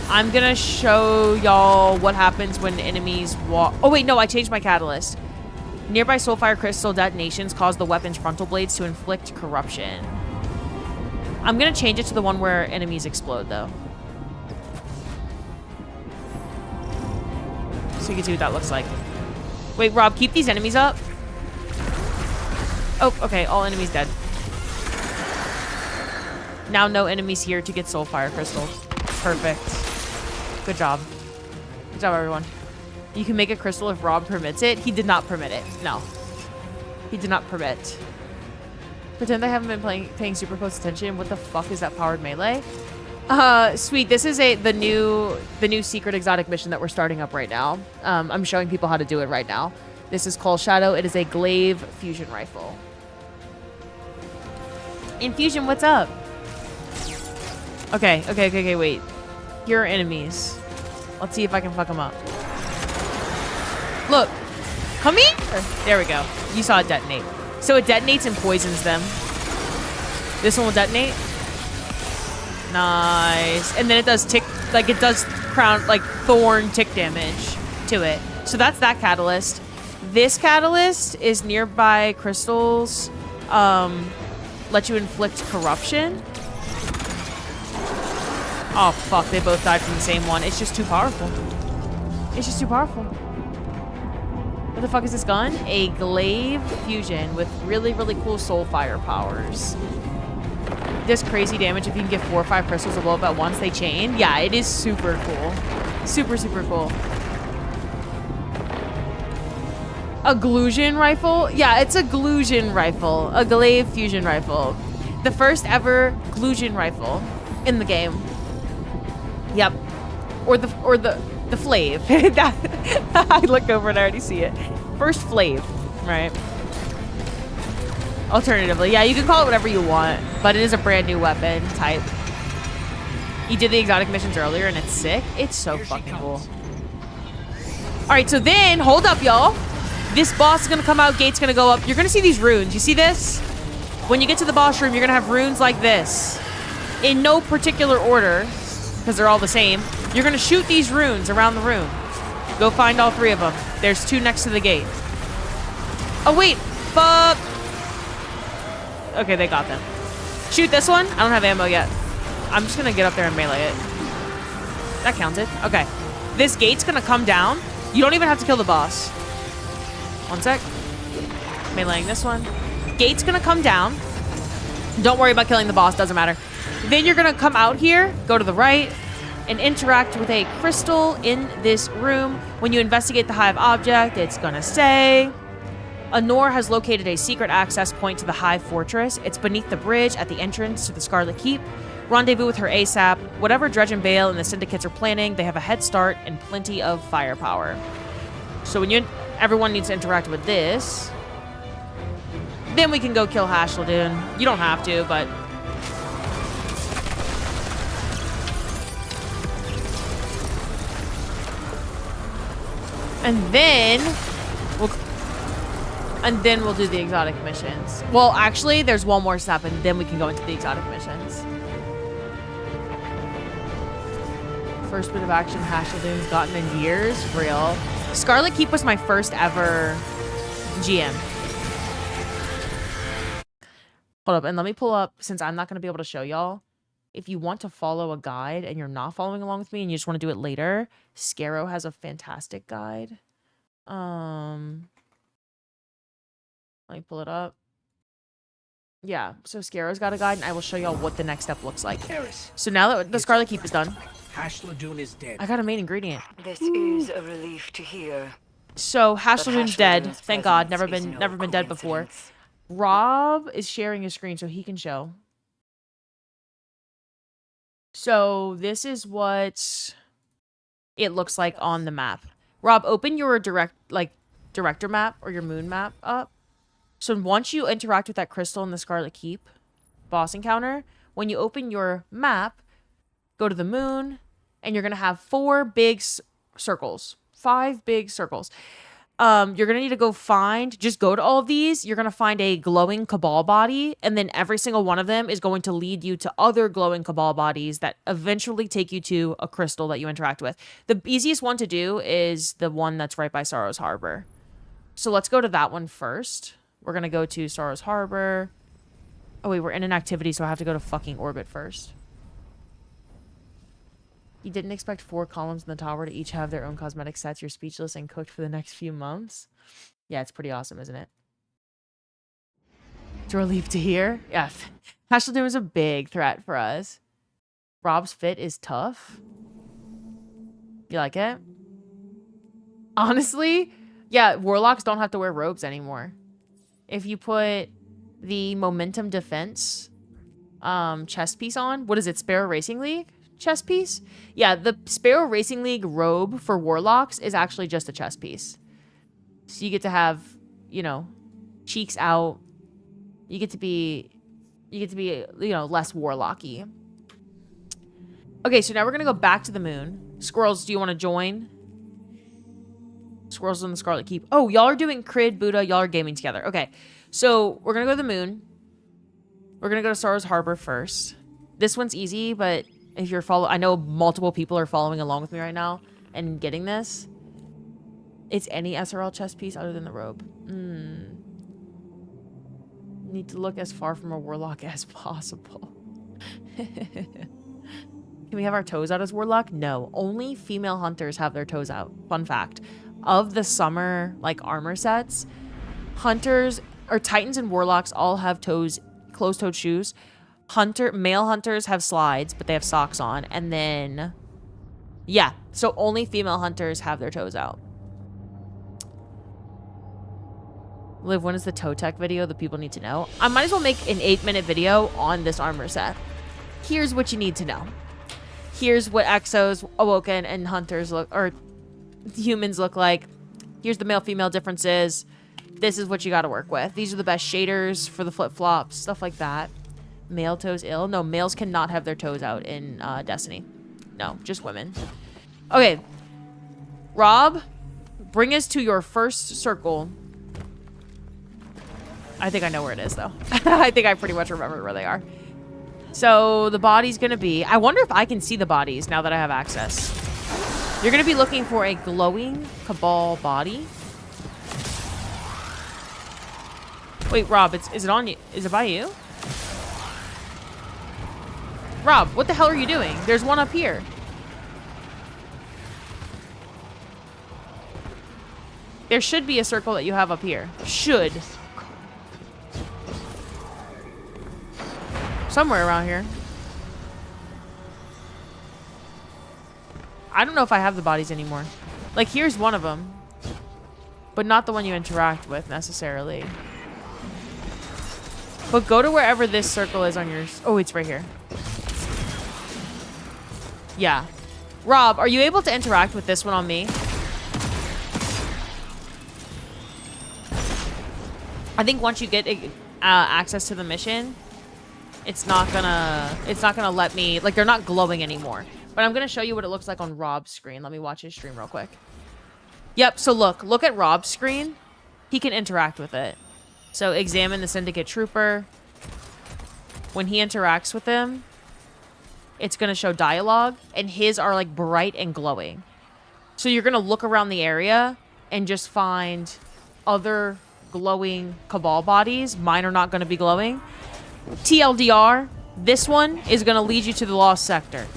I'm gonna show y'all what happens when enemies walk. Oh wait, no, I changed my catalyst. Nearby Soulfire Crystal detonations cause the weapon's frontal blades to inflict corruption. I'm gonna change it to the one where enemies explode, though. So you can see what that looks like. Wait, Rob, keep these enemies up. Oh, okay, all enemies dead. Now no enemies here to get Soulfire Crystals. Perfect. Good job. Good job, everyone. You can make a crystal if Rob permits it. He did not permit it. No. He did not permit. Pretend I haven't been paying super close attention. What the fuck is that powered melee? Sweet. This is the new secret exotic mission that we're starting up right now. I'm showing people how to do it right now. This is called Shadow. It is a glaive fusion rifle. Infusion, what's up? Okay, wait. Here are enemies. Let's see if I can fuck them up. Look. Come here! There we go. You saw it detonate. So it detonates and poisons them. This one will detonate. Nice. And then it does tick, like it does crown, like thorn tick damage to it. So that's that catalyst. This catalyst is nearby crystals. Let you inflict corruption. Oh, fuck. They both died from the same one. It's just too powerful. It's just too powerful. What the fuck is this gun? A glaive fusion with really, really cool Soulfire powers. This crazy damage if you can get 4 or 5 crystals to blow up at once. They chain. Yeah, it is super cool. Super, super cool. A Glusion rifle? Yeah, it's a Glusion rifle. A glaive fusion rifle. The first ever Glusion rifle in the game. Yep. Or the Flav. I look over and I already see it. First Flav, right? Alternatively, yeah, you can call it whatever you want, but it is a brand new weapon type. You did the exotic missions earlier and it's sick. It's so fucking cool. Alright, so then, hold up, y'all. This boss is gonna come out, gate's gonna go up. You're gonna see these runes. You see this? When you get to the boss room, you're gonna have runes like this. In no particular order, because they're all the same. You're gonna shoot these runes around the room. Go find all 3 of them. There's 2 next to the gate. Oh, wait. Fuck. Okay, they got them. Shoot this one. I don't have ammo yet. I'm just gonna get up there and melee it. That counted. Okay. This gate's gonna come down. You don't even have to kill the boss. One sec. Meleeing this one. Gate's gonna come down. Don't worry about killing the boss. Doesn't matter. Then you're gonna come out here, go to the right, and interact with a crystal in this room. When you investigate the hive object, it's gonna say, Anor has located a secret access point to the Hive Fortress. It's beneath the bridge at the entrance to the Scarlet Keep. Rendezvous with her ASAP. Whatever Dredge and Bale and the syndicates are planning, they have a head start and plenty of firepower. So when everyone needs to interact with this, then we can go kill Hasheldoon. You don't have to, but... And then we'll do the exotic missions. Well, actually, there's one more step, and then we can go into the exotic missions. First bit of action Hasheldoon's gotten in years. Real. Scarlet Keep was my first ever GM. Hold up, and let me pull up, since I'm not going to be able to show y'all. If you want to follow a guide and you're not following along with me and you just want to do it later, Scarrow has a fantastic guide. Let me pull it up. Yeah, so Scarrow's got a guide, and I will show y'all what the next step looks like. So now that the Scarlet Keep is done, Hasheldoon is dead. I got a main ingredient. This is a relief to hear. So Hasheldoon's dead. Hasheldoon's Thank God. presence Never is been no dead before. coincidence. Rob is sharing his screen so he can show. So this is what it looks like on the map. Rob, open your director map or your moon map up. So once you interact with that crystal in the Scarlet Keep boss encounter, when you open your map, go to the moon, and you're going to have 4 big circles. 5 big circles. You're going to need to just go to all of these. You're going to find a glowing Cabal body, and then every single one of them is going to lead you to other glowing Cabal bodies that eventually take you to a crystal that you interact with. The easiest one to do is the one that's right by Sorrow's Harbor. So let's go to that one first. We're going to go to Sorrow's Harbor. Oh, wait, we're in an activity, so I have to go to fucking orbit first. You didn't expect 4 columns in the tower to each have their own cosmetic sets. You're speechless and cooked for the next few months. Yeah, it's pretty awesome, isn't it? It's a relief to hear. Yeah, Hasheldoon is a big threat for us. Rob's fit is tough. You like it? Honestly, yeah, warlocks don't have to wear robes anymore. If you put the Momentum Defense chest piece on, what is it, Sparrow Racing League? Chest piece? Yeah, the Sparrow Racing League robe for warlocks is actually just a chest piece. So you get to have, you know, cheeks out. You get to be, you know, less warlocky. Okay, so now we're going to go back to the moon. Squirrels, do you want to join? Squirrels in the Scarlet Keep. Oh, y'all are doing Crid, Buddha. Y'all are gaming together. Okay, so we're going to go to the moon. We're going to go to Sorrow's Harbor first. This one's easy, but if you're I know multiple people are following along with me right now and getting this. It's any SRL chest piece other than the robe. Need to look as far from a warlock as possible. Can we have our toes out as warlock? No. Only female hunters have their toes out. Fun fact. Of the summer, like, armor sets, hunters, or titans and warlocks all have toes, closed-toed shoes. Male hunters have slides, but they have socks on. And then, yeah, so only female hunters have their toes out. Liv, when is the toe tech video that people need to know? I might as well make an 8-minute video on this armor set. Here's what you need to know. Here's what Exos, Awoken, and Hunters look, or humans look like. Here's the male-female differences. This is what you got to work with. These are the best shaders for the flip-flops, stuff like that. Male toes ill? No, males cannot have their toes out in Destiny. No, just women. Okay. Rob, bring us to your first circle. I think I know where it is, though. I think I pretty much remember where they are. So the body's going to be... I wonder if I can see the bodies now that I have access. You're going to be looking for a glowing Cabal body. Wait, Rob, is it on you? Is it by you? Rob, what the hell are you doing? There's one up here. There should be a circle that you have up here. Should. Somewhere around here. I don't know if I have the bodies anymore. Like, here's one of them. but not the one you interact with necessarily. But go to wherever this circle is on yours. Oh, it's right here. Yeah. Rob, are you able to interact with this one on me? I think once you get access to the mission, it's not gonna let me, like, they're not glowing anymore. But I'm gonna show you what it looks like on Rob's screen. Let me watch his stream real quick. Yep, so look at Rob's screen. He can interact with it. So examine the Syndicate Trooper. When he interacts with him, it's gonna show dialogue, and his are like bright and glowing. So you're gonna look around the area and just find other glowing Cabal bodies. Mine are not gonna be glowing. TLDR, this one is gonna lead you to the Lost Sector.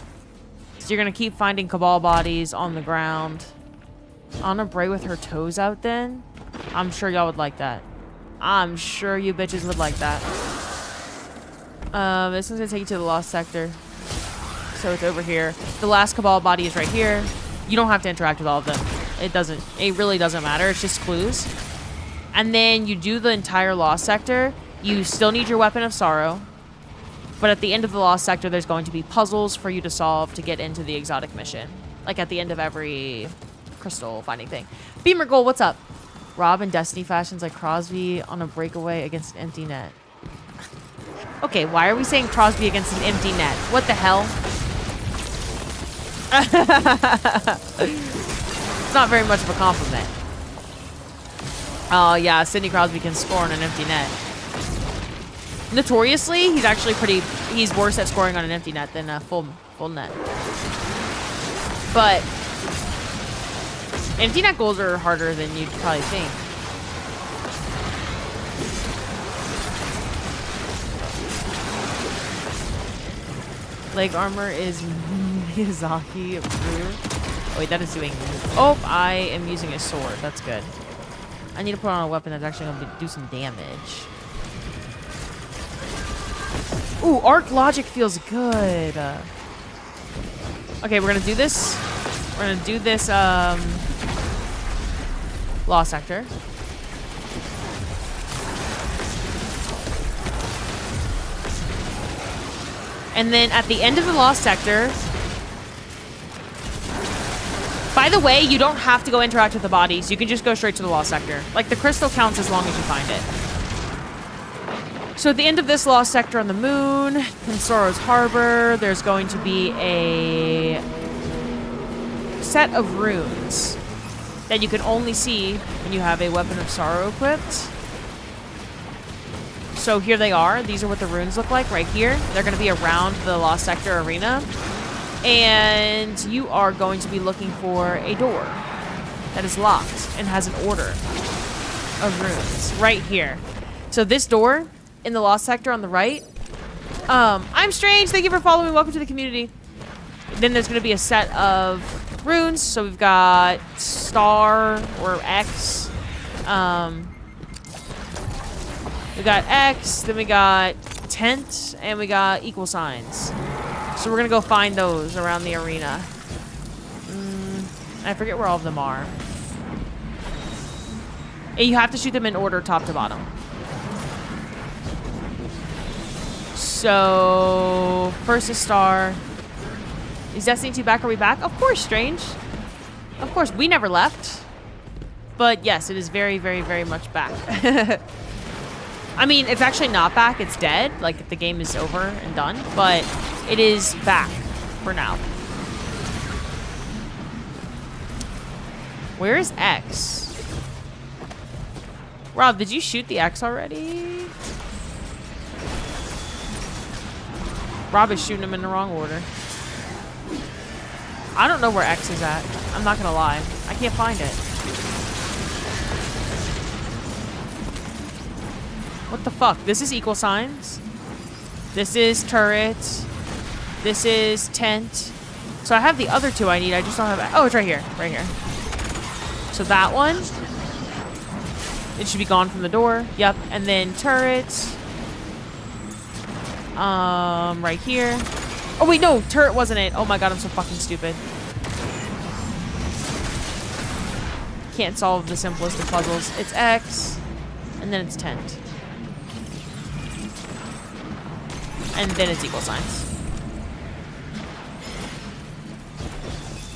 So you're gonna keep finding Cabal bodies on the ground. Anna Bray with her toes out then? I'm sure y'all would like that. I'm sure you bitches would like that. This one's gonna take you to the Lost Sector. So it's over here. The last Cabal body is right here. You don't have to interact with all of them. It really doesn't matter. It's just clues. And then you do the entire Lost Sector. You still need your Weapon of Sorrow. But at the end of the Lost Sector, there's going to be puzzles for you to solve to get into the exotic mission. Like at the end of every crystal finding thing. Beamer Gold, what's up? Rob in Destiny fashions like Crosby on a breakaway against an empty net. Okay, why are we saying Crosby against an empty net? What the hell? It's not very much of a compliment. Oh yeah, Sidney Crosby can score on an empty net. Notoriously, he's worse at scoring on an empty net than a full net. But empty net goals are harder than you'd probably think. Leg armor is Miyazaki approved. Oh wait, that is doing... Oh, I am using a sword. That's good. I need to put on a weapon that's actually going to do some damage. Ooh, arc logic feels good. Okay, we're going to do this. We're going to do this Lost Sector. And then at the end of the Lost Sector... By the way, you don't have to go interact with the bodies. You can just go straight to the Lost Sector. Like, the crystal counts as long as you find it. So at the end of this Lost Sector on the moon, in Sorrow's Harbor, there's going to be a set of runes that you can only see when you have a Weapon of Sorrow equipped. So here they are. These are what the runes look like right here. They're going to be around the Lost Sector arena. And you are going to be looking for a door that is locked and has an order of runes right here. So this door in the Lost Sector on the right. I'm Strange. Thank you for following me. Welcome to the community. Then there's going to be a set of runes. So we've got star or X. We got X. Then we got tent. And we got equal signs. So we're going to go find those around the arena. I forget where all of them are. And you have to shoot them in order top to bottom. So, first is Star. Is Destiny 2 back? Are we back? Of course, Strange. Of course, we never left. But yes, it is very, very, very much back. I mean, it's actually not back. It's dead. Like, the game is over and done. But it is back for now. Where is X? Rob, did you shoot the X already? Rob is shooting him in the wrong order. I don't know where X is at. I'm not gonna lie. I can't find it. What the fuck? This is equal signs. This is turret. This is tent. So I have the other two I need. I just don't have... Oh, it's right here. Right here. So that one. It should be gone from the door. Yep. And then turret. Right here. Oh, wait, no. Turret wasn't it. Oh my god, I'm so fucking stupid. can't solve the simplest of puzzles. It's X, and then it's tent. And then it's equal signs.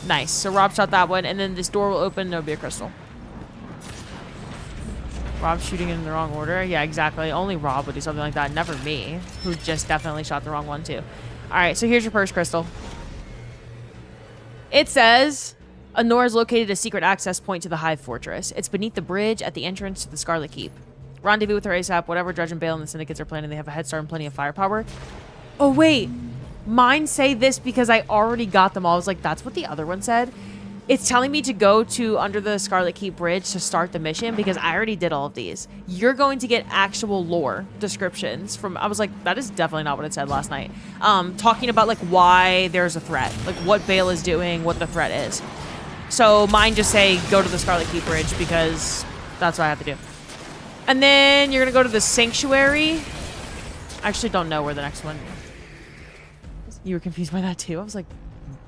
Nice. So Rob shot that one, and then this door will open and there'll be a crystal. Rob's shooting in the wrong order. Yeah, exactly. Only Rob would do something like that. Never me, who just definitely shot the wrong one too. All right, so here's your first crystal. It says, Anora's located a secret access point to the Hive Fortress. It's beneath the bridge at the entrance to the Scarlet Keep. Rendezvous with her ASAP. Whatever Dredge and Bale and the Syndicates are planning, they have a head start and plenty of firepower. Oh, wait. Mine say this because I already got them all. I was like, that's what the other one said. It's telling me to go to under the Scarlet Keep bridge to start the mission because I already did all of these. You're going to get actual lore descriptions from... I was like, that is definitely not what it said last night. Talking about, like, why there's a threat. Like, what Bale is doing, what the threat is. So mine just say, go to the Scarlet Keep bridge because that's what I have to do. And then you're going to go to the Sanctuary. I actually don't know where the next one... You were confused by that too? I was like,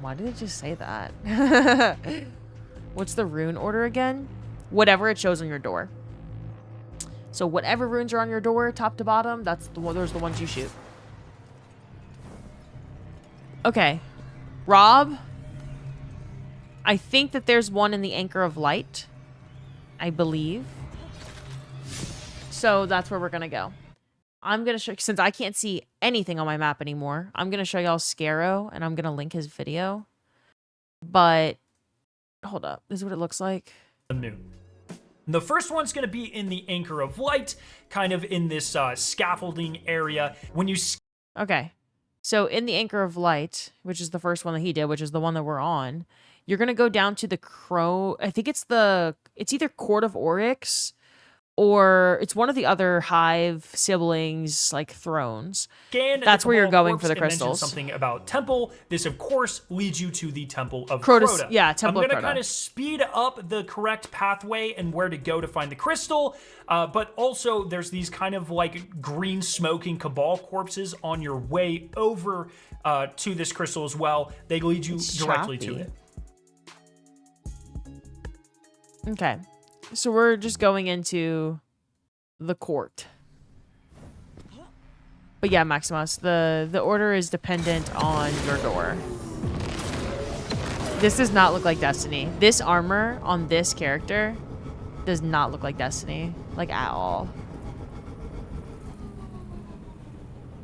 why did it just say that? What's the rune order again? Whatever it shows on your door. So whatever runes are on your door, top to bottom, that's the those are the ones you shoot. Okay. Rob, I think that there's one in the Anchor of Light. I believe. So that's where we're going to go. I'm going to show, since I can't see anything on my map anymore, I'm going to show y'all Scarrow, and I'm going to link his video. But, hold up. This is what it looks like. New. The first one's going to be in the Anchor of Light, kind of in this scaffolding area. When you... Okay. So, in the Anchor of Light, which is the first one that he did, which is the one that we're on, you're going to go down to the I think it's either Court of Oryx, or it's one of the other Hive siblings, like, thrones. That's where you're going for the crystals. Something about temple. This, of course, leads you to the Temple of Crota. Yeah, Temple of Crota. I'm going to kind of speed up the correct pathway and where to go to find the crystal. But also, there's these kind of, like, green smoking Cabal corpses on your way over to this crystal as well. They lead you directly to it. Okay. So we're just going into the court. But yeah, Maximus, the order is dependent on your door. This does not look like Destiny. This armor on this character does not look like Destiny. Like, at all.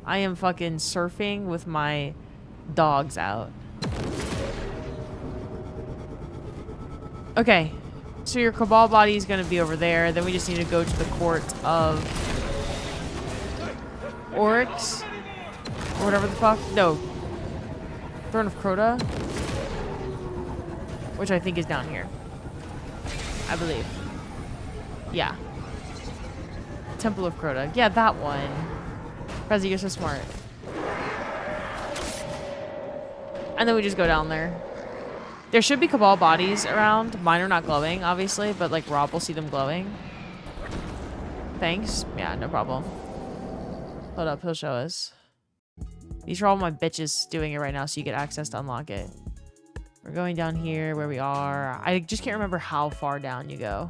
I am fucking surfing with my dogs out. Okay. So your Cabal body is going to be over there. Then we just need to go to the Court of Oryx. Or whatever the fuck. No. Throne of Crota. Which I think is down here. I believe. Yeah. Temple of Crota. Yeah, that one. Prezi, you're so smart. And then we just go down there. There should be Cabal bodies around. Mine are not glowing, obviously, but, like, Rob will see them glowing. Thanks. Yeah, no problem. Hold up, he'll show us. These are all my bitches doing it right now, so you get access to unlock it. We're going down here where we are. I just can't remember how far down you go.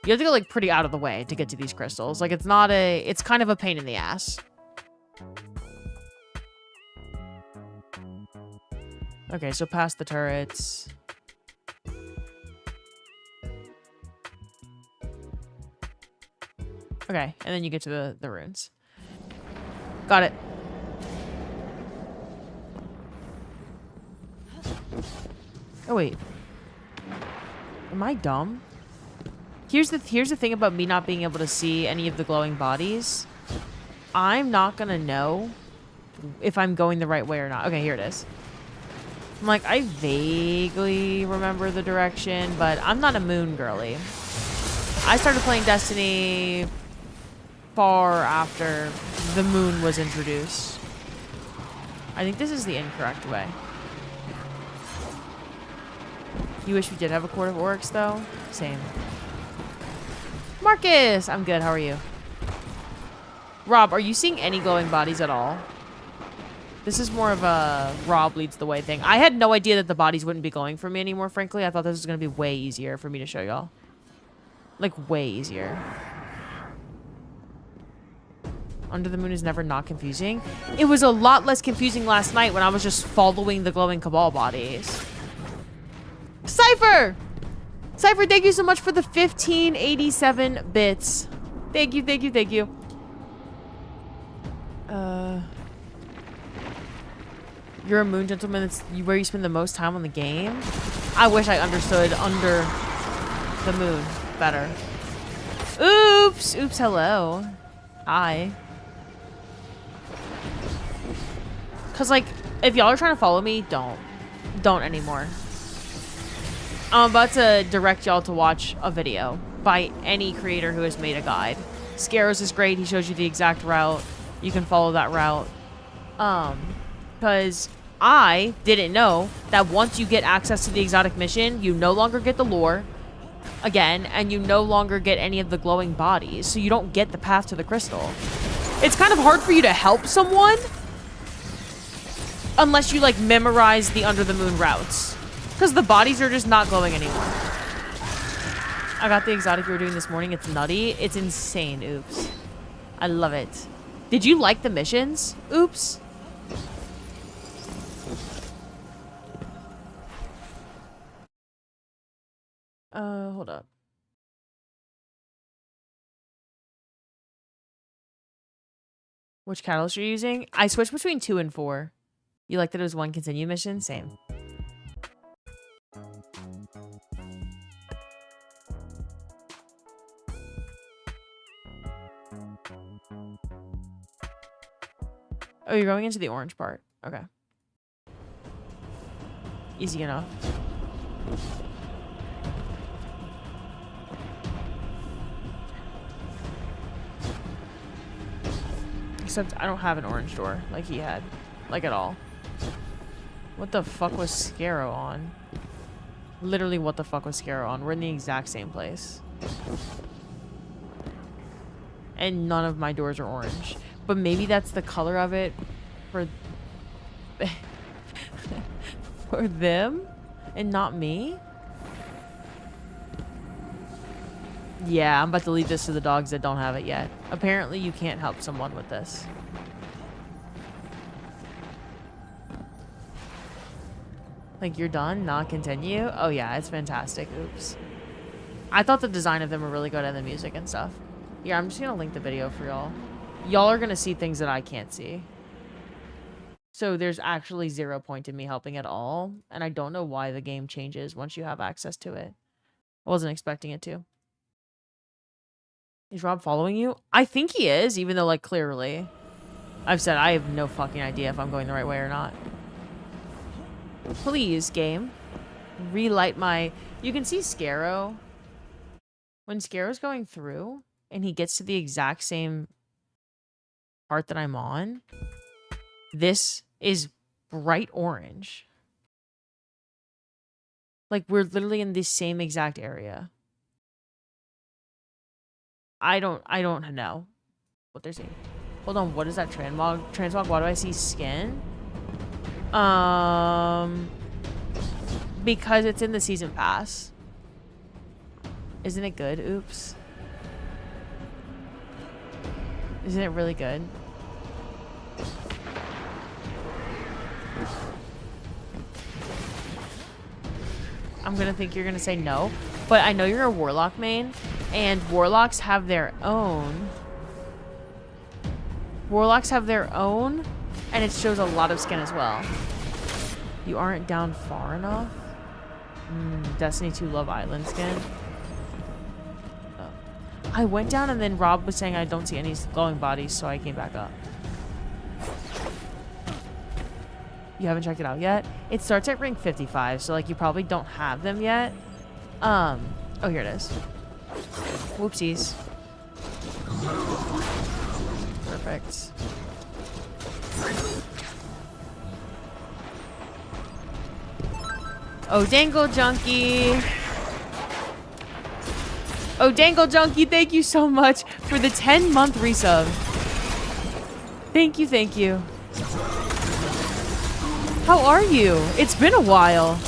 You have to go, like, pretty out of the way to get to these crystals. Like, it's kind of a pain in the ass. Okay, so past the turrets. Okay, and then you get to the runes. Got it. Oh, wait. Am I dumb? Here's the thing about me not being able to see any of the glowing bodies. I'm not gonna know if I'm going the right way or not. Okay, here it is. I'm like, I vaguely remember the direction, but I'm not a moon girly. I started playing Destiny far after the moon was introduced. I think this is the incorrect way. You wish we did have a Court of Oryx, though? Same. Marcus! I'm good. How are you? Rob, are you seeing any glowing bodies at all? This is more of a Rob leads the way thing. I had no idea that the bodies wouldn't be going for me anymore, frankly. I thought this was going to be way easier for me to show y'all. Like, way easier. Under the Moon is never not confusing. It was a lot less confusing last night when I was just following the glowing Cabal bodies. Cypher! Cypher, thank you so much for the 1587 bits. Thank you, thank you, thank you. You're a moon gentleman. That's where you spend the most time on the game. I wish I understood under the moon better. Oops! Oops, hello. Hi. Because, like, if y'all are trying to follow me, don't. Don't anymore. I'm about to direct y'all to watch a video by any creator who has made a guide. Scaros is great. He shows you the exact route. You can follow that route. Because I didn't know that once you get access to the exotic mission, you no longer get the lore again, and you no longer get any of the glowing bodies, so you don't get the path to the crystal. It's kind of hard for you to help someone unless you, like, memorize the Under the Moon routes. Because the bodies are just not glowing anymore. I got the exotic you were doing this morning. It's nutty. It's insane. Oops. I love it. Did you like the missions? Oops. Hold up. Which catalyst are you using? I switched between 2 and 4. You like that it was one continue mission? Same. Oh, you're going into the orange part. Okay. Easy enough. Except I don't have an orange door like he had. Like at all. What the fuck was Scarrow on? Literally, what the fuck was Scarrow on? We're in the exact same place. And none of my doors are orange. But maybe that's the color of it for... for them? And not me? Yeah, I'm about to leave this to the dogs that don't have it yet. Apparently, you can't help someone with this. Like, you're done? Not continue? Oh, yeah, it's fantastic. Oops. I thought the design of them were really good and the music and stuff. Yeah, I'm just gonna link the video for y'all. Y'all are gonna see things that I can't see. So there's actually 0 point in me helping at all. And I don't know why the game changes once you have access to it. I wasn't expecting it to. Is Rob following you? I think he is, even though, like, clearly. I've said I have no fucking idea if I'm going the right way or not. Please, game. Relight my... You can see Scarrow. When Scarrow's going through, and he gets to the exact same part that I'm on, this is bright orange. Like, we're literally in the same exact area. I don't know what they're saying. Hold on, what is that transmog? Transmog, why do I see skin? Because it's in the season pass. Isn't it good? Oops. Isn't it really good? I'm gonna think you're gonna say no, but I know you're a Warlock main, and Warlocks have their own. Warlocks have their own, and it shows a lot of skin as well. You aren't down far enough? Destiny 2 Love Island skin. Oh. I went down and then Rob was saying I don't see any glowing bodies, so I came back up. You haven't checked it out yet? It starts at rank 55, so like you probably don't have them yet. Oh, here it is. Whoopsies. Perfect. Oh, Dangle Junkie. Oh, Dangle Junkie, thank you so much for the 10-month resub. Thank you, thank you. How are you? It's been a while.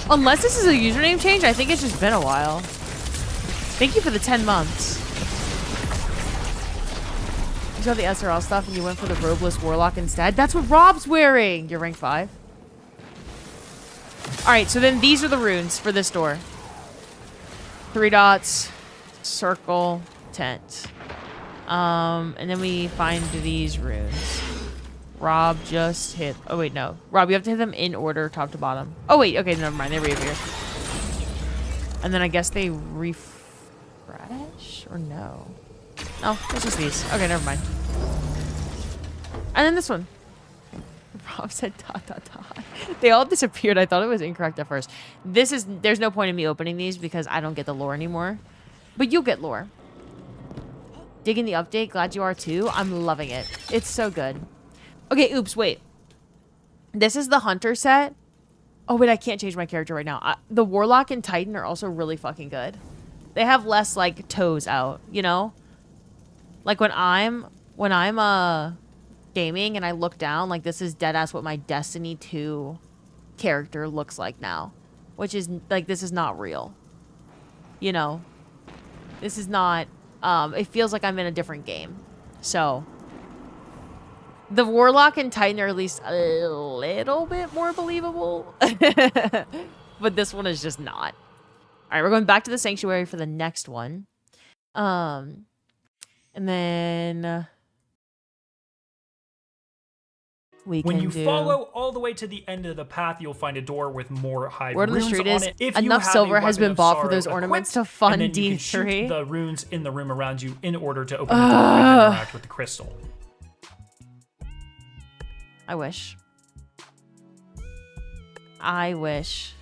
Unless this is a username change, I think it's just been a while. Thank you for the 10 months. You saw the SRL stuff and you went for the robeless warlock instead? That's what Rob's wearing! You're rank 5. Alright, so then these are the runes for this door. 3 dots, circle, tent. And then we find these runes. Rob just hit... Oh, wait, no. Rob, you have to hit them in order, top to bottom. Oh, wait. Okay, never mind. They reappear. And then I guess they refresh? Or no? No, it's just these. Okay, never mind. And then this one. Rob said dot, dot, dot. They all disappeared. I thought it was incorrect at first. There's no point in me opening these because I don't get the lore anymore. But you'll get lore. Digging the update. Glad you are too. I'm loving it. It's so good. Okay, oops, wait. This is the Hunter set. Oh, wait, I can't change my character right now. The Warlock and Titan are also really fucking good. They have less, like, toes out, you know? Like, when I'm gaming and I look down, like, this is deadass what my Destiny 2 character looks like now. Which is, like, this is not real. You know? This is not, it feels like I'm in a different game. So... The Warlock and Titan are at least a little bit more believable. But this one is just not. Alright, we're going back to the Sanctuary for the next one. And then... When you follow all the way to the end of the path, you'll find a door with more hive Word on the runes street on is it. If enough you have silver a has weapon been of bought for sorrow those ornaments to equipped, fund and then you can shoot D3. the runes in the room around you in order to open the door and interact with the crystal. I wish. I wish.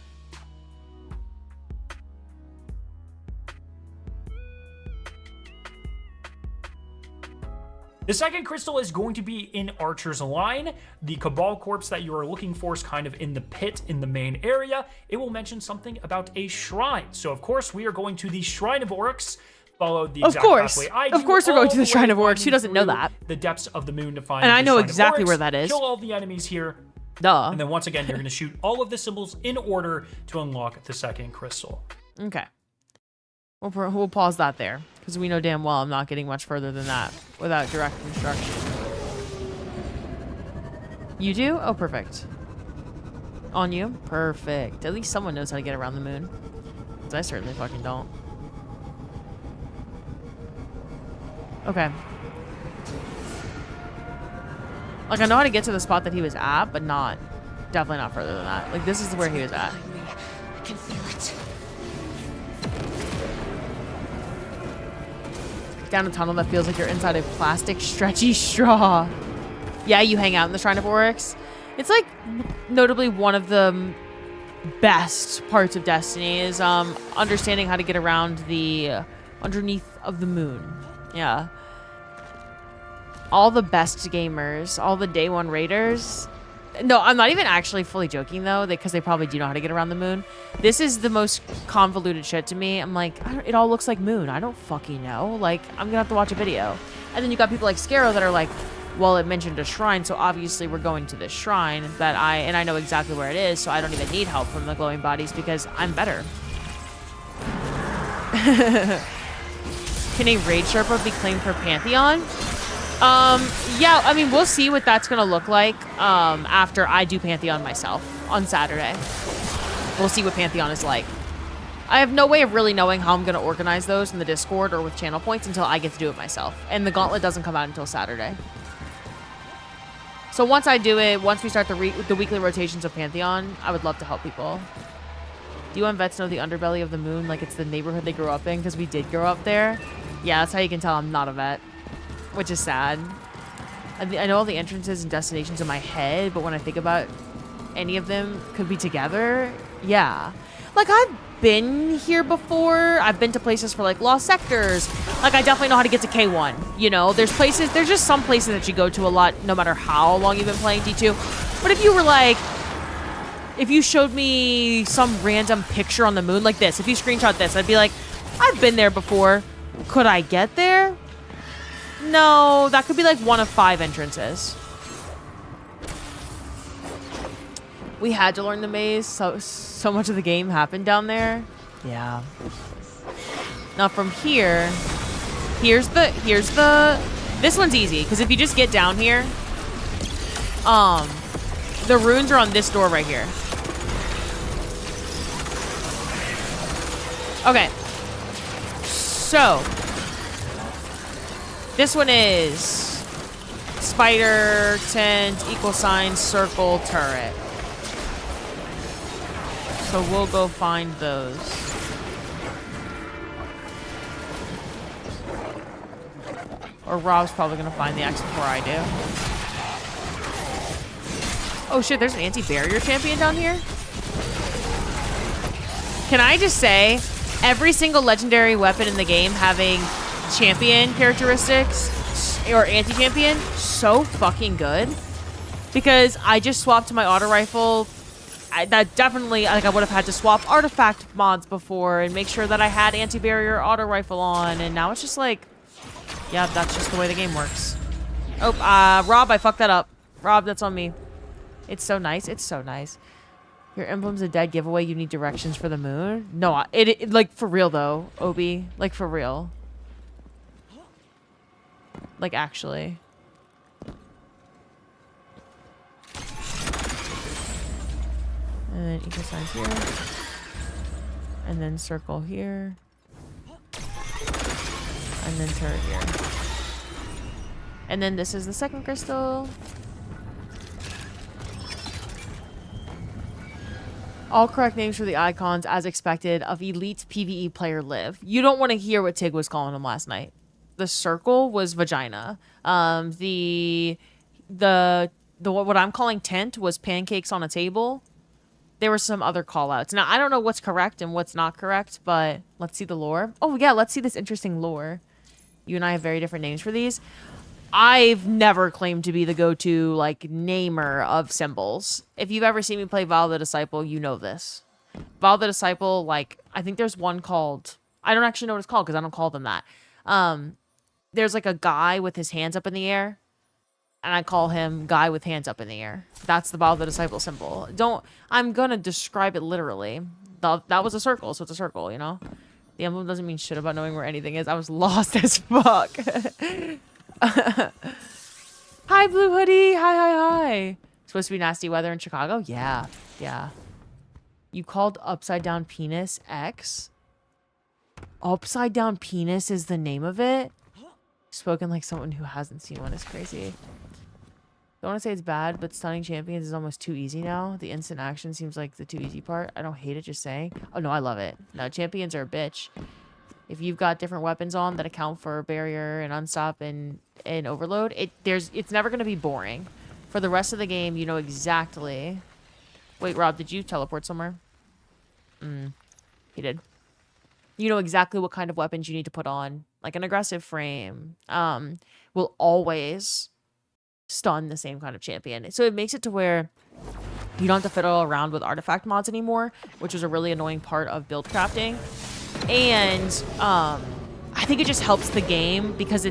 The second crystal is going to be in Archer's Line. The Cabal corpse that you are looking for is kind of in the pit in the main area. It will mention something about a shrine. So, of course, we are going to the Shrine of Oryx. Follow the exact pathway I do. Of course we're going to the Shrine of Oryx. Who running doesn't know through that? The depths of the moon to find And I the know Shrine of exactly Oryx, where that is. Kill all the enemies here. Duh. And then once again, you're going to shoot all of the symbols in order to unlock the second crystal. Okay. We'll pause that there. Because we know damn well I'm not getting much further than that without direct instruction. You do? Oh, perfect. On you? Perfect. At least someone knows how to get around the moon. Because I certainly fucking don't. Okay. Like, I know how to get to the spot that he was at, but not... Definitely not further than that. Like, this is where he was at. I can feel it. Down a tunnel that feels like you're inside a plastic stretchy straw. Yeah, you hang out in the Shrine of Oryx. It's like notably one of the best parts of Destiny is understanding how to get around the underneath of the moon. Yeah. All the best gamers, all the day one raiders. No, I'm not even actually fully joking though, because they probably do know how to get around the moon. This is the most convoluted shit to me. I'm like, it all looks like moon. I don't fucking know. Like, I'm gonna have to watch a video. And then you got people like Scarrow that are like, well, it mentioned a shrine, so obviously we're going to this shrine that I know exactly where it is, so I don't even need help from the glowing bodies because I'm better. Can a raid Sherpa be claimed for Pantheon? Yeah, I mean, we'll see what that's gonna look like after I do Pantheon myself on Saturday. We'll see what Pantheon is like. I have no way of really knowing how I'm gonna organize those in the Discord or with channel points until I get to do it myself. And the gauntlet doesn't come out until Saturday. So once I do it, once we start the weekly rotations of Pantheon, I would love to help people. Do you vets know the underbelly of the moon like it's the neighborhood they grew up in? Because we did grow up there. Yeah, that's how you can tell I'm not a vet. Which is sad. I know all the entrances and destinations in my head, but when I think about any of them could be together, yeah. Like, I've been here before. I've been to places for, like, lost sectors. Like, I definitely know how to get to K1. You know, there's just some places that you go to a lot, no matter how long you've been playing D2. But if you were, like, if you showed me some random picture on the moon like this, if you screenshot this, I'd be like, I've been there before. Could I get there? No, that could be like one of 5 entrances. We had to learn the maze. So much of the game happened down there. Yeah. Now from here, here's the. This one's easy because if you just get down here, the runes are on this door right here. Okay. So this one is spider, tent, equal sign, circle, turret. So we'll go find those. Or Rob's probably gonna find the axe before I do. Oh shit, there's an anti-barrier champion down here? Can I just say, every single legendary weapon in the game having champion characteristics or anti-champion, so fucking good. Because I just swapped to my auto rifle. That definitely, like, I would have had to swap artifact mods before and make sure that I had anti-barrier auto rifle on, and now it's just like, yeah, that's just the way the game works. Oh, Rob, I fucked that up. Rob, that's on me. It's so nice. It's so nice. Your emblem's a dead giveaway. You need directions for the moon. No, it like, for real though, Obi. Like, for real. Like, actually. And then equal signs here. And then circle here. And then turret here. And then this is the second crystal. All correct names for the icons, as expected, of elite PvE player live. You don't want to hear what Tig was calling them last night. The circle was vagina. The what I'm calling tent was pancakes on a table. There were some other call outs. Now, I don't know what's correct and what's not correct, but let's see the lore. Oh, yeah, let's see this interesting lore. You and I have very different names for these. I've never claimed to be the go-to, like, namer of symbols. If you've ever seen me play Val the Disciple, you know this. Val the Disciple, like, I think there's one called... I don't actually know what it's called because I don't call them that. There's, like, a guy with his hands up in the air. And I call him guy with hands up in the air. That's the Val the Disciple symbol. I'm gonna describe it literally. That was a circle, so it's a circle, you know? The emblem doesn't mean shit about knowing where anything is. I was lost as fuck. Hi, Blue Hoodie. Hi. Supposed to be nasty weather in Chicago? Yeah. You called Upside Down Penis X? Upside Down Penis is the name of it? Spoken like someone who hasn't seen one is crazy. Don't want to say it's bad, but stunning champions is almost too easy now. The instant action seems like the too easy part. I don't hate it, just saying. Oh, no, I love it. No, champions are a bitch. If you've got different weapons on that account for barrier and unstop and overload, it's never going to be boring. For the rest of the game, you know exactly... Wait, Rob, did you teleport somewhere? He did. You know exactly what kind of weapons you need to put on. Like an aggressive frame. Will always stun the same kind of champion. So it makes it to where you don't have to fiddle around with artifact mods anymore, which is a really annoying part of build crafting. And I think it just helps the game because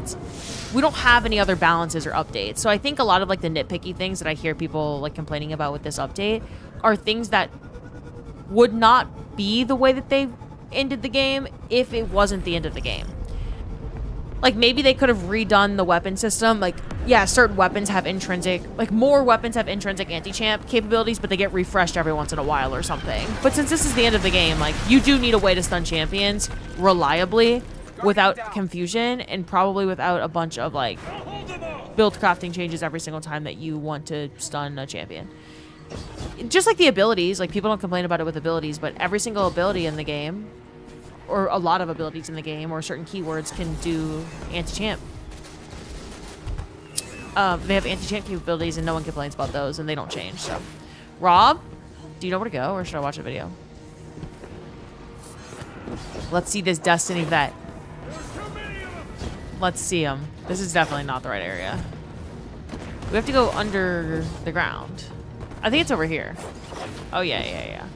we don't have any other balances or updates. So I think a lot of like the nitpicky things that I hear people like complaining about with this update are things that would not be the way that they ended the game if it wasn't the end of the game. Like, maybe they could have redone the weapon system. Like, yeah, certain weapons have intrinsic... Like, more weapons have intrinsic anti-champ capabilities, but they get refreshed every once in a while or something. But since this is the end of the game, like, you do need a way to stun champions reliably without confusion and probably without a bunch of, like, build crafting changes every single time that you want to stun a champion. Just like the abilities. Like, people don't complain about it with abilities, but every single ability in the game... or a lot of abilities in the game, or certain keywords can do anti-champ. They have anti-champ capabilities, and no one complains about those, and they don't change, so. Rob, do you know where to go, or should I watch a video? Let's see this Destiny vet. Let's see him. This is definitely not the right area. We have to go under the ground. I think it's over here. Oh, yeah.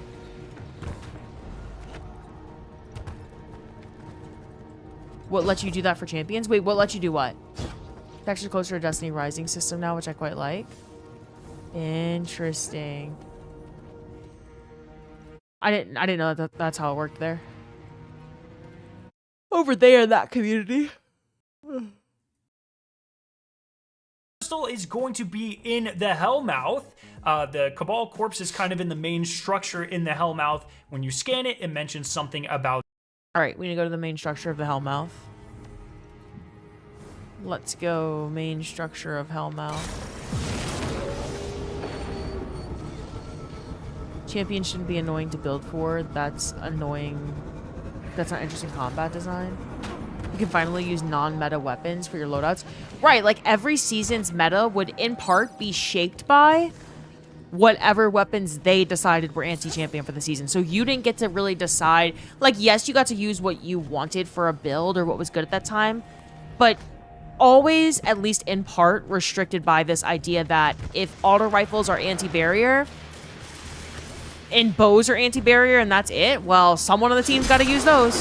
What lets you do that for champions? Wait, what lets you do what? It's actually closer to Destiny Rising system now, which I quite like. Interesting. I didn't know that that's how it worked there. Over there in that community. Crystal is going to be in the Hellmouth. The Cabal corpse is kind of in the main structure in the Hellmouth. When you scan it, it mentions something about... All right, we need to go to the main structure of the Hellmouth. Let's go main structure of Hellmouth. Champion shouldn't be annoying to build for. That's annoying. That's not interesting combat design. You can finally use non-meta weapons for your loadouts. Right, like every season's meta would in part be shaped by whatever weapons they decided were anti-champion for the season. So you didn't get to really decide. Like, yes, you got to use what you wanted for a build or what was good at that time, but always, at least in part, restricted by this idea that if auto rifles are anti-barrier and bows are anti-barrier and that's it, well, someone on the team's got to use those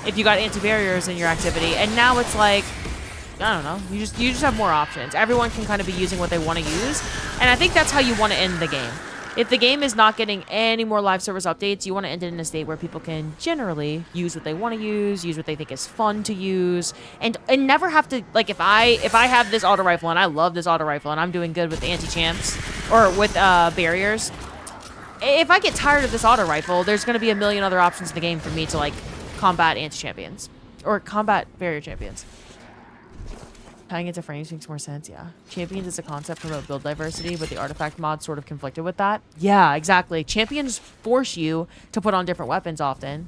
if you got anti-barriers in your activity. And now it's like, I don't know, you just have more options. Everyone can kind of be using what they want to use, and I think that's how you want to end the game. If the game is not getting any more live service updates, you want to end it in a state where people can generally use what they want to use what they think is fun to use, and never have to, like, if I have this auto rifle and I love this auto rifle and I'm doing good with anti-champs or with barriers, if I get tired of this auto rifle, there's going to be a million other options in the game for me to, like, combat anti-champions or combat barrier champions. Tying it to frames makes more sense, yeah. Champions as a concept promote build diversity, but the artifact mod sort of conflicted with that. Yeah, exactly. Champions force you to put on different weapons often,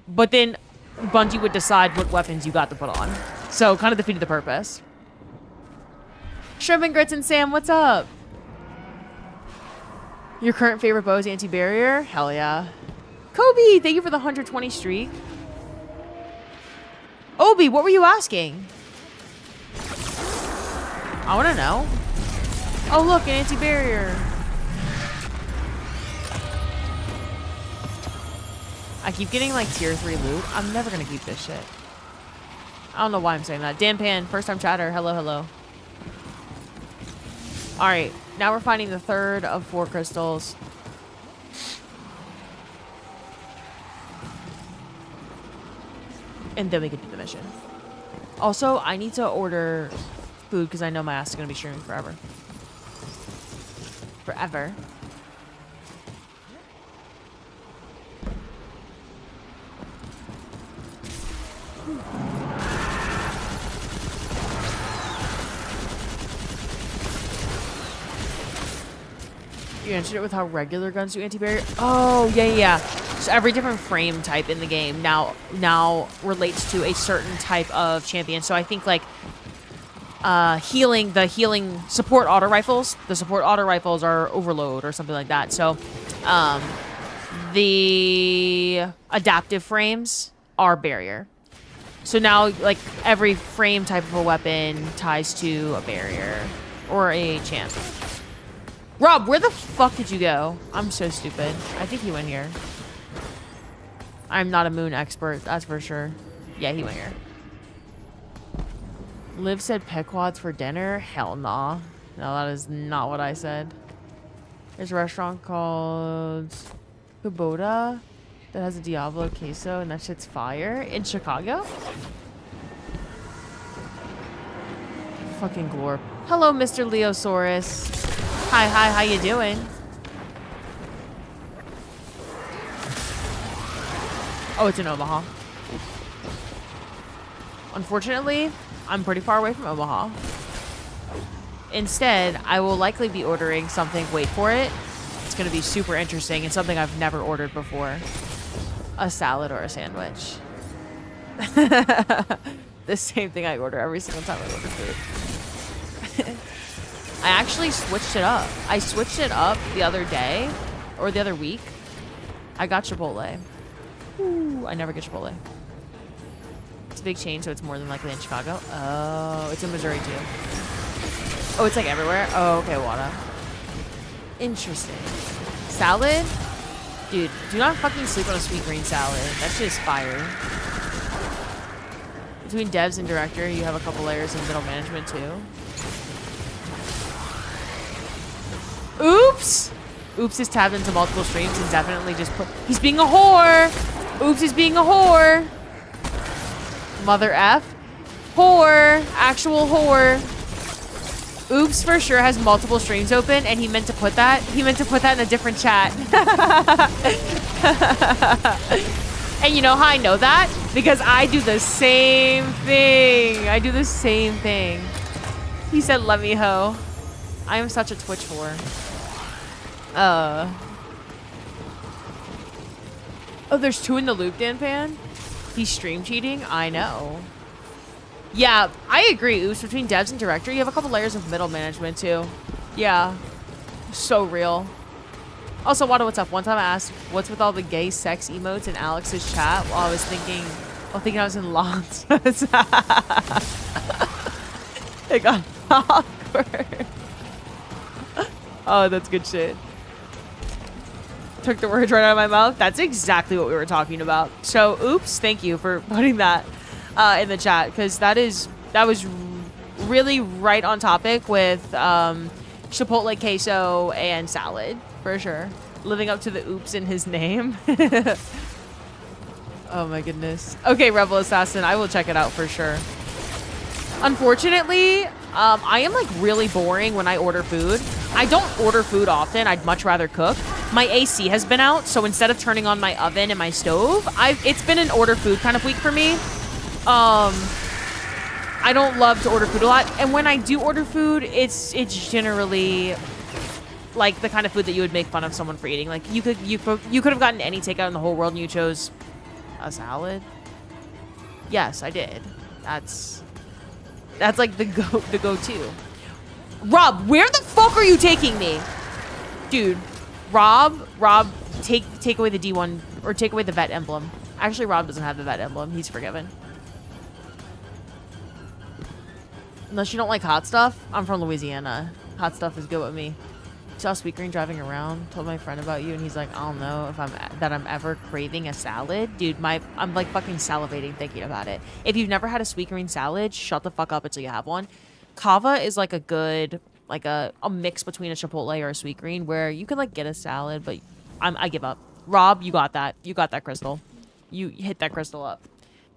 but then Bungie would decide what weapons you got to put on. So kind of defeated the purpose. Shrimp and Grits and Sam, what's up? Your current favorite bow is anti-barrier? Hell yeah. Kobe, thank you for the 120 streak. Obi, what were you asking? I want to know. Oh, look, an anti-barrier. I keep getting, like, tier 3 loot. I'm never going to keep this shit. I don't know why I'm saying that. Dan Pan, first time chatter. Hello, hello. All right, now we're finding the third of 4 crystals. And then we can do the mission. Also, I need to order food because I know my ass is going to be streaming forever. Forever. You're interested with how regular guns do anti-barrier? Oh, yeah. So every different frame type in the game now relates to a certain type of champion. So I think, like, the healing support auto rifles. The support auto rifles are overload or something like that. So the adaptive frames are barrier. So now, like, every frame type of a weapon ties to a barrier or a champ. Rob, where the fuck did you go? I'm so stupid. I think he went here. I'm not a moon expert, that's for sure. Yeah, he went here. Liv said pequods for dinner? Hell nah. No, that is not what I said. There's a restaurant called Kubota that has a Diablo queso and that shit's fire in Chicago? Fucking glorp. Hello, Mr. Leosaurus. Hi, how you doing? Oh, it's in Omaha. Unfortunately, I'm pretty far away from Omaha. Instead, I will likely be ordering something, wait for it. It's going to be super interesting and something I've never ordered before. A salad or a sandwich. The same thing I order every single time I order food. I actually switched it up. I switched it up the other day, or the other week. I got Chipotle. Ooh, I never get Chipotle. It's a big chain, so it's more than likely in Chicago. Oh, it's in Missouri too. Oh, it's like everywhere? Oh, okay, Wada. Interesting. Salad? Dude, do not fucking sleep on a sweet green salad. That shit is fire. Between devs and director, you have a couple layers of middle management too. Oops! Oops is tabbed into multiple streams and definitely just put... He's being a whore! Oops is being a whore! Mother F. Whore! Actual whore. Oops for sure has multiple streams open, and he meant to put that. He meant to put that in a different chat. And you know how I know that? Because I do the same thing. I do the same thing. He said, let me hoe. I am such a Twitch whore. Oh, there's 2 in the loop, Dan Pan? He's stream cheating? I know. Yeah, I agree. Oops, between devs and director, you have a couple layers of middle management, too. Yeah. So real. Also, Wada, what's up? One time I asked, what's with all the gay sex emotes in Alex's chat while I was thinking I was in Lons. It got awkward. Oh, that's good shit. Took the words right out of my mouth. That's exactly what we were talking about. So, oops, thank you for putting that in the chat, because that was really right on topic with Chipotle queso and salad, for sure. Living up to the oops in his name. Oh my goodness. Okay, Rebel Assassin, I will check it out for sure. Unfortunately, I am like really boring when I order food. I don't order food often. I'd much rather cook. My AC has been out, so instead of turning on my oven and my stove, it's been an order food kind of week for me. I don't love to order food a lot, and when I do order food, it's generally like the kind of food that you would make fun of someone for eating. Like you could have gotten any takeout in the whole world and you chose a salad. Yes, I did. That's like the go-to. Rob, where the fuck are you taking me? Dude, Rob, take away the D1 or take away the vet emblem. Actually, Rob doesn't have the vet emblem. He's forgiven. Unless you don't like hot stuff. I'm from Louisiana. Hot stuff is good with me. Saw Sweet Green driving around, told my friend about you, and he's like, I don't know if I'm ever craving a salad. Dude, I'm like fucking salivating thinking about it. If you've never had a Sweet Green salad, shut the fuck up until you have one. Kava is like a good, like a mix between a Chipotle or a Sweet Green where you can like get a salad, but I give up. Rob, you got that. You got that, Crystal. You hit that crystal up.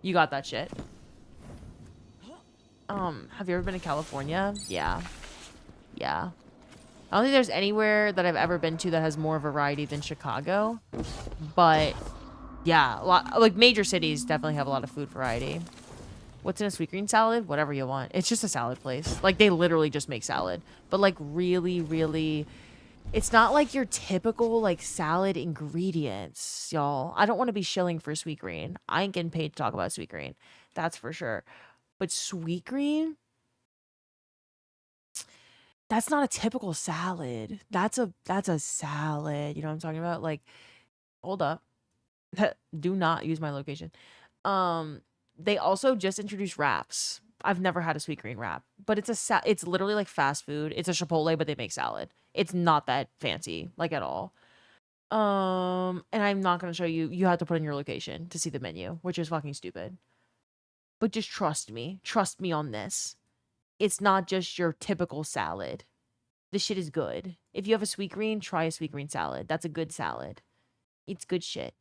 You got that shit. Have you ever been to California? Yeah. Yeah. I don't think there's anywhere that I've ever been to that has more variety than Chicago. But yeah, like major cities definitely have a lot of food variety. What's in a Sweet Green salad? Whatever you want. It's just a salad place. Like they literally just make salad. But like really, really, it's not like your typical like salad ingredients, y'all. I don't want to be shilling for Sweet Green. I ain't getting paid to talk about Sweet Green. That's for sure. But Sweet Green, that's not a typical salad. That's a salad. You know what I'm talking about? Like, hold up. Do not use my location. They also just introduced wraps. I've never had a Sweet Green wrap, but it's literally like fast food. It's a Chipotle, but they make salad. It's not that fancy, like at all. And I'm not gonna show you. You have to put in your location to see the menu, which is fucking stupid. But just trust me. Trust me on this. It's not just your typical salad. This shit is good. If you have a Sweet Green, try a Sweet Green salad. That's a good salad. It's good shit.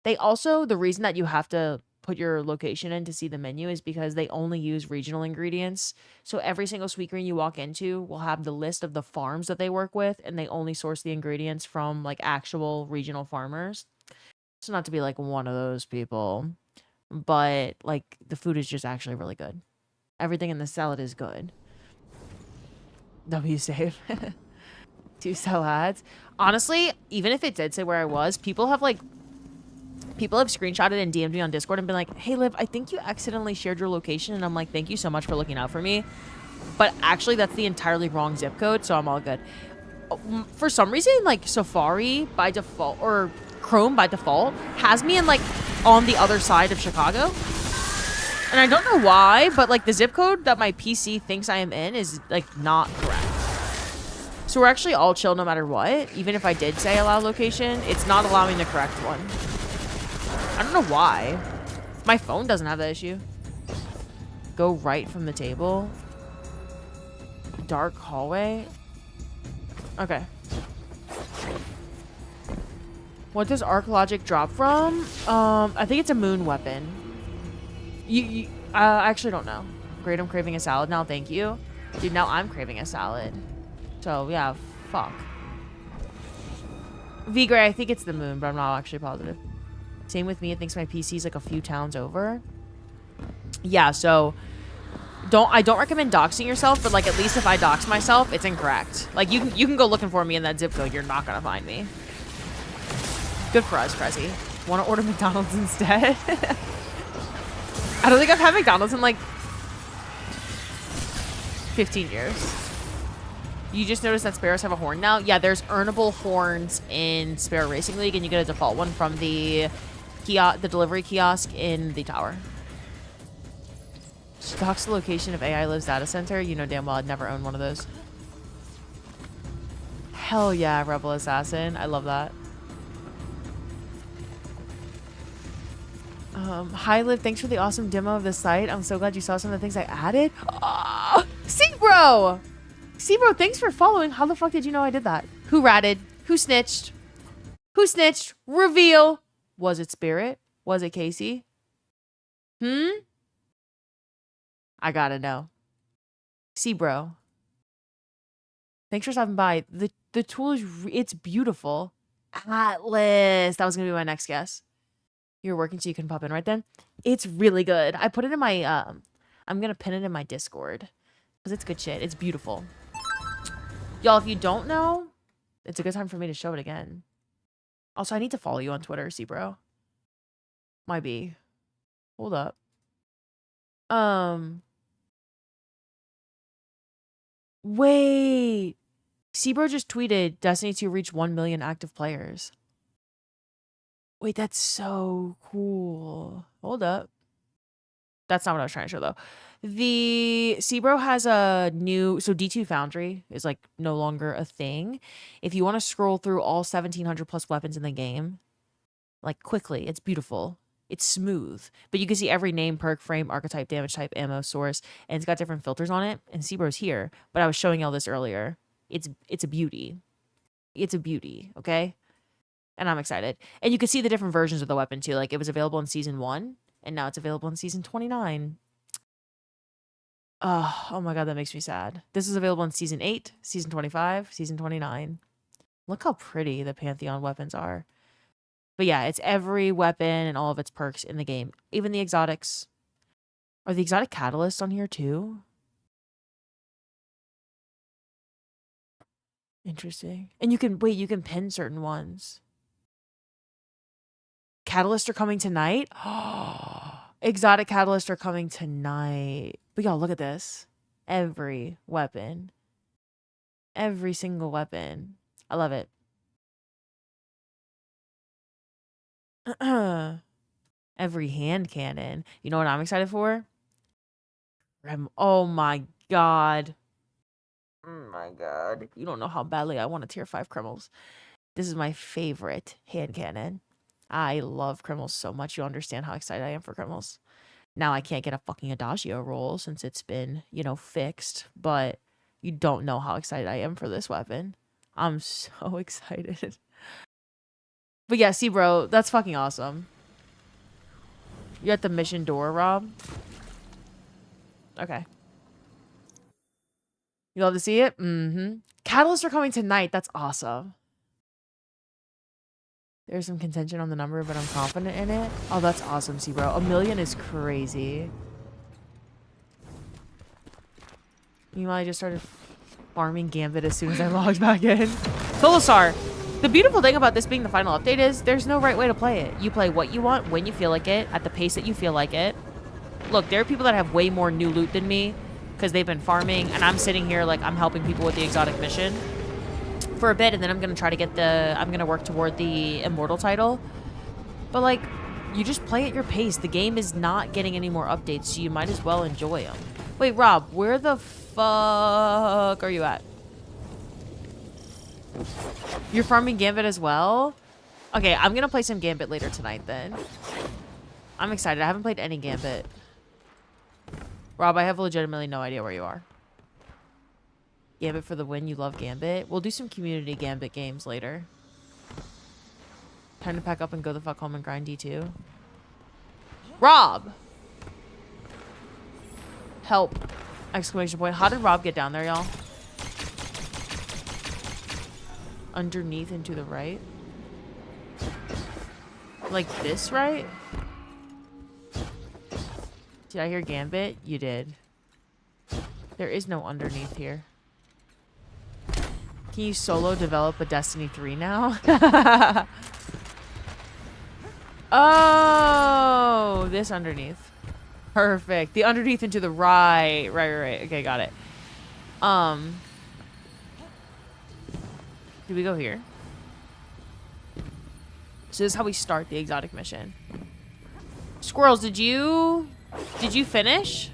They also, the reason that you have to put your location in to see the menu is because they only use regional ingredients. So every single Sweet Green you walk into will have the list of the farms that they work with, and they only source the ingredients from like actual regional farmers. So not to be like one of those people, but like the food is just actually really good. Everything in the salad is good. W save. 2 salads. Honestly, even if it did say where I was, people have screenshotted and DM'd me on Discord and been like, hey Liv, I think you accidentally shared your location, and I'm like, thank you so much for looking out for me. But actually that's the entirely wrong zip code, so I'm all good. For some reason, like Safari by default or Chrome by default has me in like on the other side of Chicago. And I don't know why, but like the zip code that my PC thinks I am in is like not correct. So we're actually all chill no matter what. Even if I did say allow location, it's not allowing the correct one. I don't know why. My phone doesn't have that issue. Go right from the table. Dark hallway. Okay. What does arc logic drop from? I think it's a moon weapon. I actually don't know. Great, I'm craving a salad now. Thank you. Dude, now I'm craving a salad. So, yeah, fuck. V-Gray, I think it's the moon, but I'm not actually positive. Same with me. It thinks my PC's like a few towns over. Yeah, so I don't recommend doxing yourself, but like at least if I dox myself, it's incorrect. Like you can go looking for me in that zip code. You're not gonna find me. Good for us, Prezi. Want to order McDonald's instead? I don't think I've had McDonald's in like 15 years. You just noticed that sparrows have a horn now? Yeah, there's earnable horns in Sparrow Racing League, and you get a default one from the delivery kiosk in the tower. Dox the location of AI Lives data center. You know damn well I'd never own one of those. Hell yeah, Rebel Assassin. I love that. Hi Liv, thanks for the awesome demo of the site. I'm so glad you saw some of the things I added. Oh, Seabro! Seabro, thanks for following. How the fuck did you know I did that? Who ratted? Who snitched? Who snitched? Reveal. Was it Spirit? Was it Casey? I gotta know. Seabro. Thanks for stopping by. The tool is, it's beautiful. Atlas. That was gonna be my next guess. You're working so you can pop in right then. It's really good. I put it in my, I'm gonna pin it in my Discord. Because it's good shit. It's beautiful. Y'all, if you don't know, it's a good time for me to show it again. Also, I need to follow you on Twitter, Seabro. Might be. Hold up. Wait. Seabro just tweeted Destiny 2 reached 1 million active players. Wait, that's so cool. Hold up. That's not what I was trying to show, though. The Seabro has a new... So D2 Foundry is, like, no longer a thing. If you want to scroll through all 1,700 plus weapons in the game, like, quickly, it's beautiful. It's smooth. But you can see every name, perk, frame, archetype, damage type, ammo, source, and it's got different filters on it. And Seabro's here. But I was showing y'all this earlier. It's a beauty. It's a beauty, okay? And I'm excited. And you can see the different versions of the weapon, too. Like, it was available in Season 1, and now it's available in Season 29. Oh my god, that makes me sad. This is available in Season 8, Season 25, Season 29. Look how pretty the Pantheon weapons are. But yeah, it's every weapon and all of its perks in the game. Even the exotics. Are the exotic catalysts on here, too? Interesting. And you can, wait, you can pin certain ones. Catalysts are coming tonight? Exotic catalysts are coming tonight. But y'all, look at this. Every weapon. Every single weapon. I love it. Every hand cannon. You know what I'm excited for? Oh my god. Oh my god. You don't know how badly I want a tier 5 Kremls. This is my favorite hand cannon. I love Kremls so much. You understand how excited I am for Kremls. Now I can't get a fucking Adagio roll since it's been, you know, fixed. But you don't know how excited I am for this weapon. I'm so excited. But yeah, see, bro, that's fucking awesome. You're at the mission door, Rob? Okay. You love to see it? Mm-hmm. Catalysts are coming tonight. That's awesome. There's some contention on the number, but I'm confident in it. Oh, that's awesome, see, bro. 1 million is crazy. Meanwhile, I just started farming Gambit as soon as I logged back in. Solosar. The beautiful thing about this being the final update is there's no right way to play it. You play what you want, when you feel like it, at the pace that you feel like it. Look, there are people that have way more new loot than me because they've been farming, and I'm sitting here like I'm helping people with the exotic mission for a bit, and then I'm going to try to get I'm going to work toward the Immortal title. But, like, you just play at your pace. The game is not getting any more updates, so you might as well enjoy them. Wait, Rob, where the fuck are you at? You're farming Gambit as well? Okay, I'm going to play some Gambit later tonight, then. I'm excited. I haven't played any Gambit. Rob, I have legitimately no idea where you are. Gambit for the win. You love Gambit. We'll do some community Gambit games later. Time to pack up and go the fuck home and grind D2. Rob! Help. Exclamation point. How did Rob get down there, y'all? Underneath and to the right? Like this, right? Did I hear Gambit? You did. There is no underneath here. Can you solo develop a Destiny 3 now? Oh, this underneath. Perfect. The underneath and to the right. Right. Okay, got it. Do we go here? So this is how we start the exotic mission. Squirrels, did you finish?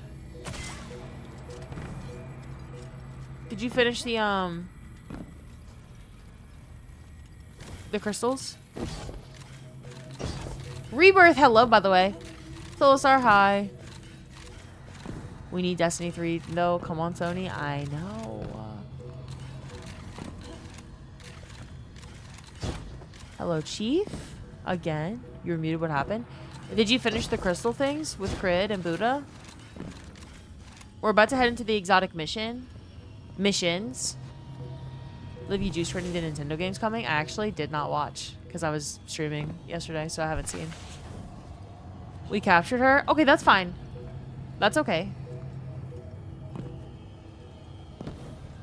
Did you finish the crystals? Rebirth, hello, by the way. Solasar, hi. We need Destiny 3. No, come on, Sony. I know. Hello, Chief. Again. You were muted. What happened? Did you finish the crystal things with Crid and Buddha? We're about to head into the exotic missions. Liv, you juice for any of the Nintendo games coming? I actually did not watch because I was streaming yesterday, so I haven't seen. We captured her? Okay, that's fine. That's okay.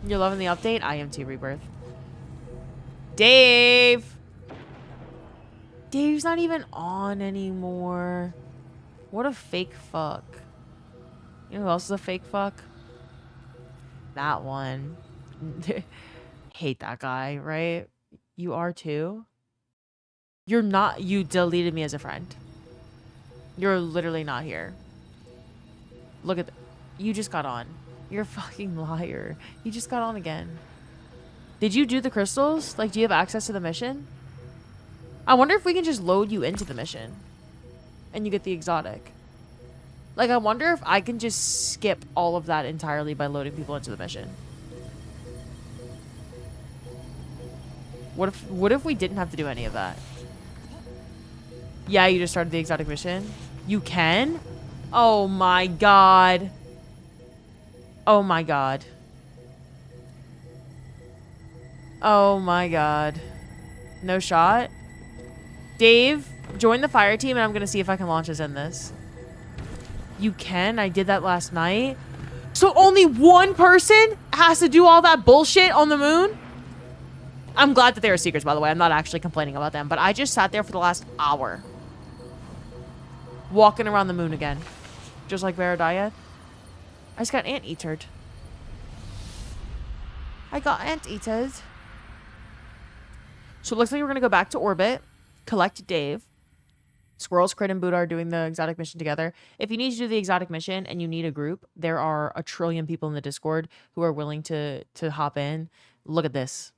You're loving the update? I am too, Rebirth. Dave! Dave's not even on anymore. What a fake fuck. You know who else is a fake fuck? That one. Hate that guy, right? You are too? You're not. You deleted me as a friend. You're literally not here. Look at you just got on. You're a fucking liar. You just got on again. Did you do the crystals? Like, do you have access to the mission? I wonder if we can just load you into the mission and you get the exotic. Like, I wonder if I can just skip all of that entirely by loading people into the mission. What if we didn't have to do any of that? Yeah, you just started the exotic mission. You can? Oh my god. Oh my god. Oh my god. No shot? Dave, join the fire team and I'm gonna see if I can launch us in this. You can? I did that last night. So only one person has to do all that bullshit on the moon? I'm glad that they are secrets, by the way. I'm not actually complaining about them, but I just sat there for the last hour. Walking around the moon again. Just like Veridayat. I just got ant-eatered. I got ant-eatered. So it looks like we're going to go back to orbit. Collect Dave. Squirrels, Crit, and Buddha are doing the exotic mission together. If you need to do the exotic mission and you need a group, there are a trillion people in the Discord who are willing to hop in. Look at this.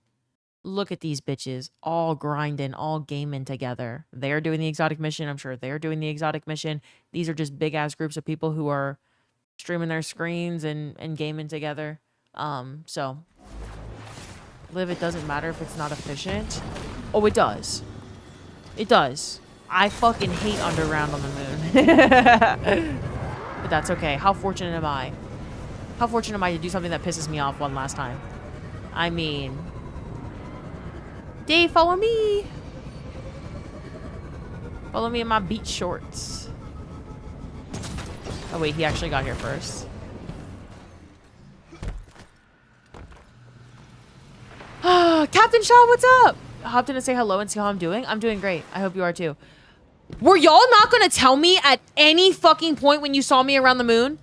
Look at these bitches all grinding, all gaming together. They're doing the exotic mission. I'm sure they're doing the exotic mission. These are just big ass groups of people who are streaming their screens and gaming together. So Liv, it doesn't matter if it's not efficient. Oh, it does. It does. I fucking hate underground on the moon. But that's okay. How fortunate am I? How fortunate am I to do something that pisses me off one last time? I mean... Dave, follow me. Follow me in my beach shorts. Oh wait, he actually got here first. Captain Shaw, what's up? Hopped in to say hello and see how I'm doing. I'm doing great. I hope you are too. Were y'all not gonna tell me at any fucking point when you saw me around the moon?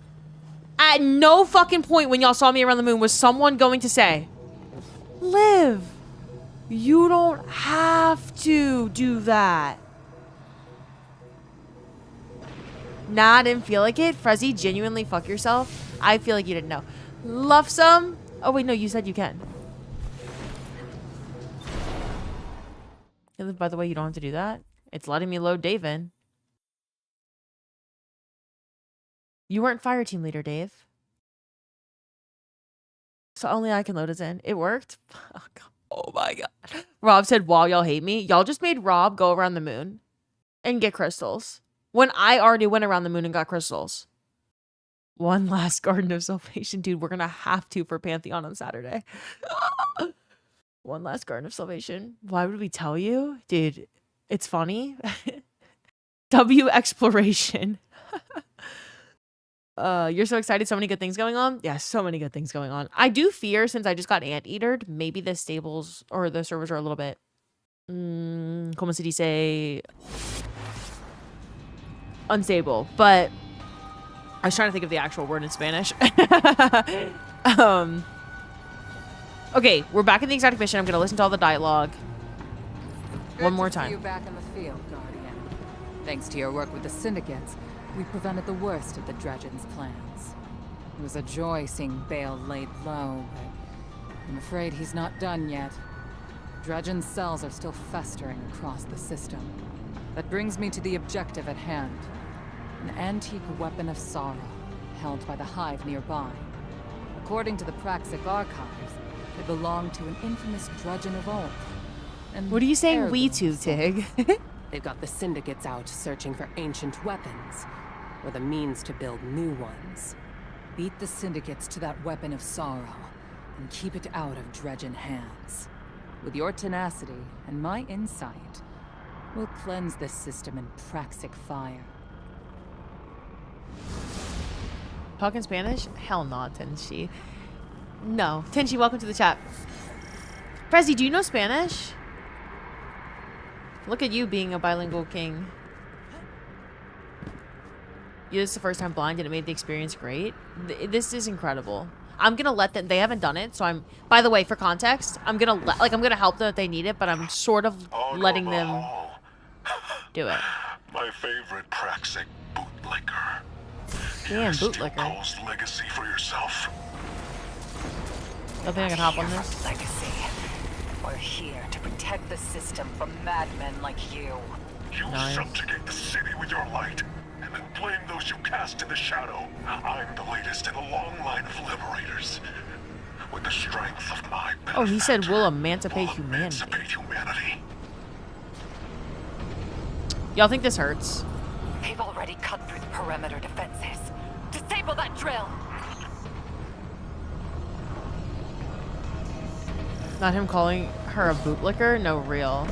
At no fucking point when y'all saw me around the moon was someone going to say, Liv, you don't have to do that. Nah, I didn't feel like it. Frezzy, genuinely fuck yourself. I feel like you didn't know. Love some. Oh, wait, no, you said you can. Hey, Liv, by the way, you don't have to do that. It's letting me load Dave in. You weren't fire team leader, Dave. So only I can load us in. It worked? Oh, God. Oh my god. Rob said, "Wow, y'all hate me." Y'all just made Rob go around the moon and get crystals when I already went around the moon and got crystals. One last Garden of Salvation, dude. We're gonna have to for Pantheon on Saturday. One last Garden of Salvation. Why would we tell you, dude? It's funny. W exploration. You're so excited. So many good things going on. Yeah, so many good things going on. I do fear, since I just got anteatered, maybe the stables or the servers are a little bit, como se dice, unstable. But I was trying to think of the actual word in Spanish. Okay, we're back in the exotic mission. I'm gonna listen to all the dialogue one more time. You back in the field, Guardian. Thanks to your work with the syndicates, we prevented the worst of the Dredgen's plans. It was a joy seeing Bale laid low, but I'm afraid he's not done yet. Dredgen's cells are still festering across the system. That brings me to the objective at hand. An antique weapon of sorrow, held by the Hive nearby. According to the Praxic archives, it belonged to an infamous Dredgen of old. What are you saying we to, Tig? They've got the syndicates out searching for ancient weapons, or the means to build new ones. Beat the syndicates to that weapon of sorrow, and keep it out of Dredgen hands. With your tenacity and my insight, we'll cleanse this system in Praxic fire. Talking Spanish? Hell no, Tenchi. No. Tenchi, welcome to the chat. Prezi, do you know Spanish? Look at you being a bilingual king. This is the first time blind and it made the experience great. This is incredible. I'm gonna let them, they haven't done it, so I'm, by the way, for context, I'm gonna help them if they need it, but I'm sort of letting them do it. My favorite Praxic bootlicker. Damn, Steal bootlicker. Cole's legacy for yourself. I think I can hop on this. Legacy. We're here to protect the system from madmen like you. You Nice. subjugate the city with your light, and then blame those you cast in the shadow. I'm the latest in a long line of liberators. With the strength of my Oh, he said benefactor, we'll emancipate we'll humanity. emancipate humanity. Y'all think this hurts? They've already cut through the perimeter defenses. Disable that drill! Not him calling her a bootlicker? No, real.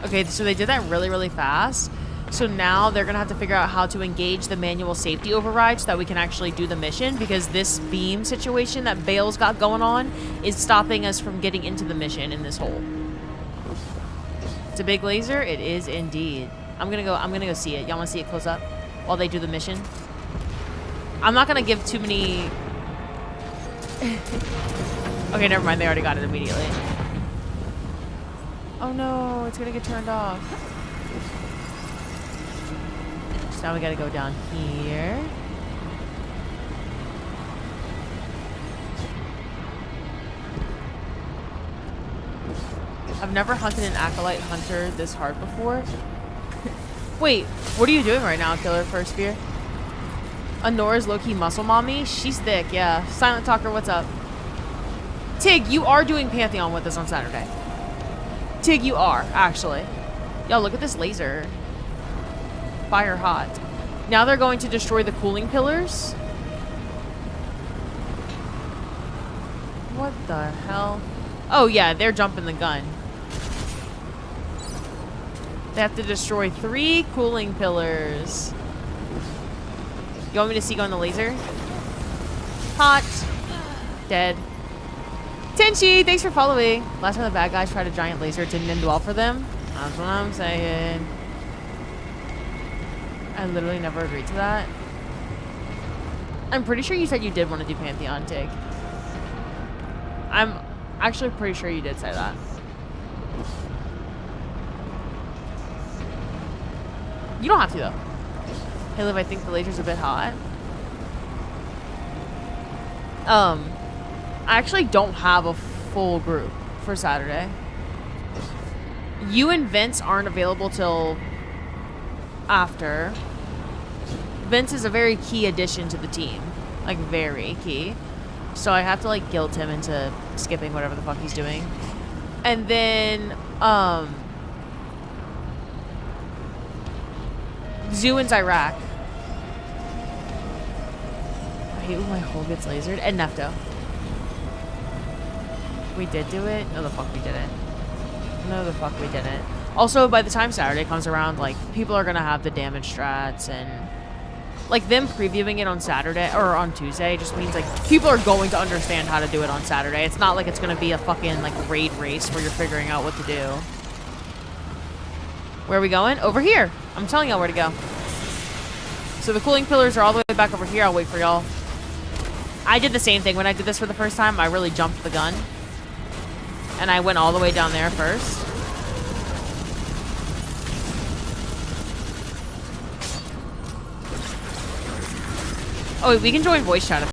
Okay, so they did that really, really fast. So now they're gonna have to figure out how to engage the manual safety override so that we can actually do the mission, because this beam situation that Bale's got going on is stopping us from getting into the mission in this hole. It's a big laser? It is indeed. I'm gonna go see it. Y'all wanna see it close up while they do the mission? I'm not gonna give too many. Okay, never mind. They already got it immediately. Oh no, it's gonna get turned off. So now we gotta go down here. I've never hunted an Acolyte Hunter this hard before. Wait, what are you doing right now, Killer First Spear? Anora's low-key muscle mommy? She's thick, yeah. Silent Talker, what's up? Tig, you are doing Pantheon with us on Saturday. Tig, you are, actually. Yo, look at this laser. Fire hot. Now they're going to destroy the cooling pillars. What the hell? Oh, yeah, they're jumping the gun. They have to destroy 3 cooling pillars. You want me to see going the laser? Hot. Dead. Tenchi, thanks for following. Last time the bad guys tried a giant laser, it didn't end well for them. That's what I'm saying. I literally never agreed to that. I'm pretty sure you said you did want to do Pantheon, Tig. I'm actually pretty sure you did say that. You don't have to, though. Hey, Liv, I think the laser's a bit hot. I actually don't have a full group for Saturday. You and Vince aren't available till after. Vince is a very key addition to the team. Like, very key. So I have to, like, guilt him into skipping whatever the fuck he's doing. And then, Zuin's Iraq. I hate when my hull gets lasered. And Nefto. We did do it? No, the fuck we didn't. No, the fuck we didn't. Also, by the time Saturday comes around, like, people are gonna have the damage strats, and like them previewing it on Saturday or on Tuesday just means like people are going to understand how to do it on Saturday. It's not like it's gonna be a fucking like raid race where you're figuring out what to do. Where are we going? Over here. I'm telling y'all where to go. So the cooling pillars are all the way back over here. I'll wait for y'all. I did the same thing when I did this for the first time. I really jumped the gun. And I went all the way down there first. Oh, wait, we can join voice chat if